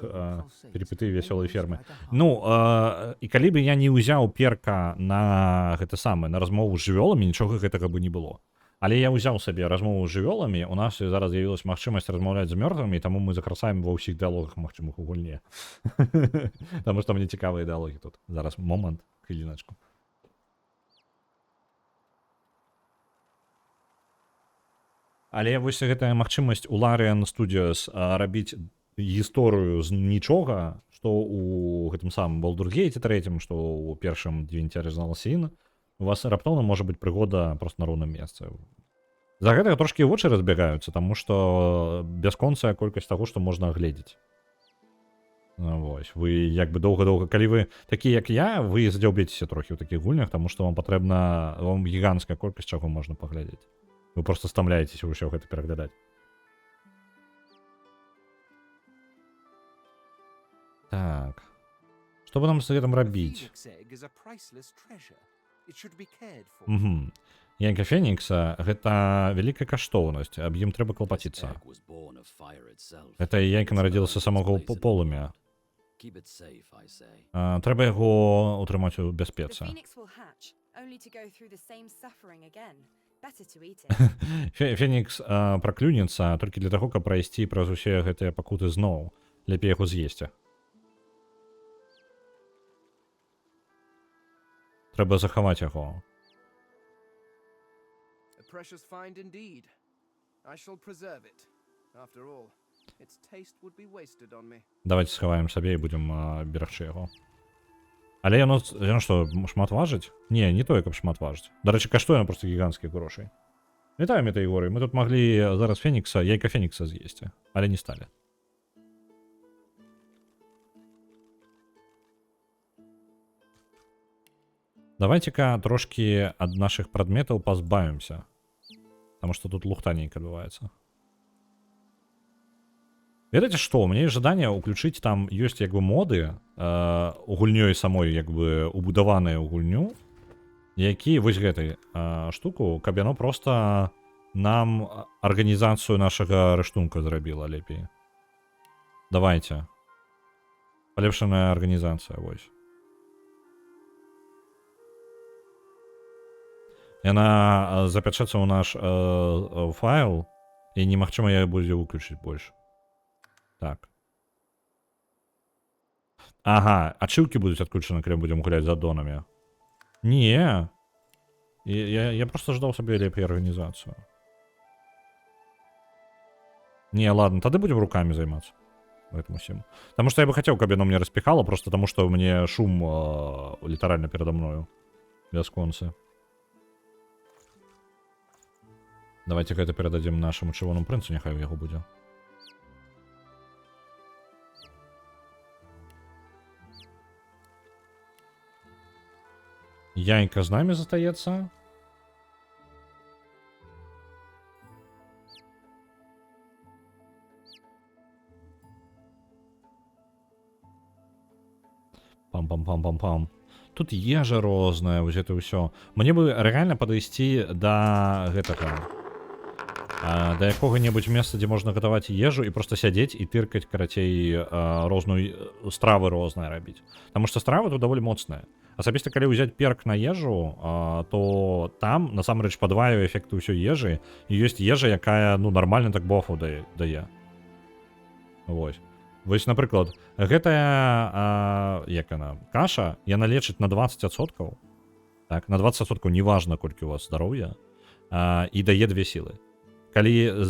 перипетый вясёлай фермы. Ну, і калі бы я не ўзяў перка на гэта самае, на размову з жывёламі, нічога гэтага бы не было. Але я ўзяў сабе размову з жывёламі, у нас зараз з'явілась магчымасць размаўляць з мёртвымі, таму мы закрасаем ва ўсіх дыалогах магчымых у гульне. Таму што мне цікавыя дыалогі тут. Зараз момант, хвіліначку. Але вось гэтая магчымасць у Larian Studios рабіць гісторыю з нічога, што ў гэтым самым Baldur's Gate 3, што ў першым Divinity Original Sin, у вас раптоўна можа быць прыгода проста на роўным месцы. За гэтага трошкі вочы разбегаюцца, таму што бясконцая колькасць таго, што можна агледзець. Вось, вы як бы доўга-доўга, калі вы такі як я, вы задзяўбецеся трохі ў такіх гульнях, таму што вам патрэбна, вам гіганцкая колькасць чаго можна паглядзець. Вы просто стамляецеся ўсё гэта пераглядаць. Так. Што бы нам з гэтым рабіць? Яйка фенікса гэта вялікая каштоўнасць, аб ім трэба клапаціцца. Гэта яйка нарадзілася самого полымя. Трэба яго утрымаць у бяспецы. Фенікс праклюнецца толькі для таго, каб прайсці праз усе гэтыя пакуты зноў. Лепей яго з'есці. Трэба захаваць яго. Precious find indeed. I shall preserve it. After all, its taste would be wasted on me. Давайте схаваем сабе і будем берагчы яго. Але яно што, шмат важыць? Не, не тое, каб шмат важыць. Дарэчы, каштуе яно проста гіганцкіх грошай. Вітаем этой горы. Мы тут маглі зараз фенікса, яйка фенікса з'есці, але не сталі. Давайте-ка трошки ад наших прадметаў пазбавімся. Потому что тут лухта нейка адбываецца. Ведаеце што, у мяне ёсць жаданне ўключыць там ёсць як бы моды гульнёй самой як бы убудаваныя ў гульню, які вось гэтай штуку, каб яно просто нам арганізацыю нашага рыштунка зрабіла лепей. Давайте. Палепшаная арганізацыя, вось. Яна запячэцца ў наш файл, і немагчыма яе будзе выключыць больш. Так. Ага, ачыўкі будуць адключаны, калі будзем гуляць з аддонамі. Не. Я просто ждал себе лепей организацию. Не, ладно, тогда будем руками заниматься. Поэтому всем. Потому что я бы хотел, чтобы оно мне распихало, просто потому что мне шум литерально передо мною. Бесконце. Давайте-ка это передадим нашему червоному принцу, нехай его будет. Янька з нами застається. Пам-пам-пам-пам-пам. Тут ежа розная, вось это ўсё. Мне бы реально падысці да гэтага. Да якога-небудзь месца, дзе можна гатаваць ежу і просто сядзець і тыркаць, карацей, розную стравы розныя рабіць. Таму што стравы тут даволі моцныя. Асабіста, калі ўзяць перк на ежу, то там, насамрэч, падваивае эфекты ўсёй ежы, і ёсць ежа, якая, ну, нармальна так бафу дае. Вось. Вось, напрыклад, гэтая, як яна, каша, яна лечыць на 20%. Так, на 20% неважна, колькі у вас здароўя, і дае 2 сілы. Калі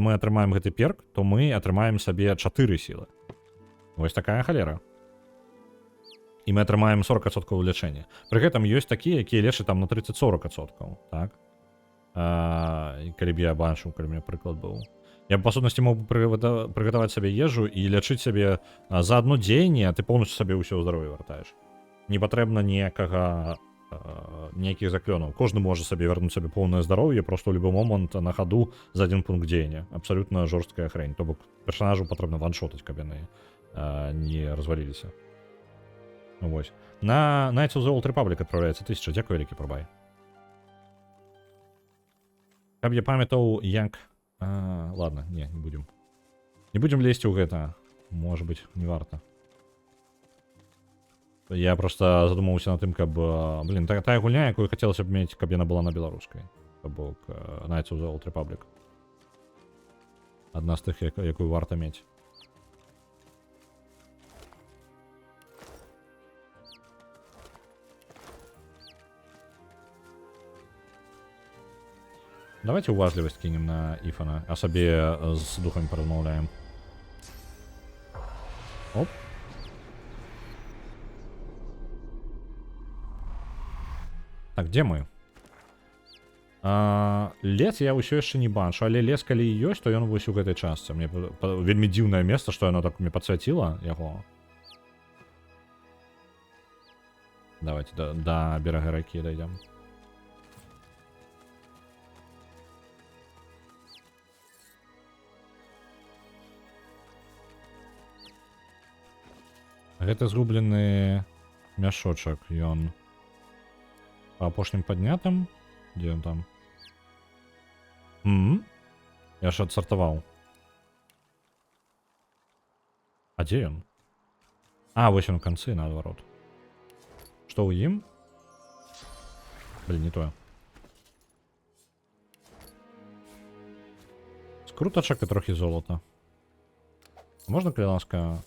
мы атрымаем гэты перк, то мы атрымаем сабе 4 сілы. Вось такая халера. І мы атрымаем 40% лячэння. Пры гэтым ёсць такія, якія лечаць там на 30-40%. Так? Калі б я бачыў, калі мне прыклад быў. Я б, па сутнасці, мог бы прыгатаваць сабе ежу і лячыць сабе за адно дзеянне, ты поўнасцю сабе ўсё здароўе вяртаеш. Не патрэбна ніякіх заклёнаў. Кожны можа сабе вярнуць сабе поўнае здароўе просто ў любы момант на хаду за адзін пункт дзеяння. Абсалютна жорсткая хрень. То бок персанажу патрэбна ваншотаць, каб яны не разваліліся. Вось. На Knights of the Old Republic адпраўляецца 1000. Дзякуй вялікі, Пробай. Каб я памятаў, як... ладно, не будем. Не будем лезть ў гэта. Может быть, не варта. Я просто задумаўся над тым, каб... Блин, тая гульня, якую хацелася б мець, каб яна была на беларускай. Каб Knights of the Old Republic. Адна з тых, якую варта мець. Давайте уважливость кинем на Ифана, а сабе с духами поразмаўляем. Оп. Так, где мы? Лес я ўсё яшчэ не бачу, але лес калі і ёсць, то ён вось у гэтай частцы. Мне вельмі дзіўнае месца, што яно так мне падсвяціла яго. Давайте до берага ракі дойдем. Гэта згублены мяшочак, ён па апошнім паднятым. Дзе ён там? Я ж адсартаваў. А дзе ён? А, вось ён у канцы, наадварот. Што ў ім? Блин, не тое. Скрутачак і трохі золота. Можна, калі ласка...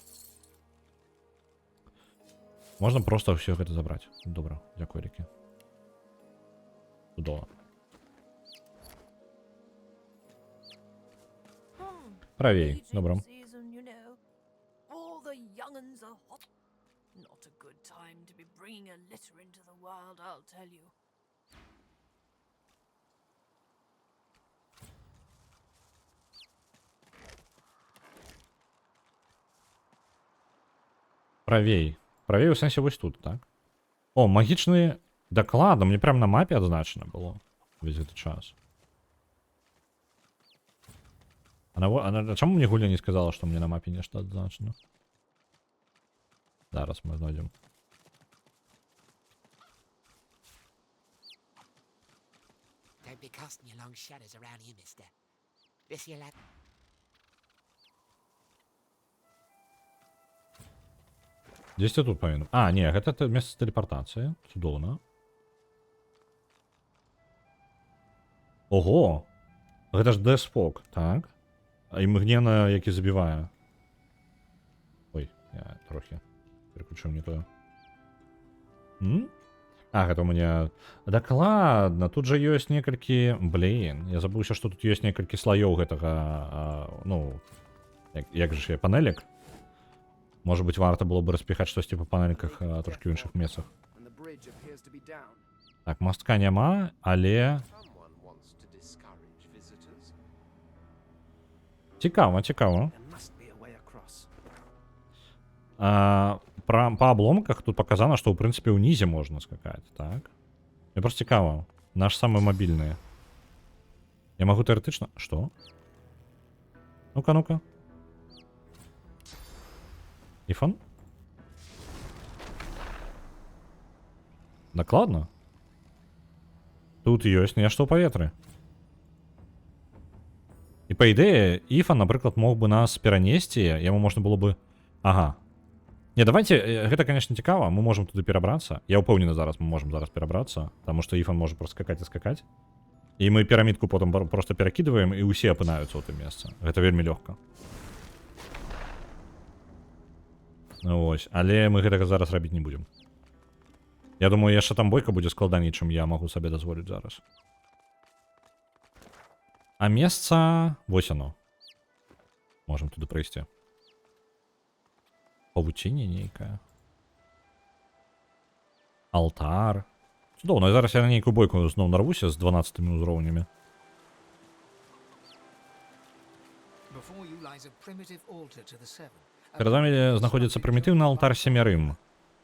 Можна просто все гэта забраць. Добра, дзякуй вялікі. Чудова. Правей, добра. Правей. Правей у сэнсе вось тут, так? О, магічны Докладно, мне прям на мапе отзначено было весь этот час. А чому мені Гуля не сказала, що мені на мапі нечто отзначено? Зараз ми знайдемо. Don't be casting your long shadows around here, mister. This here lad. Десь ти тут повинен. А, ні, гэта место телепортації. Цудовно. Ого! Гэта ж Десфок, так? А імгненна, які забівае. Ой, я трохи переключу не то. А, гэта у меня... Дакладна, тут жа ёсць некалькі... Блін, я забыўся, што тут ёсць некалькі слаёў гэтага... Ну... Як же я, панелек? Может быть, варто было бы распіхаць штосьці па панельках трошки в іншых месцах. Так, мостка няма, але... Цікаво, цікаво. По обломках тут показано, что, в принципе, унизе можно скакать, так? Мне просто цікаво. Наш самый мобильный. Я могу теоретично... Что? Ну-ка, ну-ка. Ифон? Докладно? Тут ёсць нешта ў паветры. І па ідэі, Ифан, напрыклад, мог бы нас перанесці, яму можна было бы... Ага. Не, давайте, гэта, конечно, цікава, мы можем туды перабрацца. Я ўпэўнены зараз, мы можем зараз перабрацца, потому что Ифан можа просто скакаць і скакаць. І мы пірамідку потом просто перакидываем, і ўсе апынаюцца ў тым месцы. Гэта вельмі лёгка. Ось, але мы гэтага зараз рабіць не будем. Я думаю, яшчэ там бойка будзе складаней, чым я магу сабе дазволіць зараз. А месца... Вось оно. Можем туды прыйсці. Павуцінне нейкая. Алтар. Цудоўна, зараз я на нейкую бойку зноў нарвуся з 12 узроўнямі. Перад вами знаходзіцца прымітыўны алтар семярым.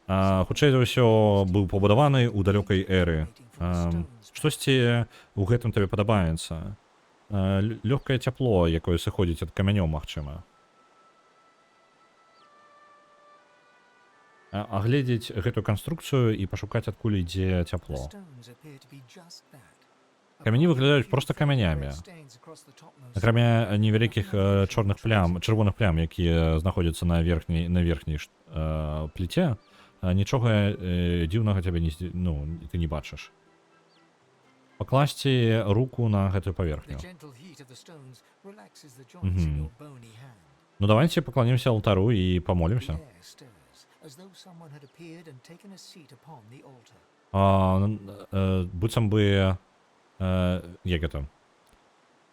Хутчэй за ўсё быў пабудаваны ў далёкай эры. Штосьці ў гэтым табе падабаецца. Лёгкае цяпло, якое сыходзіць ад камянёў, магчыма. Агледзець гэтую канструкцыю і пашукаць, адкуль ідзе цяпло. Камяні выглядаюць проста камянямі. Акрамя невялікіх чырвоных плям, якія знаходзяцца на верхняй пліце, нічога дзіўнага цябе ты не бачыш. Пакласці руку на гэтую паверхню. Ну давайте паклонімся алтару і памолімся. Быццам бы... Як гэта?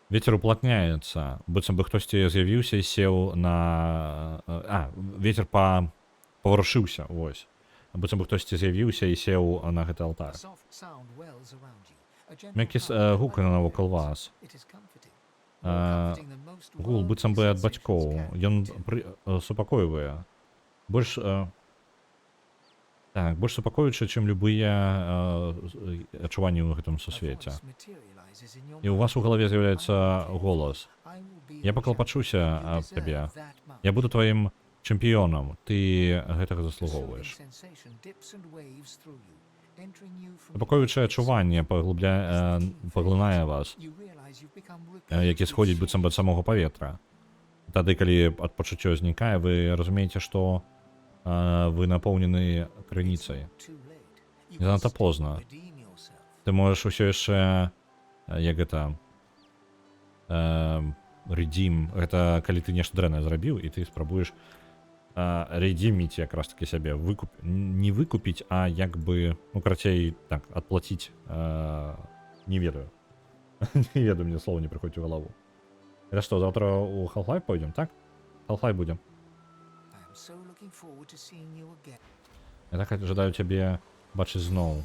Вецер уплотняецца. Быццам бы хтосьці з'явіўся і сеў на... Вецер паварушыўся, вось. Быццам бы хтосьці з'явіўся і сеў на гэты алтар. Мяккі гук навокал вас. Гул быццам бы ад бацькоў. Ён супакойвае. Больш супакоючы, чым любыя адчуванні ў гэтым сусвеце. І ў вас у галаве з'яўляецца голас. Я паклапачуся аб табе. Я буду тваім чэмпіёнам. Ты гэтага заслугоўваеш. Супакоючае адчуванне паглынае вас, які сходзіць быццам бы ад самога паветра. Тады, калі ад пачуццё знікае, вы разумееце, што вы напоўнены крыніцай. Не занадта позна. Ты можаш усё яшчэ... Як гэта... Рэдзім. Гэта калі ты нешта дрэннае зрабіў, і ты спрабуеш рэдзіміць якраз такі сябе. Не выкупіць, а як бы... Ну, карацей, так, адплаціць... Не ведаю. Не ведаю, мне слова не прыходзіць у галаву. Это што, завтра у Half-Life пойдзем, так? Half-Life будем. Я так ожидаю тебе бачыць зноў.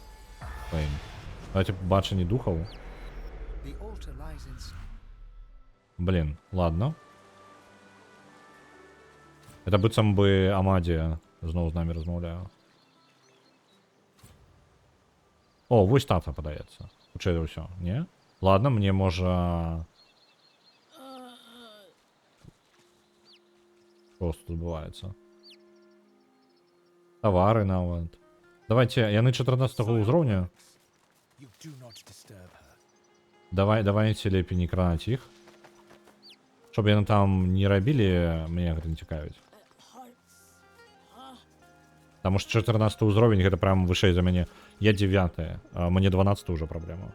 Давайте бачанне духаў. Блин, ладно. Это быццам бы Амадія зноў з намі размаўляю. О, вось тата падаецца. Хутчэй за ўсё, не? Ладно, мне можа... Што тут адбываецца? Тавары нават. Давайте, яны 14-го ўзроўня. Давайте лепей не кранаць іх. Щоб яны там не рабілі, мне гэта не цікавіць. Таму што 14 ўзровень гэта прям вышэй за мяне. Я 9, а мне 12 ўжо праблема.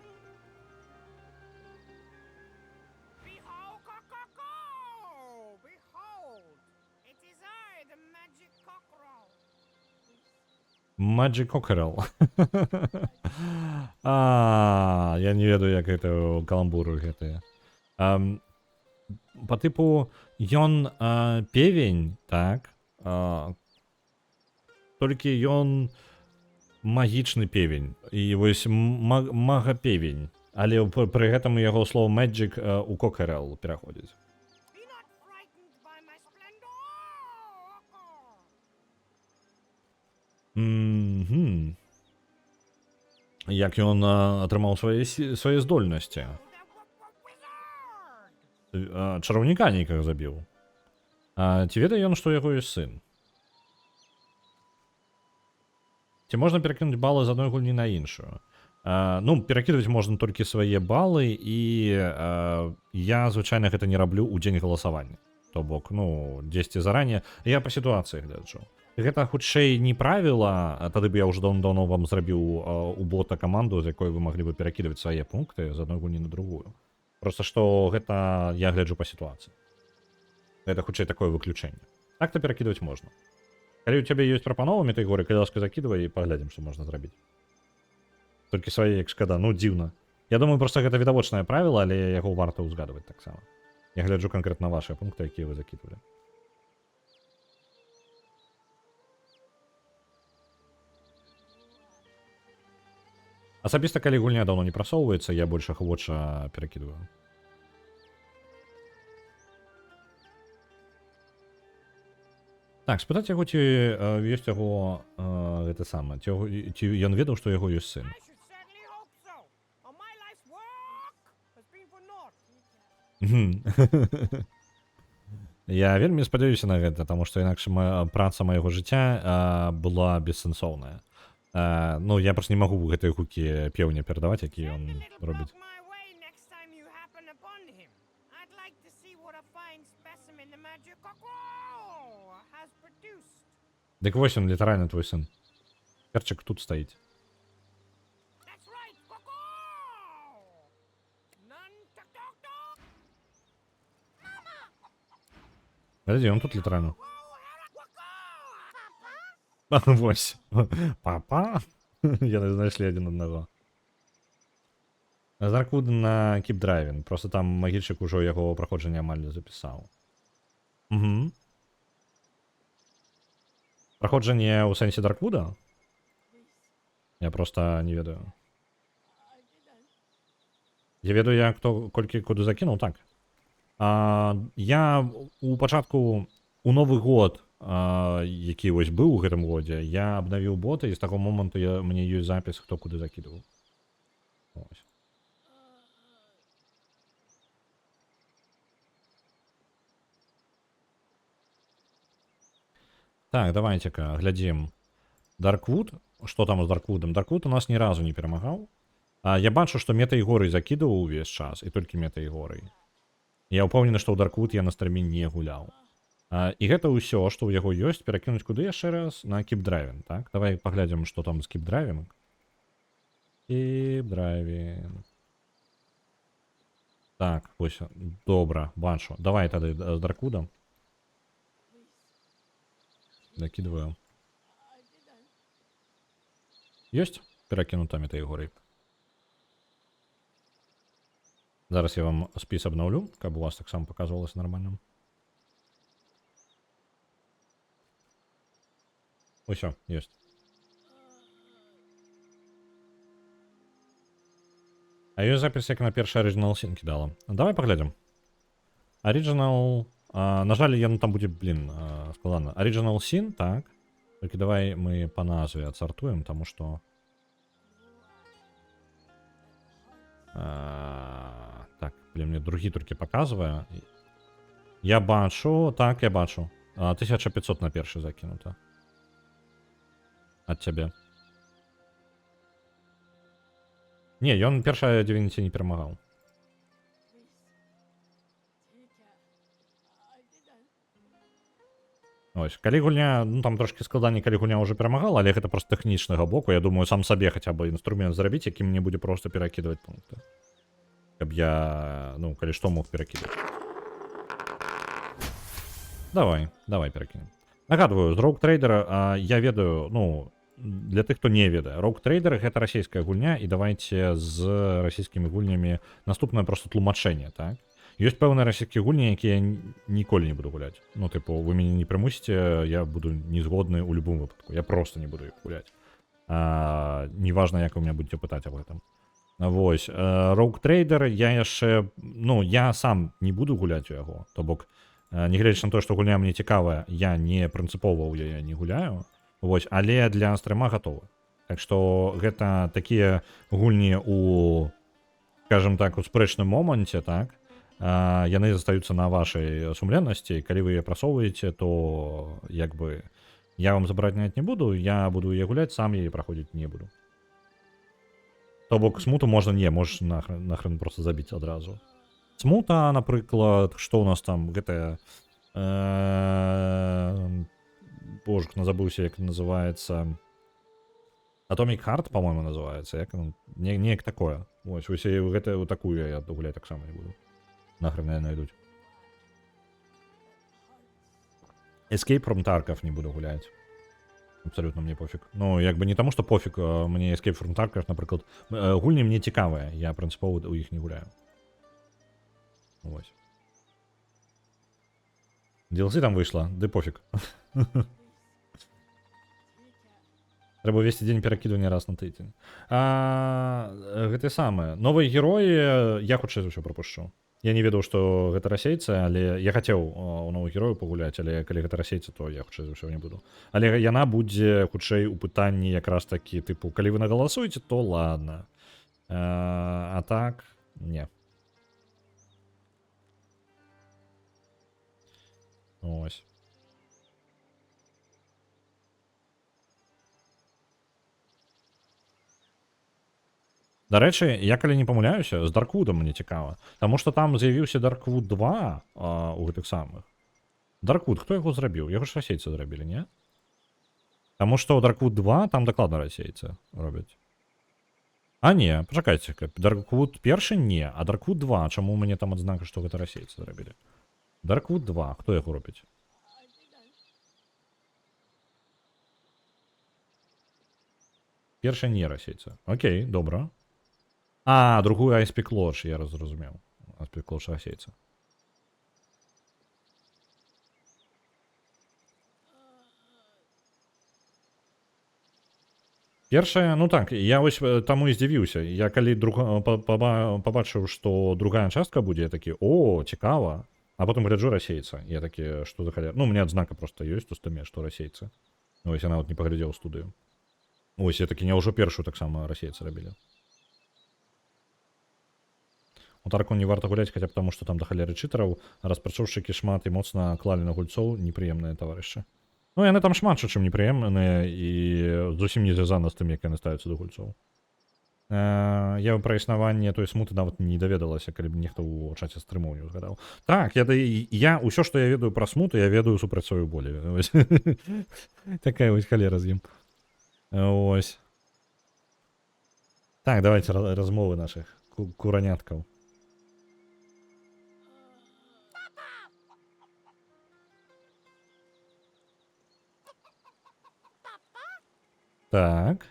Magic Cockerel. Я не ведаю, як гэта каламбуры гэтыя. Па тыпу, ён певень, так? Толькі ён магічны певень. І вось мага-певень. Але пры гэтым яго слова Magic у Cockerel пераходзіць. Як ён атрымаў свае здольнасці? Чараўніка нейкага забіў. Ці ведае ён, што ў яго ёсць сын? Ці можна перакінуць балы з адной гульні на іншую? Ну, перакідваць можна толькі свае балы, і я, звычайна, гэта не раблю ў дзень галасавання. То бок, ну, дзесьці заранее. Я па сітуацыі гляджу. Гэта хутчэй не правіла, тады б я ўжо даўно вам зрабіў у бота каманду, з якой вы маглі бы перакідваць свае пункты з адной гульні на другую. Просто што гэта я гляджу па сітуацыі. Гэта хутчэй такое выключэнне. Так-то перакідваць можна. Калі ў цябе ёсць прапанова Метайгоры, калі ласка закідвай і паглядзім, што можна зрабіць. Толькі свае, як шкада, ну дзіўна. Я думаю, проста гэта відавочнае правіла, але яго варта ўзгадваць таксама. Я гляджу канкрэтна вашыя пункты, якія вы закідвалі. Асабіста, калі гульня даўно не прасоўваецца, я больш ахвоча перакідваю. Так, спытаць яго, ці ёсць яго гэта сама, ці ён ведаў, што яго ёсць сын. Я вельмі спадзяюся на гэта, таму што інакш праца майго жыцця была бессэнсоўная. Ну, я проста не магу гэтыя гукі пеўня перадаваць, які ён робіць. Дык вось ён, літаральна твой сын. Перчык тут стаіць. Глядзі, ён тут літаральна. Вось. Папа. Яны знайшлі адзін аднаго. Дарквуд на кіп-драйвін. Просто там магільчык ужо яго праходжанне амаль запісаў. Угу. Праходжанне ў сэнсе Дарквуда? Я просто не ведаю. Я ведаю, я колькі куды закінуў, так. Я у пачатку, у Новы год, які вось быў у гэтым годзе, я абнавіў боты, і з таго моманту мне ёсць запіс, хто куды закідваў. Ось. Так, давайте-ка глядзім. Дарквуд. Што там з Дарквудам? Дарквуд у нас ні разу не перамагаў. Я бачу, што Метайгоры закідваў увесь час, і толькі Метайгоры. Я ўпэўнены, што ў Дарквуд я на стрыме не гуляў. І гэта ўсё, што ў яго ёсць, перакінуць куды яшчэ раз? На кіп-драйвін, так? Давай паглядзім, што там з кіп-драйвінг. Кіп-драйвінг. Так, вось, добра, бачу. Давай тады з Дарквудам. Накидываю. Есть? Перакинута Метайгоры. Зараз я вам спіс обновлю, каб у вас так само показывалось нормально. Усё, есть. А ёсць запіс, як на першы Original Sin кидала. Давай паглядзім. Original... на жаль, яно там будзе, блин, складана. Original Sin, так. Толькі давай мы па назве адсартуем, таму што... Так, блін, мені другі тільки показує. Я бачу, так, я бачу. 1500 на перший закинуто. От тебе. Не, ён першая Divinity не перемагав. Ось, калі гульня, ну там трошки складаней, калі гульня уже перамагала, але гэта просто тэхнічнага боку. Я думаю, сам сабе хаця бы інструмент зрабіць, які мне будзе просто перакідваць пункты. Каб я, ну, калі што мог перакідваць. Давай перакінем. Нагадваю, з Rogue Trader я ведаю, ну, для тых, хто не ведае, Rogue Trader гэта расійская гульня, і давайте з расійскімі гульнямі наступнае просто тлумачэнне, так? Ёсць пэўныя расійскія гульні, якія я ніколі не буду гуляць. Ну, типу, вы мяне не прымусіце, я буду не згодны ў любым выпадку. Я просто не буду іх гуляць. Неважна, як вы меня будете пытаць об этом. Вось, Rogue Trader я яшчэ, ну, я сам не буду гуляць у яго. То бок, нягледзячы на тое, што гульня мне цікавая, я не прынцыпова ў яе не гуляю. Вось, але для стрима гатовы. Так што гэта такія гульні у, скажем так, у спрэчным моманце, так? Яны застаюцца на вашай сумленнасці. Калі вы яе прасоўваеце, то як бы я вам забараняць не буду, я буду яе гуляць, сам яе праходзіць не буду. То бок смуту можна не, можаш нахрен просто забіць адразу. Смута, напрыклад, што ў нас там, гэтая... Божух, забыўся, як называецца... Atomic Heart, по-моему, называецца. Неяк такое. Вось, гэта такую я гуляць таксама не буду. Нахрен я найдуть. Escape from Tarkov не буду гулять. Абсолютно мне пофиг. Ну, як бы не тому, что пофиг, мне Escape from Tarkov, наприклад, гульні мне цікавыя, я прынцыпова у іх не гуляю. Вось. DLC там выйшла, ды пофиг. Трэба весці дзень перакідвання раз на тыдзень. Гэта самае. Новыя героі я хутчэй за ўсё прапушчу. Я не ведаў, што гэта расейцы, але я хацеў у новых герояў пагуляць, але калі гэта расейцы, то я хутчэй за ўсё не буду. Але яна будзе хутчэй у пытанні якраз такі, тыпу, калі вы нагаласуеце, то ладно. А так, не. Ось. Дарэчы, я калі не памыляюся, з Дарквудам мне цікава. Таму што там з'явіўся Дарквуд 2 у гэтых самых. Дарквуд, хто яго зрабіў? Яго ж расейцы зрабілі, не? Таму што Дарквуд 2 там дакладна расейцы робяць. А не, пачакайце, Дарквуд першы не, а Дарквуд 2, чаму у мяне там адзнака, што гэта расейцы зрабілі? Дарквуд 2, хто яго робіць? Першы не расейцы. Окей, добра. Другую Icepeak Lodge, я зразумеў. Icepeak Lodge расейца. Першая, ну так, я вось таму і здзівіўся. Я калі пабачыў, што другая частка будзе, я такі, о, цікава. А потым гляджу расейца. Я такі, што за халяр... Ну, у меня адзнака проста ёсць у стыме, што расейцы. Вось я нават не паглядзеў студыю. Ось, я такі, не ўжо першую таксама расейцы рабілі. У Тарку не варта гуляць, хаця б таму, што там да халеры чытараў, распрацоўшчыкі шмат і моцна клалі на гульцоў непрыемныя таварышы. Ну, яны там шмат чым непрыемныя і зусім не звязана з тым, як яны ставяцца да гульцоў. Я пра існаванне той смуты нават не даведалася, калі б нехта ў чаце стрымаў не ўзгадаў. Так, я ўсё, што я ведаю пра смуту, я ведаю супраць сваёй болі. Такая вось халера з ім. Ось. Так, давайте размовы наших кураняткаў. Так.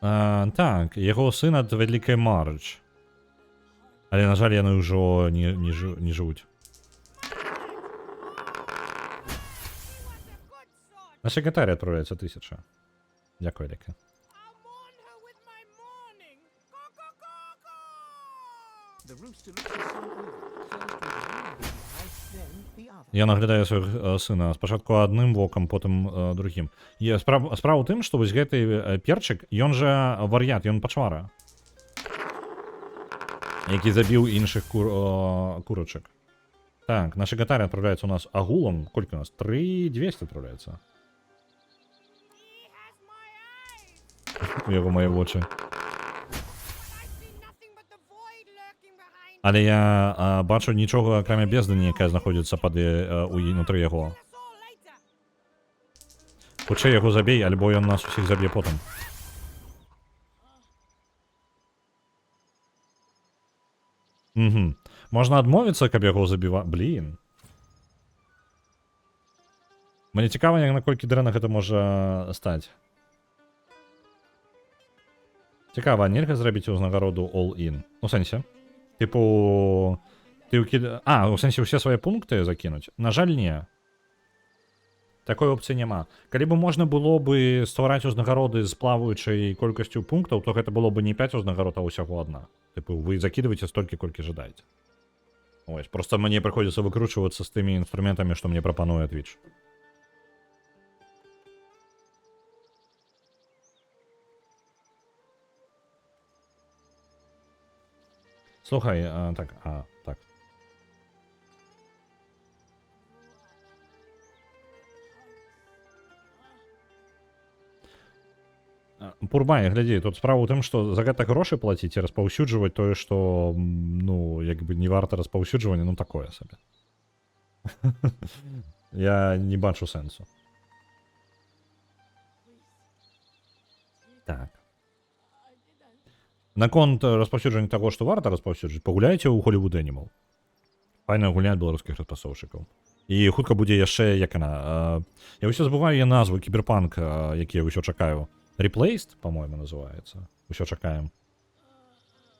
Так, яго сын ад вялікай Мардж. Але, на жаль, яны ўжо не жывуць. На секретарі адправляецца 1000. Дякую, Лека. The rooster looks the sun over. First with one big eye, then the other. Я наглядаю свайго сына спачатку адным вокам, потым другім. Справа ў тым, што вось гэты перчык, ён жа вар'ят, ён пачвара, які забіў іншых курачак. Так, наши гатары отправляются у нас агулом. Сколько у нас? 3200 отправляется. У яго мае вочы. Але я бачу нічога, акрамя бездані, якая знаходзіцца унутры яго. Хутчэй яго забей, альбо ён нас усіх заб'е потым. Угу. Можна адмовіцца, каб яго забіва... Блін. Мне цікава, наколькі дрэнна гэта можа стаць. Цікава, нельга зрабіць узнагароду all-in? У сэнсе? Типу... Ты у сэнсе ўсе свае пункты закінуць? На жаль, не. Такой опцыі няма. Калі бы можна было бы ствараць узнагароды з плаваючай колькасцю пунктаў, то гэта было бы не 5 узнагарод, а ўсяго адна. Типу, вы закидываете столькі, колькі жадаеце. Ось, просто мне приходится выкручиваться с теми инструментами, что мне пропонует Twitch. Слухай, так. Пурбай, глядзі, тут справа ў тым, што за гэта грошы плаціць і распаўсюджваць тое, што, ну, як бы не варта распаўсюджвання, ну, такое сабе. Я не бачу сэнсу. Так. Наконт распаўсюджвання таго, што варта распаўсюджваць, пагуляйце ў Hollywood Animal. Файная гульня ад беларускіх распрацоўшчыкаў. І хутка будзе яшчэ, як яна... Я ўсё забываю яе назву, кіберпанк, які я ўсё чакаю. Replaced, по-моему, называется. Усё чакаем.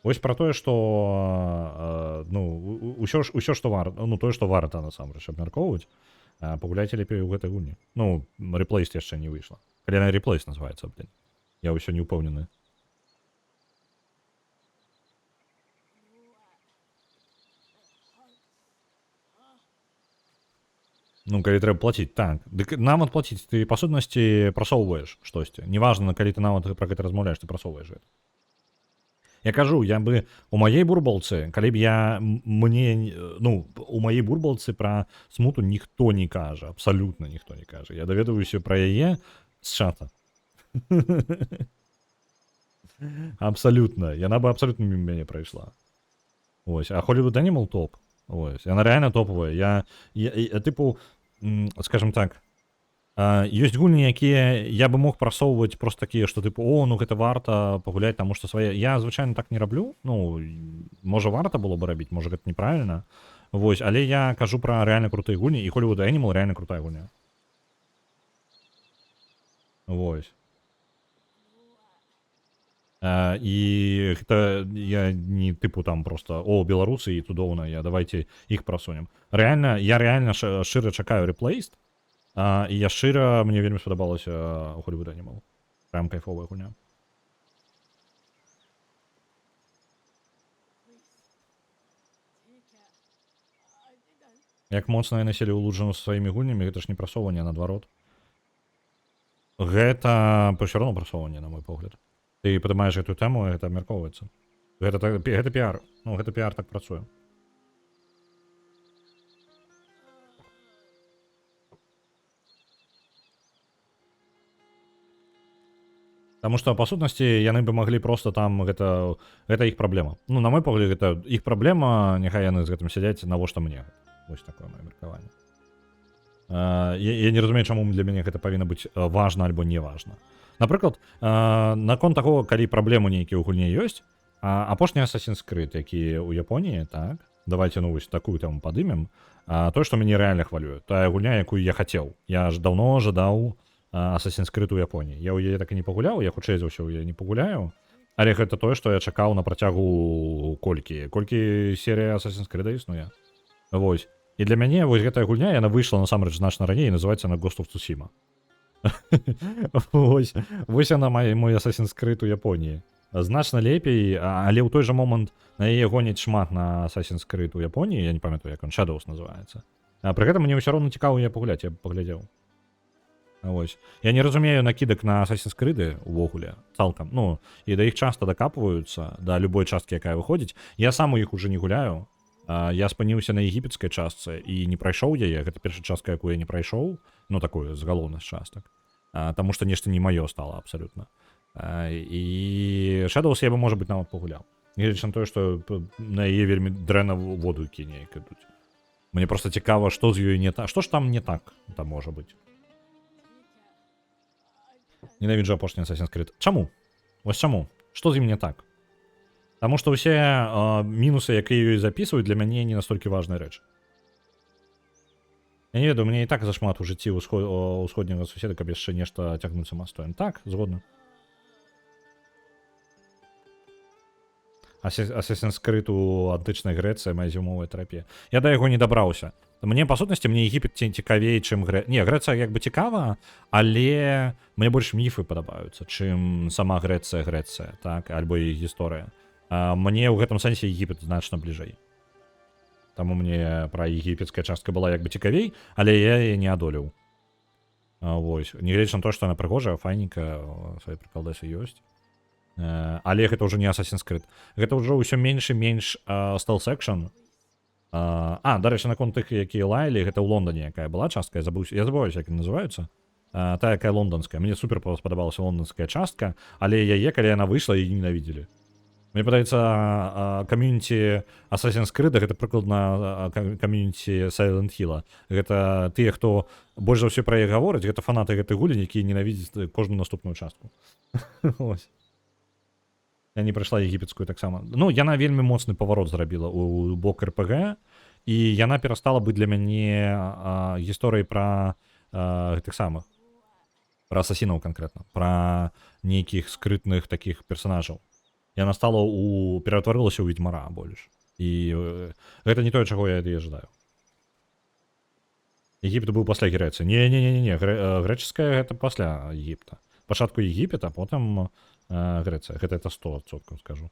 Вось про тое, што ну, усё што варта, ну, тое, што варта, насамрэч, абмяркоўваць, пагуляйце лепей у гэтай гульні. Ну, Replaced яшчэ не выйшла. Калі яна Replaced называецца, блин. Я ўсё не ўпэўнены. Ну, калі трэба плаціць, так. Дык нават плаціць, ты, па сутнасці, прасоўваеш штосьці. Неважна, калі ты нават пра гэта размаўляеш, ты прасоўваеш гэта. Я кажу, я бы у маей бурбалцы, калі б ну, у маей бурбалцы пра смуту ніхто не кажа, абсалютна ніхто не кажа. Я даведваюся пра яе з чата. Абсалютна. Яна бы абсалютна міма мяне прайшла. Ось, а Hollywood Animal топ. Ось, яна реально топовая. Я типу, скажем так, ёсць гульні, якія я бы мог прасоўваць просто такія, што типу, о, ну гэта варта пагуляць, таму што свае. Я звычайна так не раблю. Ну, можа варта было бы рабіць, можа гэта неправільна. Вось, але я кажу пра рэальна крутыя гульні, і Hollywood Animal рэальна крутая гульня. Вось. І гэта я не тыпу там просто о, беларусы і цудоўна, давайте іх прасунем. Я реально шчыра чакаю Replaced, і я шчыра, мне вельмі спадабалася Hollywood Animal. Прям кайфовая гульня. Як моцна яны селі ўлуджану са сваімі гульнямі, гэта ж не прасоўванне, а наадварот. Гэта ўсё роўно прасоўванне, на мой погляд. Ты падымаеш гэтую тэму, гэта абмяркоўваецца. Гэта піар. Ну, гэта піар так працуе. Таму што, па сутнасці, яны бы маглі проста там, гэта іх праблема. Ну, на мой погляд, гэта іх праблема, няхай яны з гэтым сядзяць, навошта мне. Вось такое маё меркаванне. Я не разумею, чаму для мяне гэта павінна быць важна альбо не важна. Напрыклад, наконт таго, калі праблемы нейкія ў гульні ёсць, апошні Assassin's Creed, які ў Японіі, так, давайте, ну, вось такую тэму падымем, тое, што мяне рэальна хвалюе, тая гульня, якую я хацеў. Я ж даўно жадаў Assassin's Creed у Японіі. Я ў яе так і не пагуляў, я хутчэй за ўсё ў яе не пагуляю, але гэта тое, што я чакаў на працягу колькі серія Assassin's Creed існуе. Вось. І для мяне вось гэтая гульня, яна выйшла насамрэч значна раней, і называецца на Ghost of Tsushima. Вось яна мой Assassin's Creed у Японіі. значна лепей, але ў той жа момант на яе гоняць шмат на Assassin's Creed у Японіі, я не памятаю, як он, Shadows называецца. А пры гэтым мне ўсё роўна цікава яе пагуляць, я б паглядзеў. Вось. Я не разумею накідак на Assassin's Creed увогуле, цалкам. Ну, і да іх часта дакапваюцца, да любой часткі, якая выходзіць. Я сам у іх уже не гуляю. Я спыніўся на егіпецкай частцы і не прайшоў яе. Гэта першая частка, якую я не прайшоў. Ну, такую, з галоўных частак. Таму што нешта не маё стала абсалютна. І Shadows я бы, можа быць, нават пагуляў. Гледзячы на тое, што на яе вельмі дрэнна воду кіне ідуць. Мне проста цікава, што з ёй не так. Што ж там не так, там можа быць? Ненавіджу апошні Assassin's Creed. Чаму? Вось чаму? Што з ім не так? Таму што ўсе мінусы, якія ёй запісваюць, для мяне не настолькі важная рэч. Я не ведаю, мне і так зашмат у жыцці ўсходняга суседа, каб яшчэ нешта цягнуць самастойна. Так, згодна. Assassin's Creed у антычнай Грэцыі, мая зімовая тэрапія. Я да яго не дабраўся. Мне, па сутнасці, мне Егіпет цікавей, чым Грэцыя. Не, Грэцыя як бы цікава, але мне больш міфы падабаюцца, чым сама Грэцыя, так, альбо і гісторыя. Мне ў гэтым сэнсе Егіпет значна бліжэй. Таму мне пра егіпецкая частка была як бы цікавей, але я яе не адолеў. Вось. Нягледзячы на то, што яна прыгожая, файненькая, свае прыкалдасы ёсць. Але гэта ўжо не Assassin's Creed. Гэта ўжо ўсё менш і менш стелс-экшн. Дарэчы, наконт тых, якія лаялі, гэта ў Лондоне якая была частка, я забываюся, як яны называюцца. Та, якая лондонская. Мне супер спадабалася лондонская частка, але яе, калі яна выйшла, і ненавідзелі. Мне падаецца, камьюніці Assassin's Creed гэта прыкладна камьюніці Silent Hill. Гэта тыя, хто больш за ўсё пра яе гаворыць, гэта фанаты гэтай гульні, якія ненавідзяць кожную наступную частку. Ось. Я не прайшла егіпецкую таксама. Ну, яна вельмі моцны паварот зрабіла ў бок РПГ, і яна перастала быць для мяне гісторыяй пра гэтых самых. Пра асасінаў канкрэтна. Пра нейкіх скрытных такіх персанажаў. Яна стала ператварылася ў ведьмара больш. І гэта не тое, чаго я жадаю. Егіпет быў пасля Грэцыі. Не, грэчаская гэта пасля Егіпта. Пачатку Егіпет, а потым Грэцыя. Гэта 100% скажу.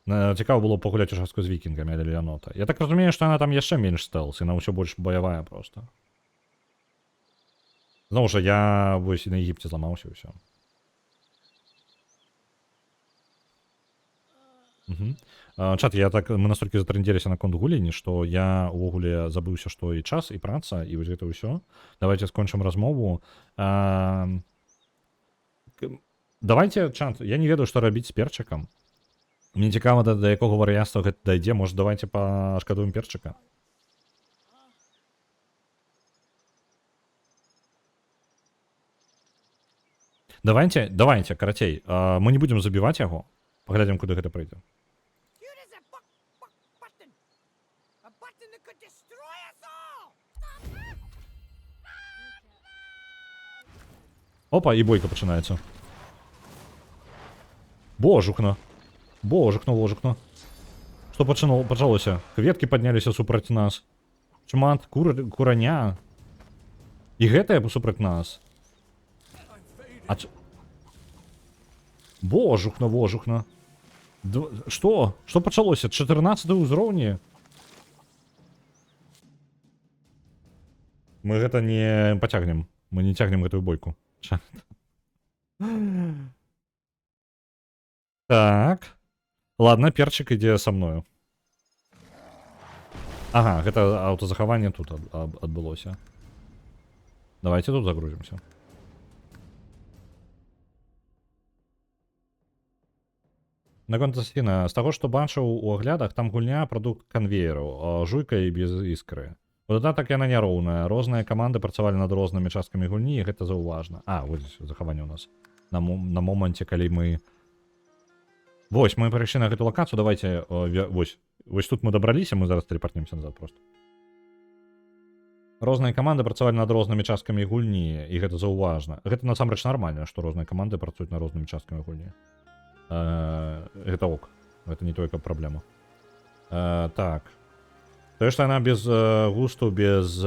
Цікава было пагуляць у частку з вікінгамі, але Леонота. Я так разумею, што яна там яшчэ менш стэлс, яна ўсё больш баявая проста. Зноў жа, я вось і на Егіпце зламаўся і ўсё. Чат, мы настолькі затрындзеліся на конт гулені, што я увогуле забыўся, што і час, і праца, і вось гэта ўсё. Давайте скончым размову. Давайте, чат, я не ведаю, што рабіць з перчыкам. Мне цікава, да якога варыянства гэта дайдзе. Можа, давайте пашкадуем перчыка. Давайте, карацей. Мы не будзем забіваць яго. Паглядзім, куды гэта прыйдзе. Опа, і бойка пачынаецца. Божухна. Што пачалося? Кветкі падняліся супраць нас. Шмат кураня. І гэтае супраць нас. Божухна. Што? Што пачалося? 14 ўзроўні? Мы гэта не пацягнем. Мы не цягнем гэтую бойку. Так. Ладно, перчик ідзе са мною. Ага, гэта аўтазахаванне тут адбылося. Давайте тут загрузімся. Наконт асасіна, з таго, што бачыў у аглядах, там гульня прадукт канвееру, жуйка і без іскры. У дадатак яна няроўная, розныя каманды працавалі над рознымі часткамі гульні, і гэта заўважна. Вось захаванне ў нас. На моманце, калі мы... Вось, мы прыйшлі на гэту лакацыю, давайте, вось тут мы дабраліся, мы зараз тэлепартнемся назад просто. Розныя каманды працавалі над рознымі часткамі гульні, і гэта заўважна. Гэта насамрэч нармальна, што розныя каманды працуюць над рознымі часткамі гульні. Гэта ок. Гэта не толькі праблема. Так. Тое, што яна без густу, без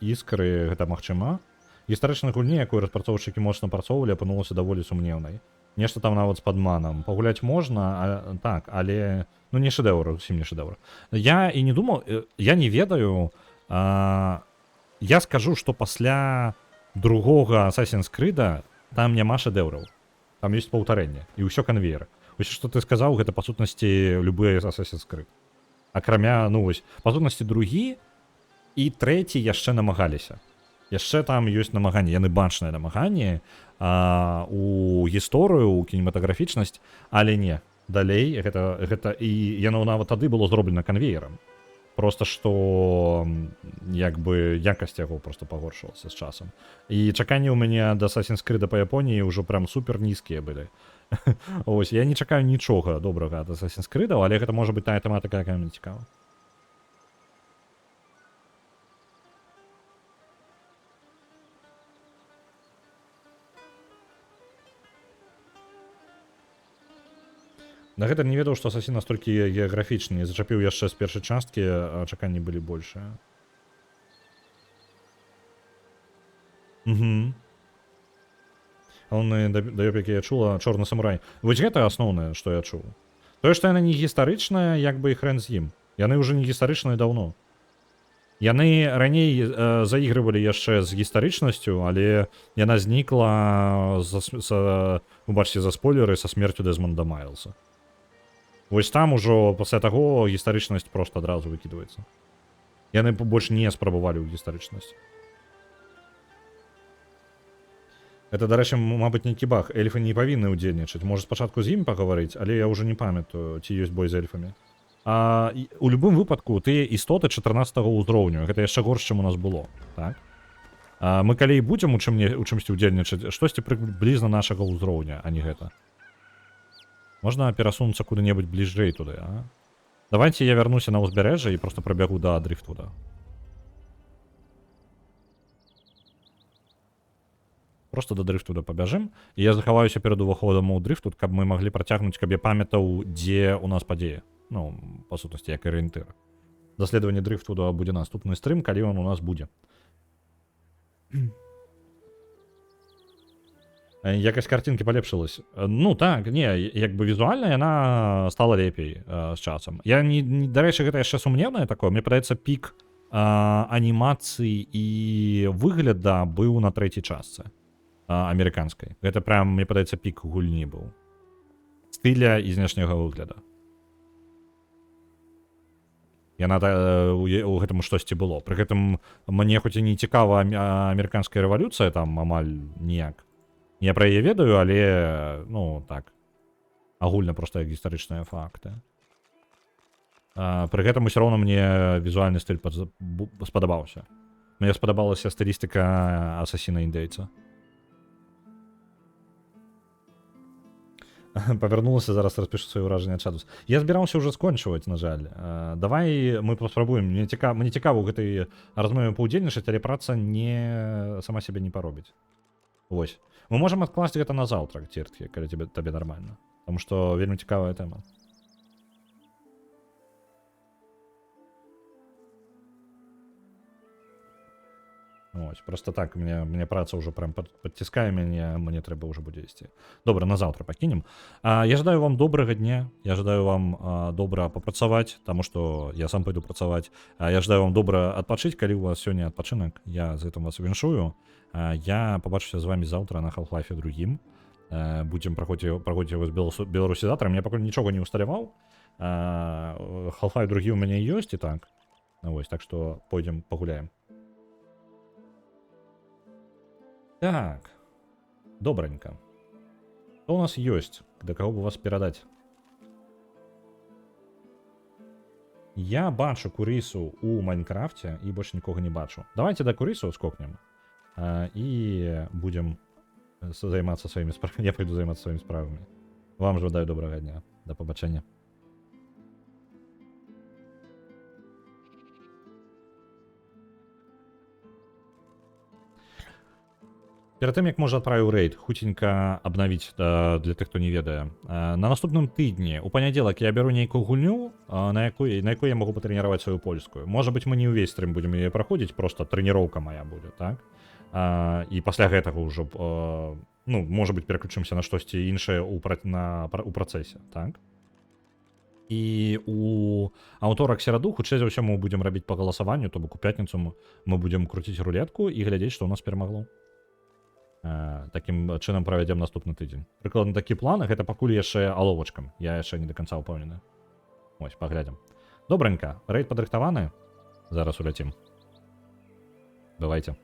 іскры, гэта магчыма. Гістарычная гульня, якую распрацоўшчыкі моцна працоўвалі, апынулася даволі сумнеўнай. Нешта там нават з падманам. Пагуляць можна, так, але ну не шэдэўр, зусім не шэдэўр. Я і не думаў, я не ведаю, я скажу, што пасля другога Assassin's Creed там няма шэдэўраў. Там ёсць паўтарэнне, і ўсё канвейер. Вось што ты сказаў, гэта па сутнасці любы Assassin's Creed. Акрамя, ну вось, па сутнасці другі і трэці яшчэ намагаліся. Яшчэ там ёсць намаганні, яны бачныя намаганні у гісторыю, у кінематаграфічнасць, але не. Далей гэта і яно нават тады было зроблена канвеерам. Просто што як бы якасць яго просто пагоршылася з часам. І чаканні ў мяне да Assassin's Creed па Японіі ўжо прям супер нізкія былі. Ось, я не чакаю нічога добрага ад Assassin's Creed, але гэта можа быць тая тэматыка, якая мне цікава. На гэта не ведаў, што Асасін настолькі геаграфічны, зачапіў яшчэ з першай часткі, а чаканні былі большыя. Галоўны дабёб, які я чула, чорны самурай. Вось гэта асноўнае, што я чуў. Тое, што яна не гістарычная, як бы і хрэн з ім. Яны ўжо не гістарычныя даўно. Яны раней заігрывалі яшчэ з гістарычнасцю, але яна знікла, убачце за спойлеры, са смерцю Дэзмонда Майлса. Вось там ужо пасля таго гістарычнасць проста адразу выкідваецца. Яны больш не спрабавалі ў гістарычнасць. Это, дарэчы, мабыць, нейкі баг. Эльфы не павінны ўдзельнічаць. Можа, спачатку з імі пагаварыць, але я ўжо не памятаю, ці ёсць бой з эльфамі. У любым выпадку тыя істоты 14-го ўзроўню. Гэта яшчэ горш, чым у нас было. Так? Мы калі і будзем у чымсьці ўдзельнічаць, штосьці прыблізна нашага ўзроўня, а не гэта. Можна перасунуцца куды-небудзь бліжэй туды, а? Давайте я вярнуся на ўзбярэжжа і просто прабягу да Дрифтвуда. Просто да Дрифтвуда пабяжым, і я захаваюся перад уваходам у Дрифтвуд, каб мы маглі працягнуць, каб я памятаў, дзе у нас падзея. Ну, па сутнасці, як арыентыр. Даследаванне Дрифтвуда будзе наступны стрым, калі ён у нас будзе. Якасць картинкі палепшылась. Ну так, не, як бы візуальна яна стала лепей з часам. Я дарэчы, гэта яшчэ сумневнае такое. Мне падаецца, пік анімацыі і выгляда быў на трэцяй частцы амерыканскай. Гэта прям, мне падаецца, пік гульні быў. Стыля і знешняга выгляда. Яна у гэтым штосьці было. Пры гэтым мне хоць і не цікава амерыканская рэвалюцыя, там амаль ніяк. Я пра яе ведаю, але, ну, так, агульна проста як гістарычныя факты. Пры гэтым усё роўна мне візуальны стыль спадабаўся. Мне спадабалася стылістыка асасіна-індзейца. Павярнулася, зараз распішу свае ўражанні ад чату. Я збіраўся ўжо скончваць, на жаль. Давай мы паспрабуем. Мне цікава ў гэтай размове паўдзельнічаць, але праца сама сябе не паробіць. Вось. Мы можам адкласці гэта на заўтра, цірткі, калі табе нармальна. Таму што вельмі цікавая тэма. Ось, просто так, мне праца ўжо прям падціскае мяне, мне трэба ўжо будзе ісці. Добра, на заўтра пакінем. Я жадаю вам добрага дня, я жадаю вам добра папрацаваць, таму што я сам пайду працаваць. Я жадаю вам добра адпачыць, калі у вас сёння адпачынак, я з гэтым вас віншую. Я побачуся з вами заўтра на Half-Life 2. Будзем праходзіць з беларусізатарам. Я пакуль нічога не усталяваў. Half-Life 2 у мяне ёсць і так. Вось, так што пойдзем пагуляем. Так, добранька. Што у нас ёсць? Да каго б вас перадаць? Я бачу Курысу ў Майнкрафце і больш нікога не бачу. Давайте да Курысу скокнем. І будзем займацца сваімі справамі. Я пойду займацца сваімі справамі. Вам жадаю добрага дня. Да пабачэння. Перад тым, як можа адправіў рэйд, хуценька абнавіць для тых, хто не ведае. На наступным тыдні, у панядзелак, я бяру нейкую гульню, на якой я магу патрэніраваць сваю польскую. Можа быць, мы не ўвесь стрым будзем яе праходзіць, проста трэніроўка мая будзе, так? І пасля гэтага ўжо ну, можа быць, пераключымся на штосьці іншае у працэсе, так? І у аўторак сераду, хутчэй за ўсё, мы будзем рабіць па галасаванню, то бок у пятніцу мы будзем круціць рулетку і глядзець, што ў нас перамагло. Такім чынам правядзем наступны тыдзень. Прыкладна такі план, гэта пакуль яшчэ аловачкам. Я яшчэ не да канца ўпэўнены. Вось, паглядзім. Добранька, рэйд падрыхтаваны? Зараз уляцім. Давайте.